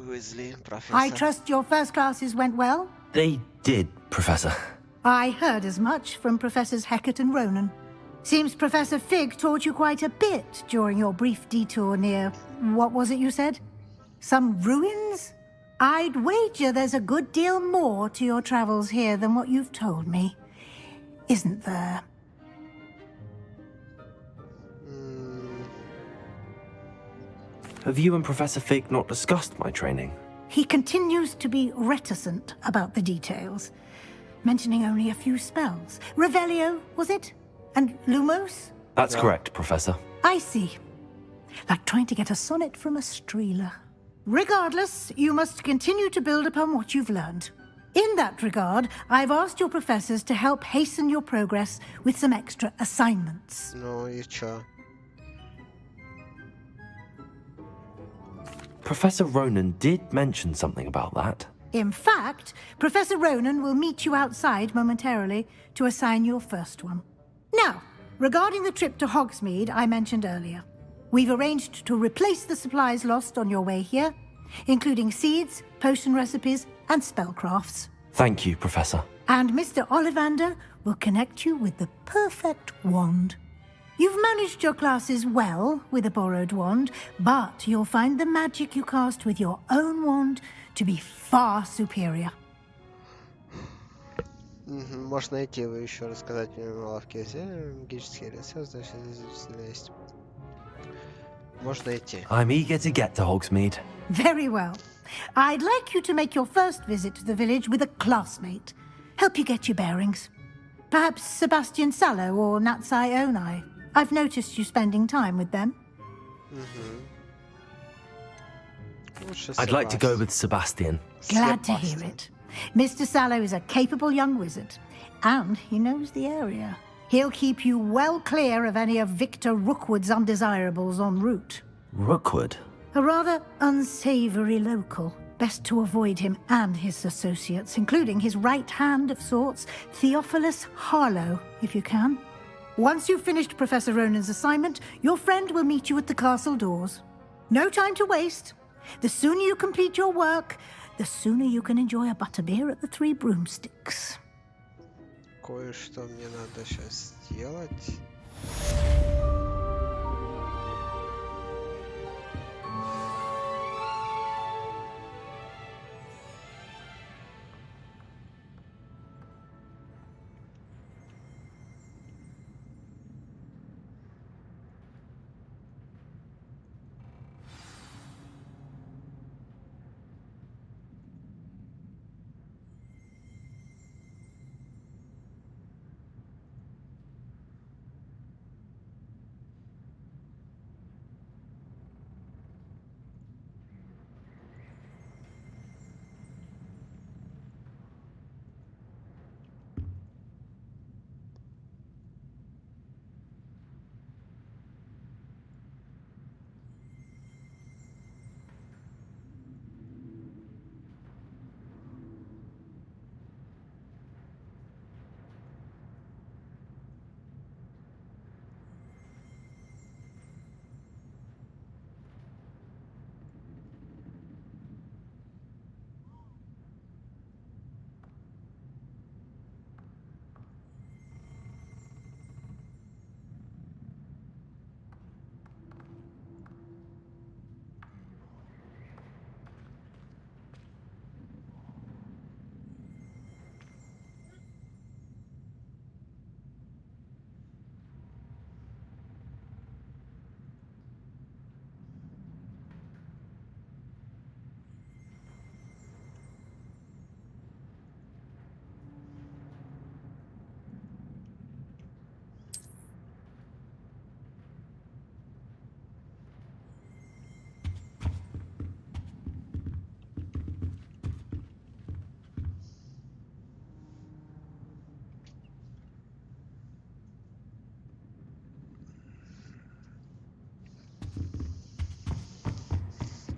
Weasley, Professor. I trust your first classes went well? They did, Professor. I heard as much from Professors Hecat and Ronan. Seems Professor Fig taught you quite a bit during your brief detour near... what was it you said? Some ruins? I'd wager there's a good deal more to your travels here than what you've told me. Isn't there? Have you and Professor Fig not discussed my training? He continues to be reticent about the details, mentioning only a few spells. Revelio, was it? And Lumos? That's correct, Professor. I see. Like trying to get a sonnet from a streeler. Regardless, you must continue to build upon what you've learned. In that regard, I've asked your professors to help hasten your progress with some extra assignments. No, и чё? Professor Ronan did mention something about that. In fact, Professor Ronan will meet you outside momentarily to assign your first one. Now, regarding the trip to Hogsmeade I mentioned earlier, we've arranged to replace the supplies lost on your way here, including seeds, potion recipes, and spellcrafts. Thank you, Professor. And Mr. Ollivander will connect you with the perfect wand. You've managed your classes well with a borrowed wand, but you'll find the magic you cast with your own wand to be far superior. Можно идти, вы еще рассказать мне на лавке магические рецепты, значит здесь есть. Можно идти. I'm eager to get to Hogsmeade. Very well. I'd like you to make your first visit to the village with a classmate. Help you get your bearings. Perhaps Sebastian Sallow or Natsai Onai. I've noticed you spending time with them. I'd like to go with Sebastian. Glad to hear it. Mr. Sallow is a capable young wizard, and he knows the area. He'll keep you well clear of any of Victor Rookwood's undesirables en route. Rookwood? A rather unsavory local. Best to avoid him and his associates, including his right hand of sorts, Theophilus Harlow, if you can. Once you've finished Professor Ronan's assignment, your friend will meet you at the castle doors. No time to waste. The sooner you complete your work, the sooner you can enjoy a butterbeer at the Three Broomsticks. Кое-что мне надо сейчас сделать.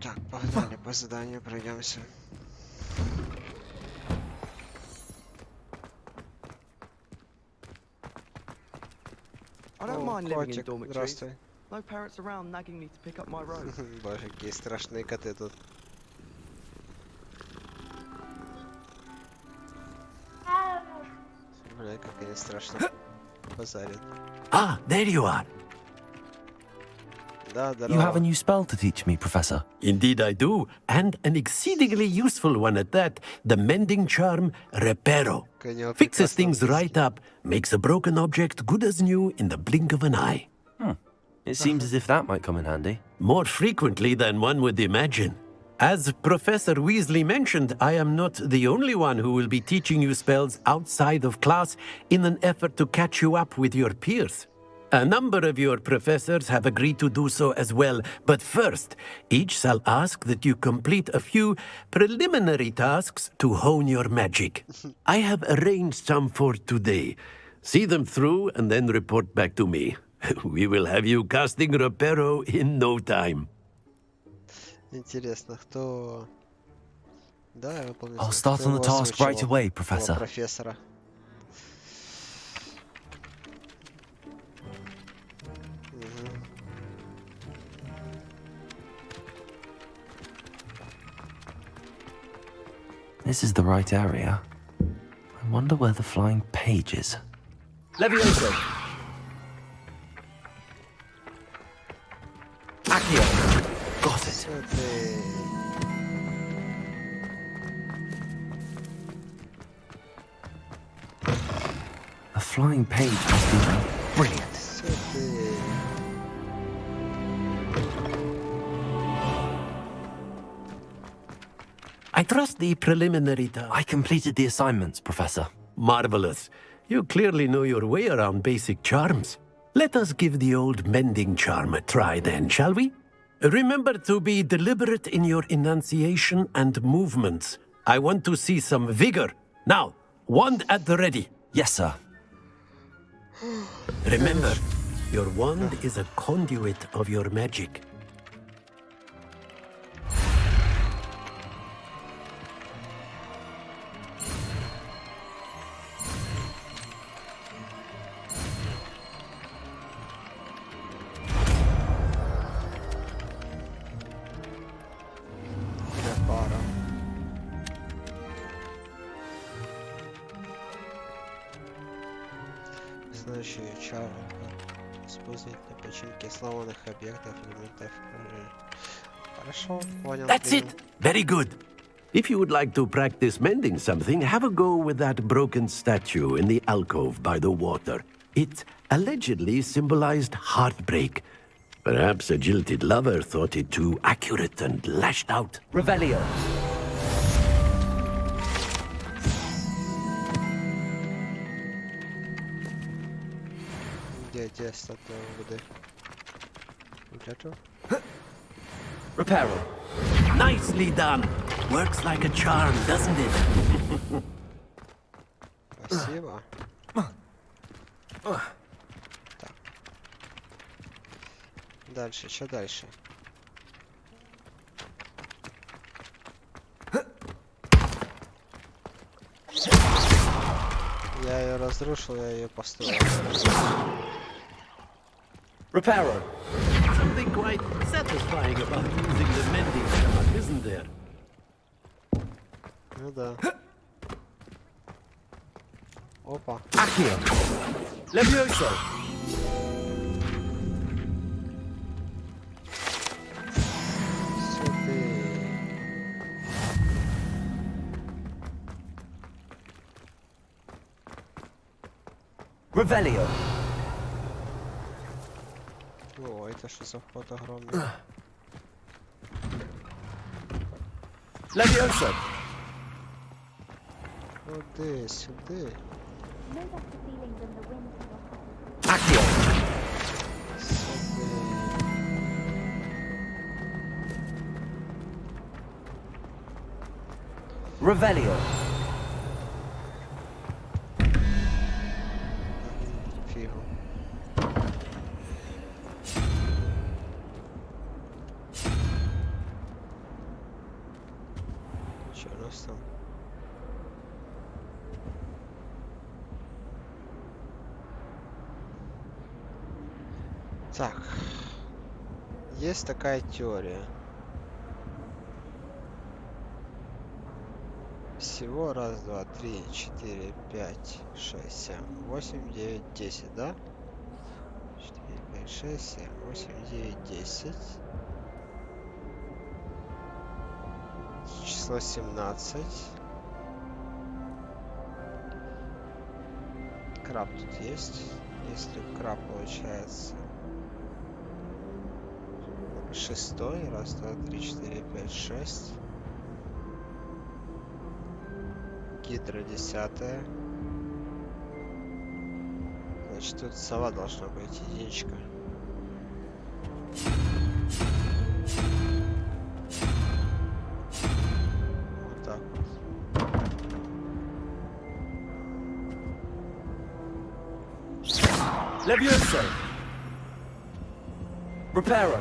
Так, погнали по заданию пройдемся. I don't mind living in dormitories. Здравствуй. No parents around nagging me to pick up my robe. Боже, какие страшные коты тут. Бля, как они страшно базарят. Ah, there you are. Да, You здорово. have a new spell to teach me, Professor. Indeed I do, and an exceedingly useful one at that, the mending charm Reparo. Fixes things right up, makes a broken object good as new in the blink of an eye. It seems as if that might come in handy. More frequently than one would imagine. As Professor Weasley mentioned, I am not the only one who will be teaching you spells outside of class in an effort to catch you up with your peers. A number of your professors have agreed to do so as well, but first, each shall ask that you complete a few preliminary tasks to hone your magic. I have arranged some for today. See them through and then report back to me. We will have you casting Reparo in no time. Интересно, кто... Да, я выполню. I'll start on the task right away, Professor. Профессора. This is the right area. I wonder where the flying page is. Levioso. Accio. Got it. A flying page must be brilliant. I trust the preliminary task. I completed the assignments, Professor. Marvelous. You clearly know your way around basic charms. Let us give the old mending charm a try then, shall we? Remember to be deliberate in your enunciation and movements. I want to see some vigor. Now, wand at the ready. Yes, sir. Remember, your wand is a conduit of your magic. Следующий чар. Использовать для починки сломанных объектов, элементов. Хорошо, понял. That's it! Very good. If you would like to practice mending something, have a go with that broken statue in the alcove by the water. It allegedly symbolized heartbreak. Perhaps a jilted lover thought it too accurate and lashed out. Revelio. Где статуя воды? Вот это? Reparo. Nicely done. Works like a charm, doesn't it? Спасибо. Так. Дальше, что дальше? Я ее разрушил, я ее построил. Reparo. Something quite satisfying about using the mending charm, isn't there? Ну да. Опа. Accio. Levioso. Revelio. О, это что за вход огромный? Levioso. Сюда, сюда. Accio. Revelio. Фигу. щось там. Так. Есть такая теория. Всего раз, два, три, 4, 5, 6, 7, 8, 9, 10, да? 4, 5, 6, 7, 8, 9, 10. Число 17. Краб тут есть. Если краб получается 6, раз, два, 3, 4, 5, 6. Гидра 10. Значит, тут сова должна быть, единичка. Вот так вот. Levioso. Reparo.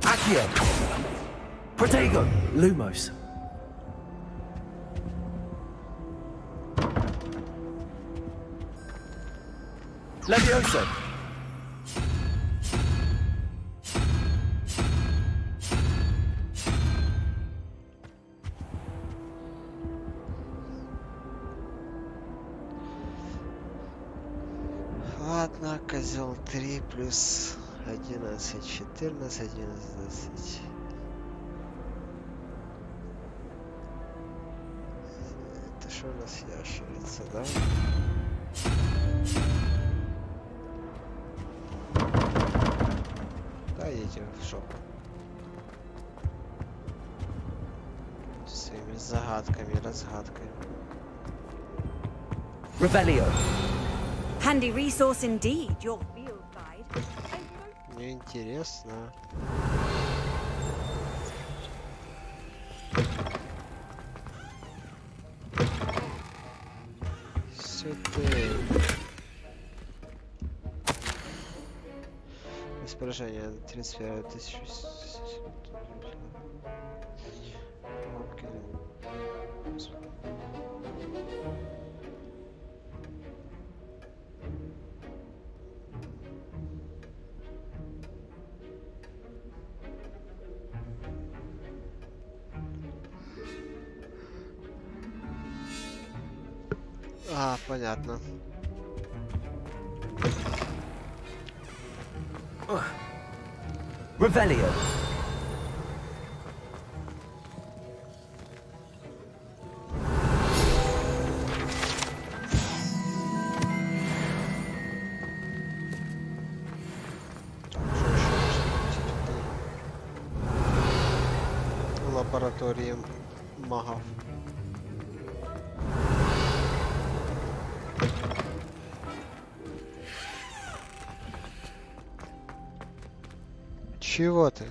Accio. Protego. Lumos. Levioso. Ладно, козел 3 плюс 11, 14, 11, 20. Это что у нас ящерица, да? Да, едем в жопу. Своими загадками, разгадками. Revelio. Handy resource indeed, your field guide. Мне интересно. Сюда. Распоряжение 31 тысяч. А, понятно. Revelio. Лаборатории магов. Чего ты?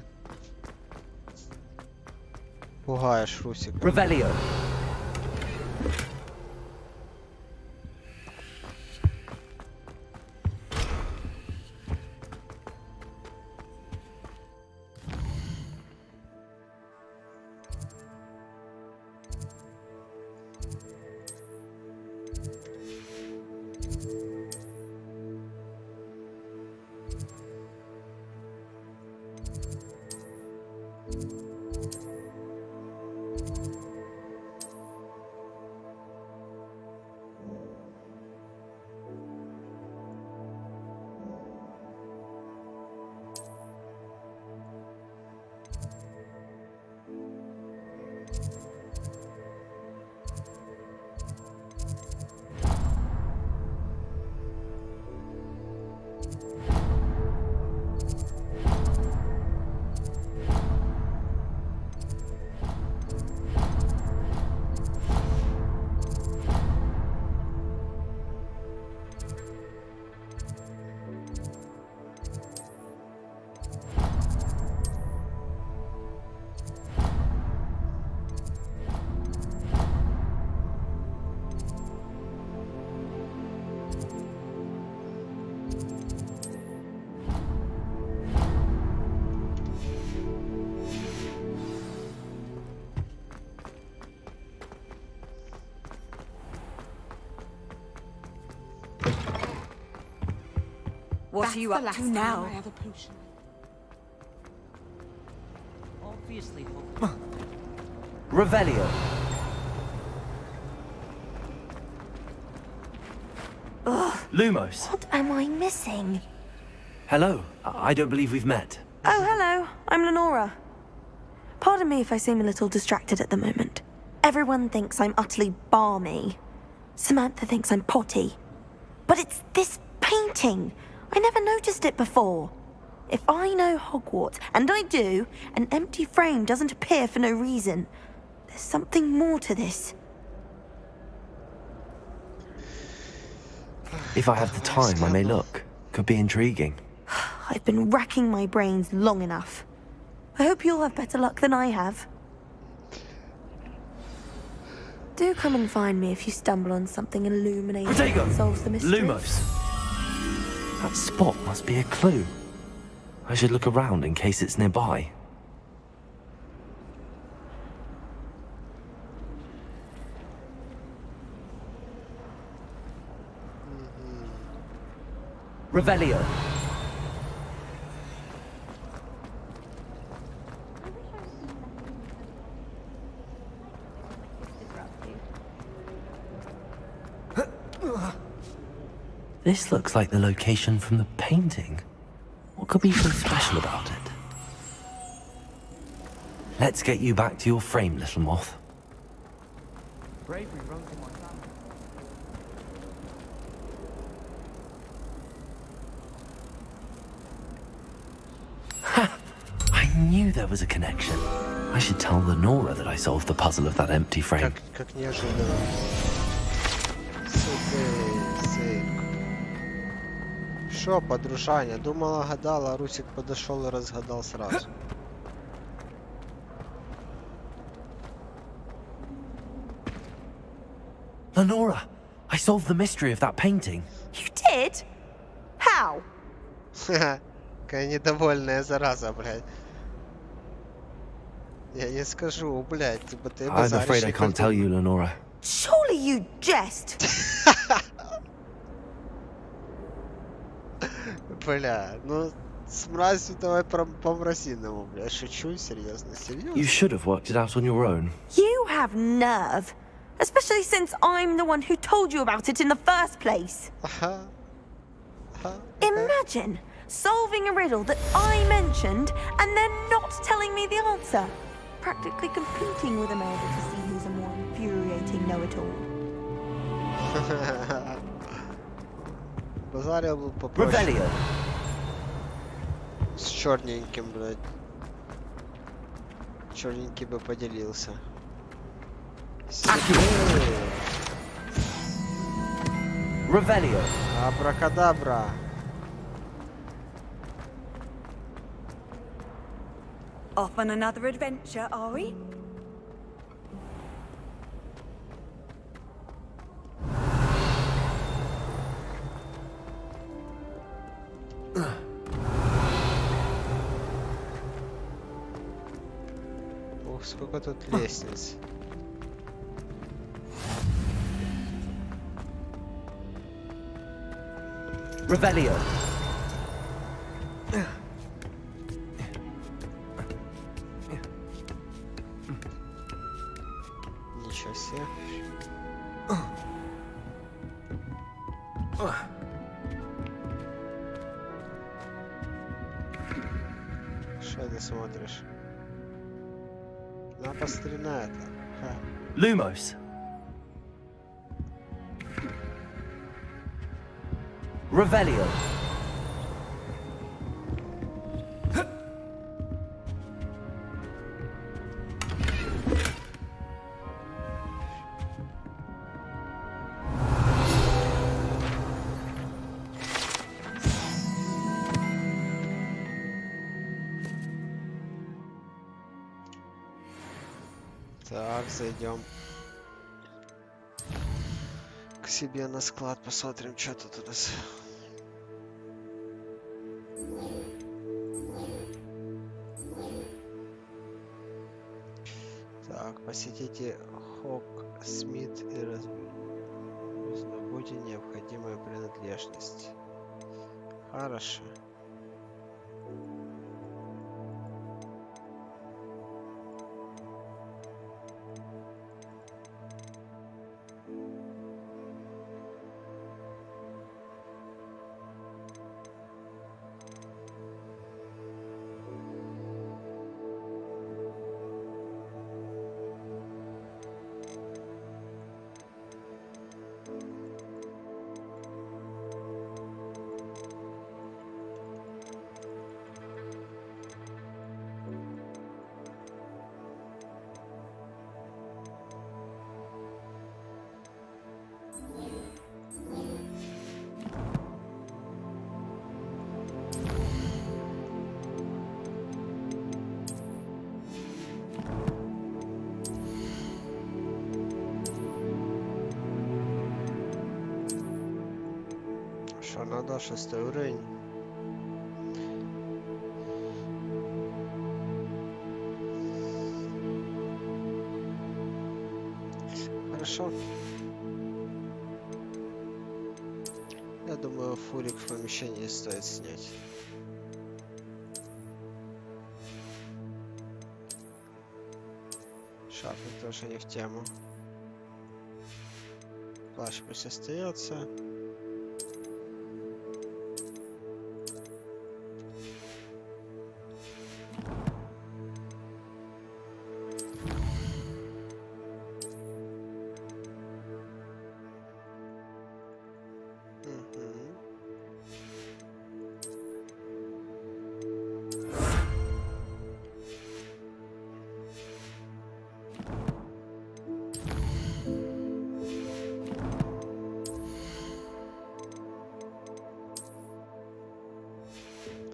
Пугаешь, Русик. Revelio. What That's are you the up last to time now? I have a potion. Obviously, Revelio. Ugh, Lumos. what am I missing? Hello. I don't believe we've met. Oh, hello. I'm Lenora. Pardon me if I seem a little distracted at the moment. Everyone thinks I'm utterly balmy. Samantha thinks I'm potty. But it's this painting. I never noticed it before. If I know Hogwarts, and I do, an empty frame doesn't appear for no reason. There's something more to this. If I have the time, I may look. Could be intriguing. I've been racking my brains long enough. I hope you'll have better luck than I have. Do come and find me if you stumble on something illuminating that solves the mystery. Lumos. That spot must be a clue. I should look around in case it's nearby. Revelio. This looks like the location from the painting. What could be so special about it? Let's get you back to your frame, little moth. Bravery runs in my family. I knew there was a connection. I should tell Lenora that I solved the puzzle of that empty frame. Как неожиданно. Сынок. Шо, подружаня? Думала, гадала, Русик подошел и разгадал сразу. Lenora, I solved the mystery of that painting. You did? How? Какая недовольная зараза, блядь. Я не скажу, блядь, типа ты I'm afraid I can't tell you, Lenora. Surely you jest. Бля, ну с мразью давай по-мразиному, бля. Шучу, серьезно, серьезно. You should have worked it out on your own. You have nerve. Especially since I'm the one who told you about it in the first place. Imagine solving a riddle that I mentioned and then not telling me the answer. Practically competing with Imelda to see who's a more infuriating know-it-all. Базарил был попроще. Revelio. С черненьким, блядь. Черненький бы поделился. Revelio. Абракадабра. Off on another adventure, are we? Ох, сколько тут лестниц. Revelio. Ничего себе. Что ты смотришь? На, посмотри на это. Ха. Lumos. Revelio. Так, зайдем к себе на склад, посмотрим, что тут у нас. Так, посетите Хогсмит и раздобудьте необходимые принадлежности. Хорошо. Що надо, 6-й уровень. Хорошо. Я думаю, фурик в помещении стоит снять. Шарфик тоже не в тему. Плащ пусть остается.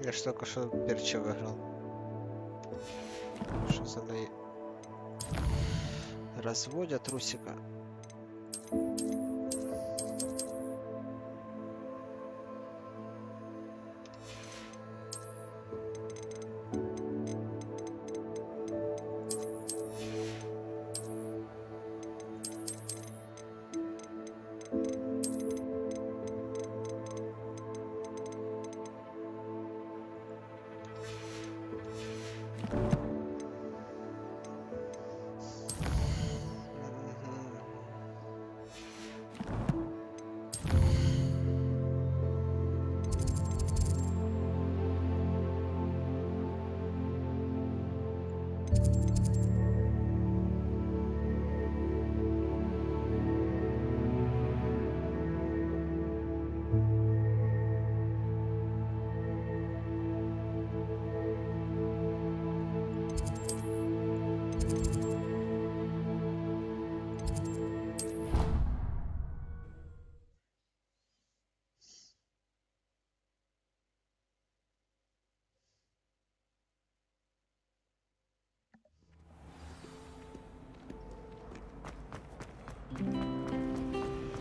Я ж только что перчи выиграл. Что за мной разводят Русика?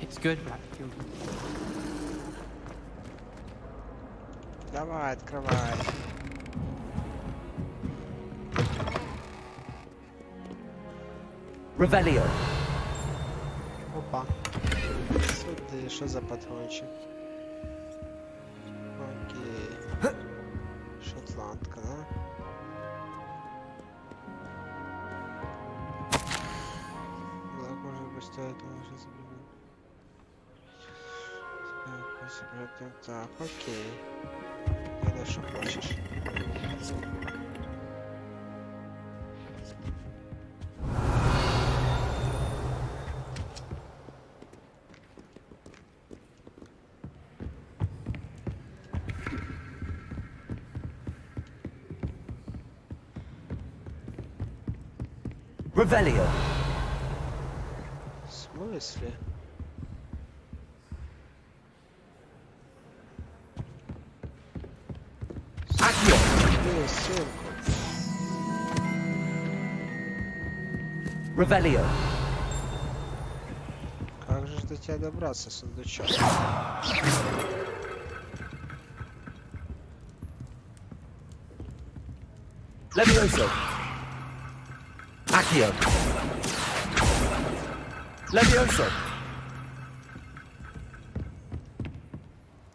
It's good, Blackfield. Давай, открывай. Revelio. Опа. Сюди, що за патрончик? Окей. Шотландка, да? Да, может быть, стоит уже заберем. Так, окей. Делай, что хочешь. Revelio. В смысле? Accio. Сумку. Revelio. Как же до тебя добраться, сундучок? Levioso. Accio. Levioso.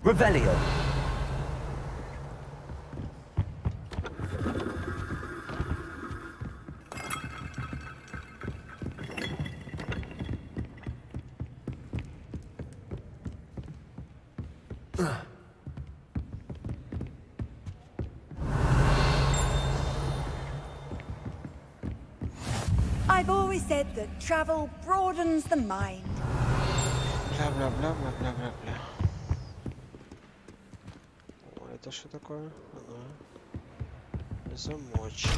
Revelio. I've always said that travel broadens the mind. Бля-бля-бля-бля-бля-бля-бля. О, это что такое? Замочек.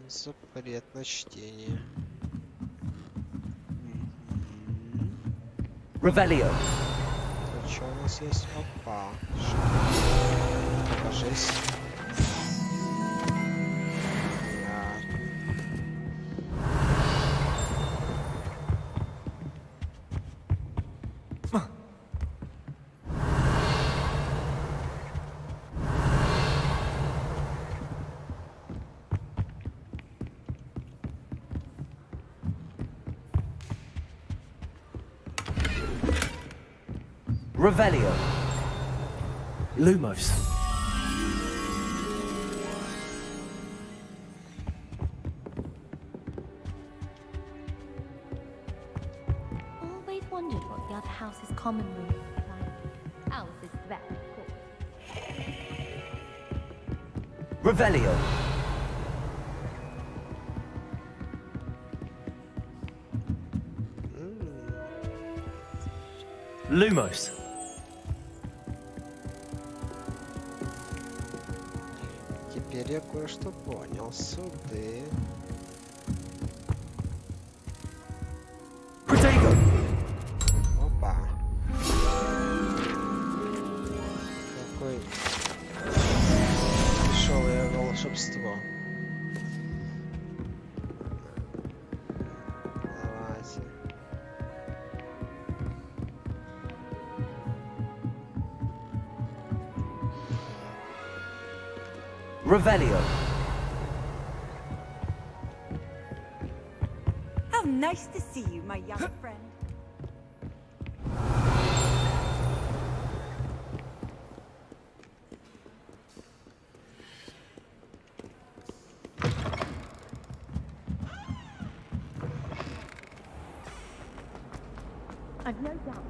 Запрет на чтение. Revelio. Что у нас есть? Опа. Покажись. Revelio. Lumos. Always wondered what the other house's common room is like. Ours is the best, of course. Revelio. Lumos. Теперь я кое-что понял. Суды. Protego. Опа. Какое дешевое волшебство. Давайте. Revelio. How nice to see you, my young friend. I've no doubt.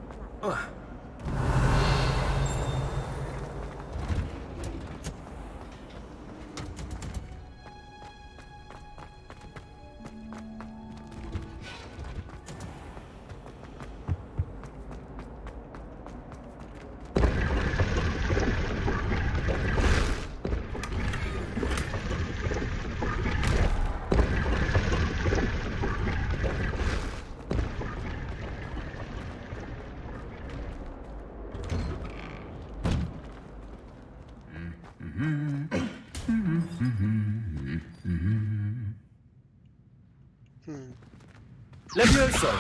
Levioso.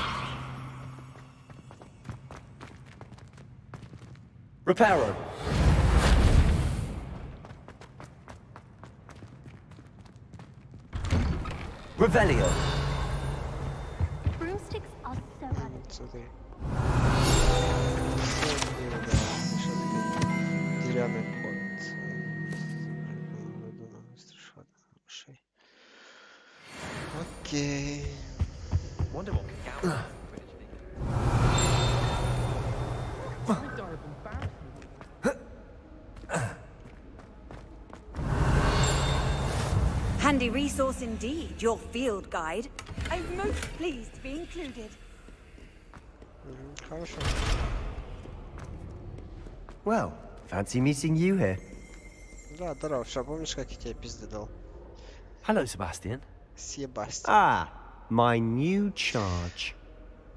Reparo. Revelio. Broomsticks are so elegant. Деревянный кот. Окей. Wonder what can count. Handy resource indeed, your field guide. I'm most pleased to be included. Хорошо. Well, fancy meeting you here. Да, здорово. Что, помнишь, как я тебе пизды дал? Hello, Sebastian. Себастьян. Ah, my new charge.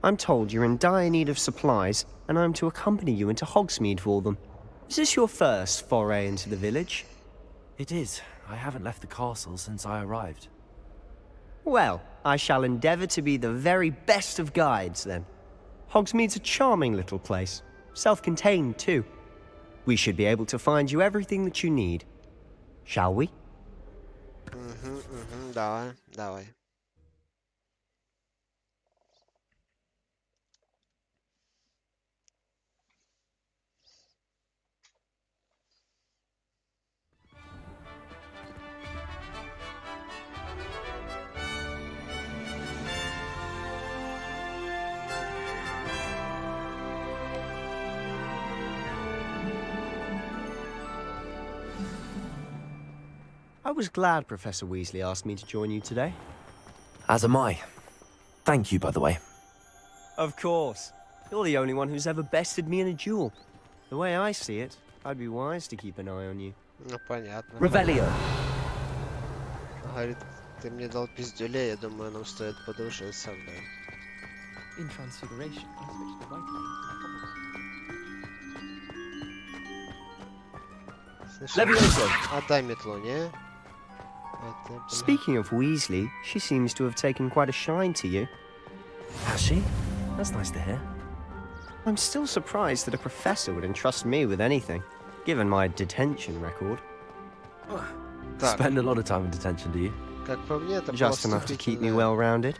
I'm told you're in dire need of supplies, and I'm to accompany you into Hogsmeade for them. Is this your first foray into the village? It is. I haven't left the castle since I arrived. Well, I shall endeavour to be the very best of guides, then. Hogsmeade's a charming little place. Self-contained, too. We should be able to find you everything that you need. Shall we? Давай, давай. I was glad Professor Weasley asked me to join you today. As am I. Thank you, by the way. Of course. You're the only one who's ever bested me in a duel. The way I see it, I'd be wise to keep an eye on you. Ну, понятно. Revelio. Говорит, ты мне дал пиздюлей, я думаю, нам стоит подружиться, да. In Transfiguration, I switched the right lane. Слышь, отдай метлу, не? Speaking of Weasley, she seems to have taken quite a shine to you. Has she? That's nice to hear. I'm still surprised that a professor would entrust me with anything, given my detention record. Spend a lot of time in detention, do you? Как по мне, это Just enough to keep me well-rounded.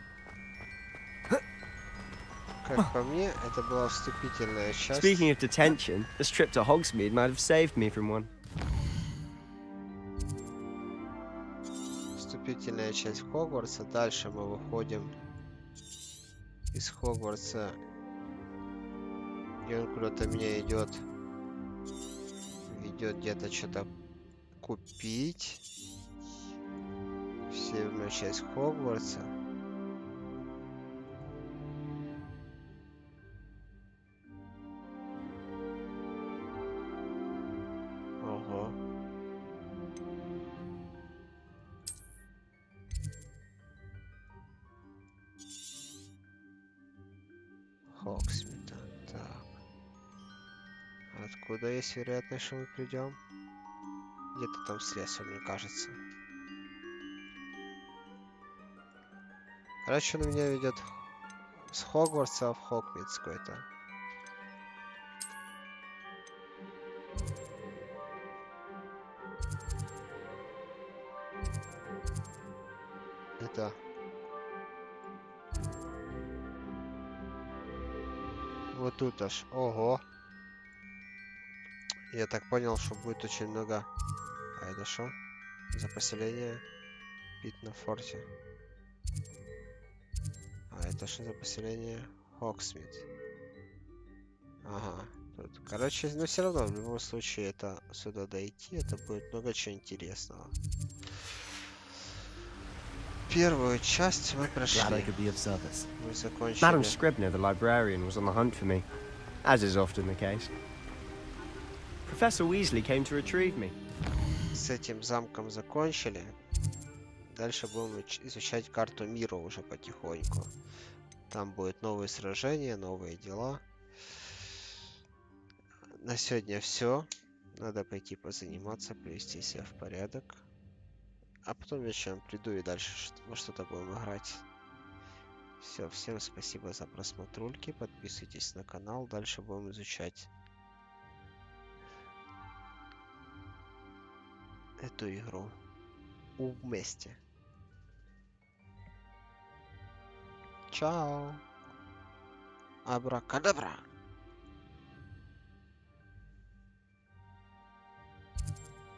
Как по мне, это была вступительная часть. Speaking of detention, this trip to Hogsmeade might have saved me from one. Вступительная часть Хогвартса. Дальше мы выходим из Хогвартса. И он куда-то меня идет. Ведет где-то что-то купить. Северную часть Хогвартса. Ого. Хогсмита. Так. Откуда есть вероятность, что мы придем? Где-то там слева, мне кажется. Короче, он меня ведет с Хогвартса в Хогвартс какой-то. Это... Вот тут аж. Ого. Я так понял, что будет очень много... А это что? За поселение? Пит на форте. А это что за поселение? Хогсмит. Ага. Тут. Короче, но все равно, в любом случае, это сюда дойти, это будет много чего интересного. Первую часть мы прошли. Мы закончили. Madam Scribner, the librarian, was on the hunt for me, as is often the case. Professor Weasley came to retrieve me. С этим замком закончили. Дальше будем изучать карту мира уже потихоньку. Там будут новые сражения, новые дела. На сегодня все. Надо пойти позаниматься, привести себя в порядок. А потом вечером приду и дальше во что-то будем играть. Все, всем спасибо за просмотрульки. Подписывайтесь на канал. Дальше будем изучать эту игру вместе. Чао. Абракадабра.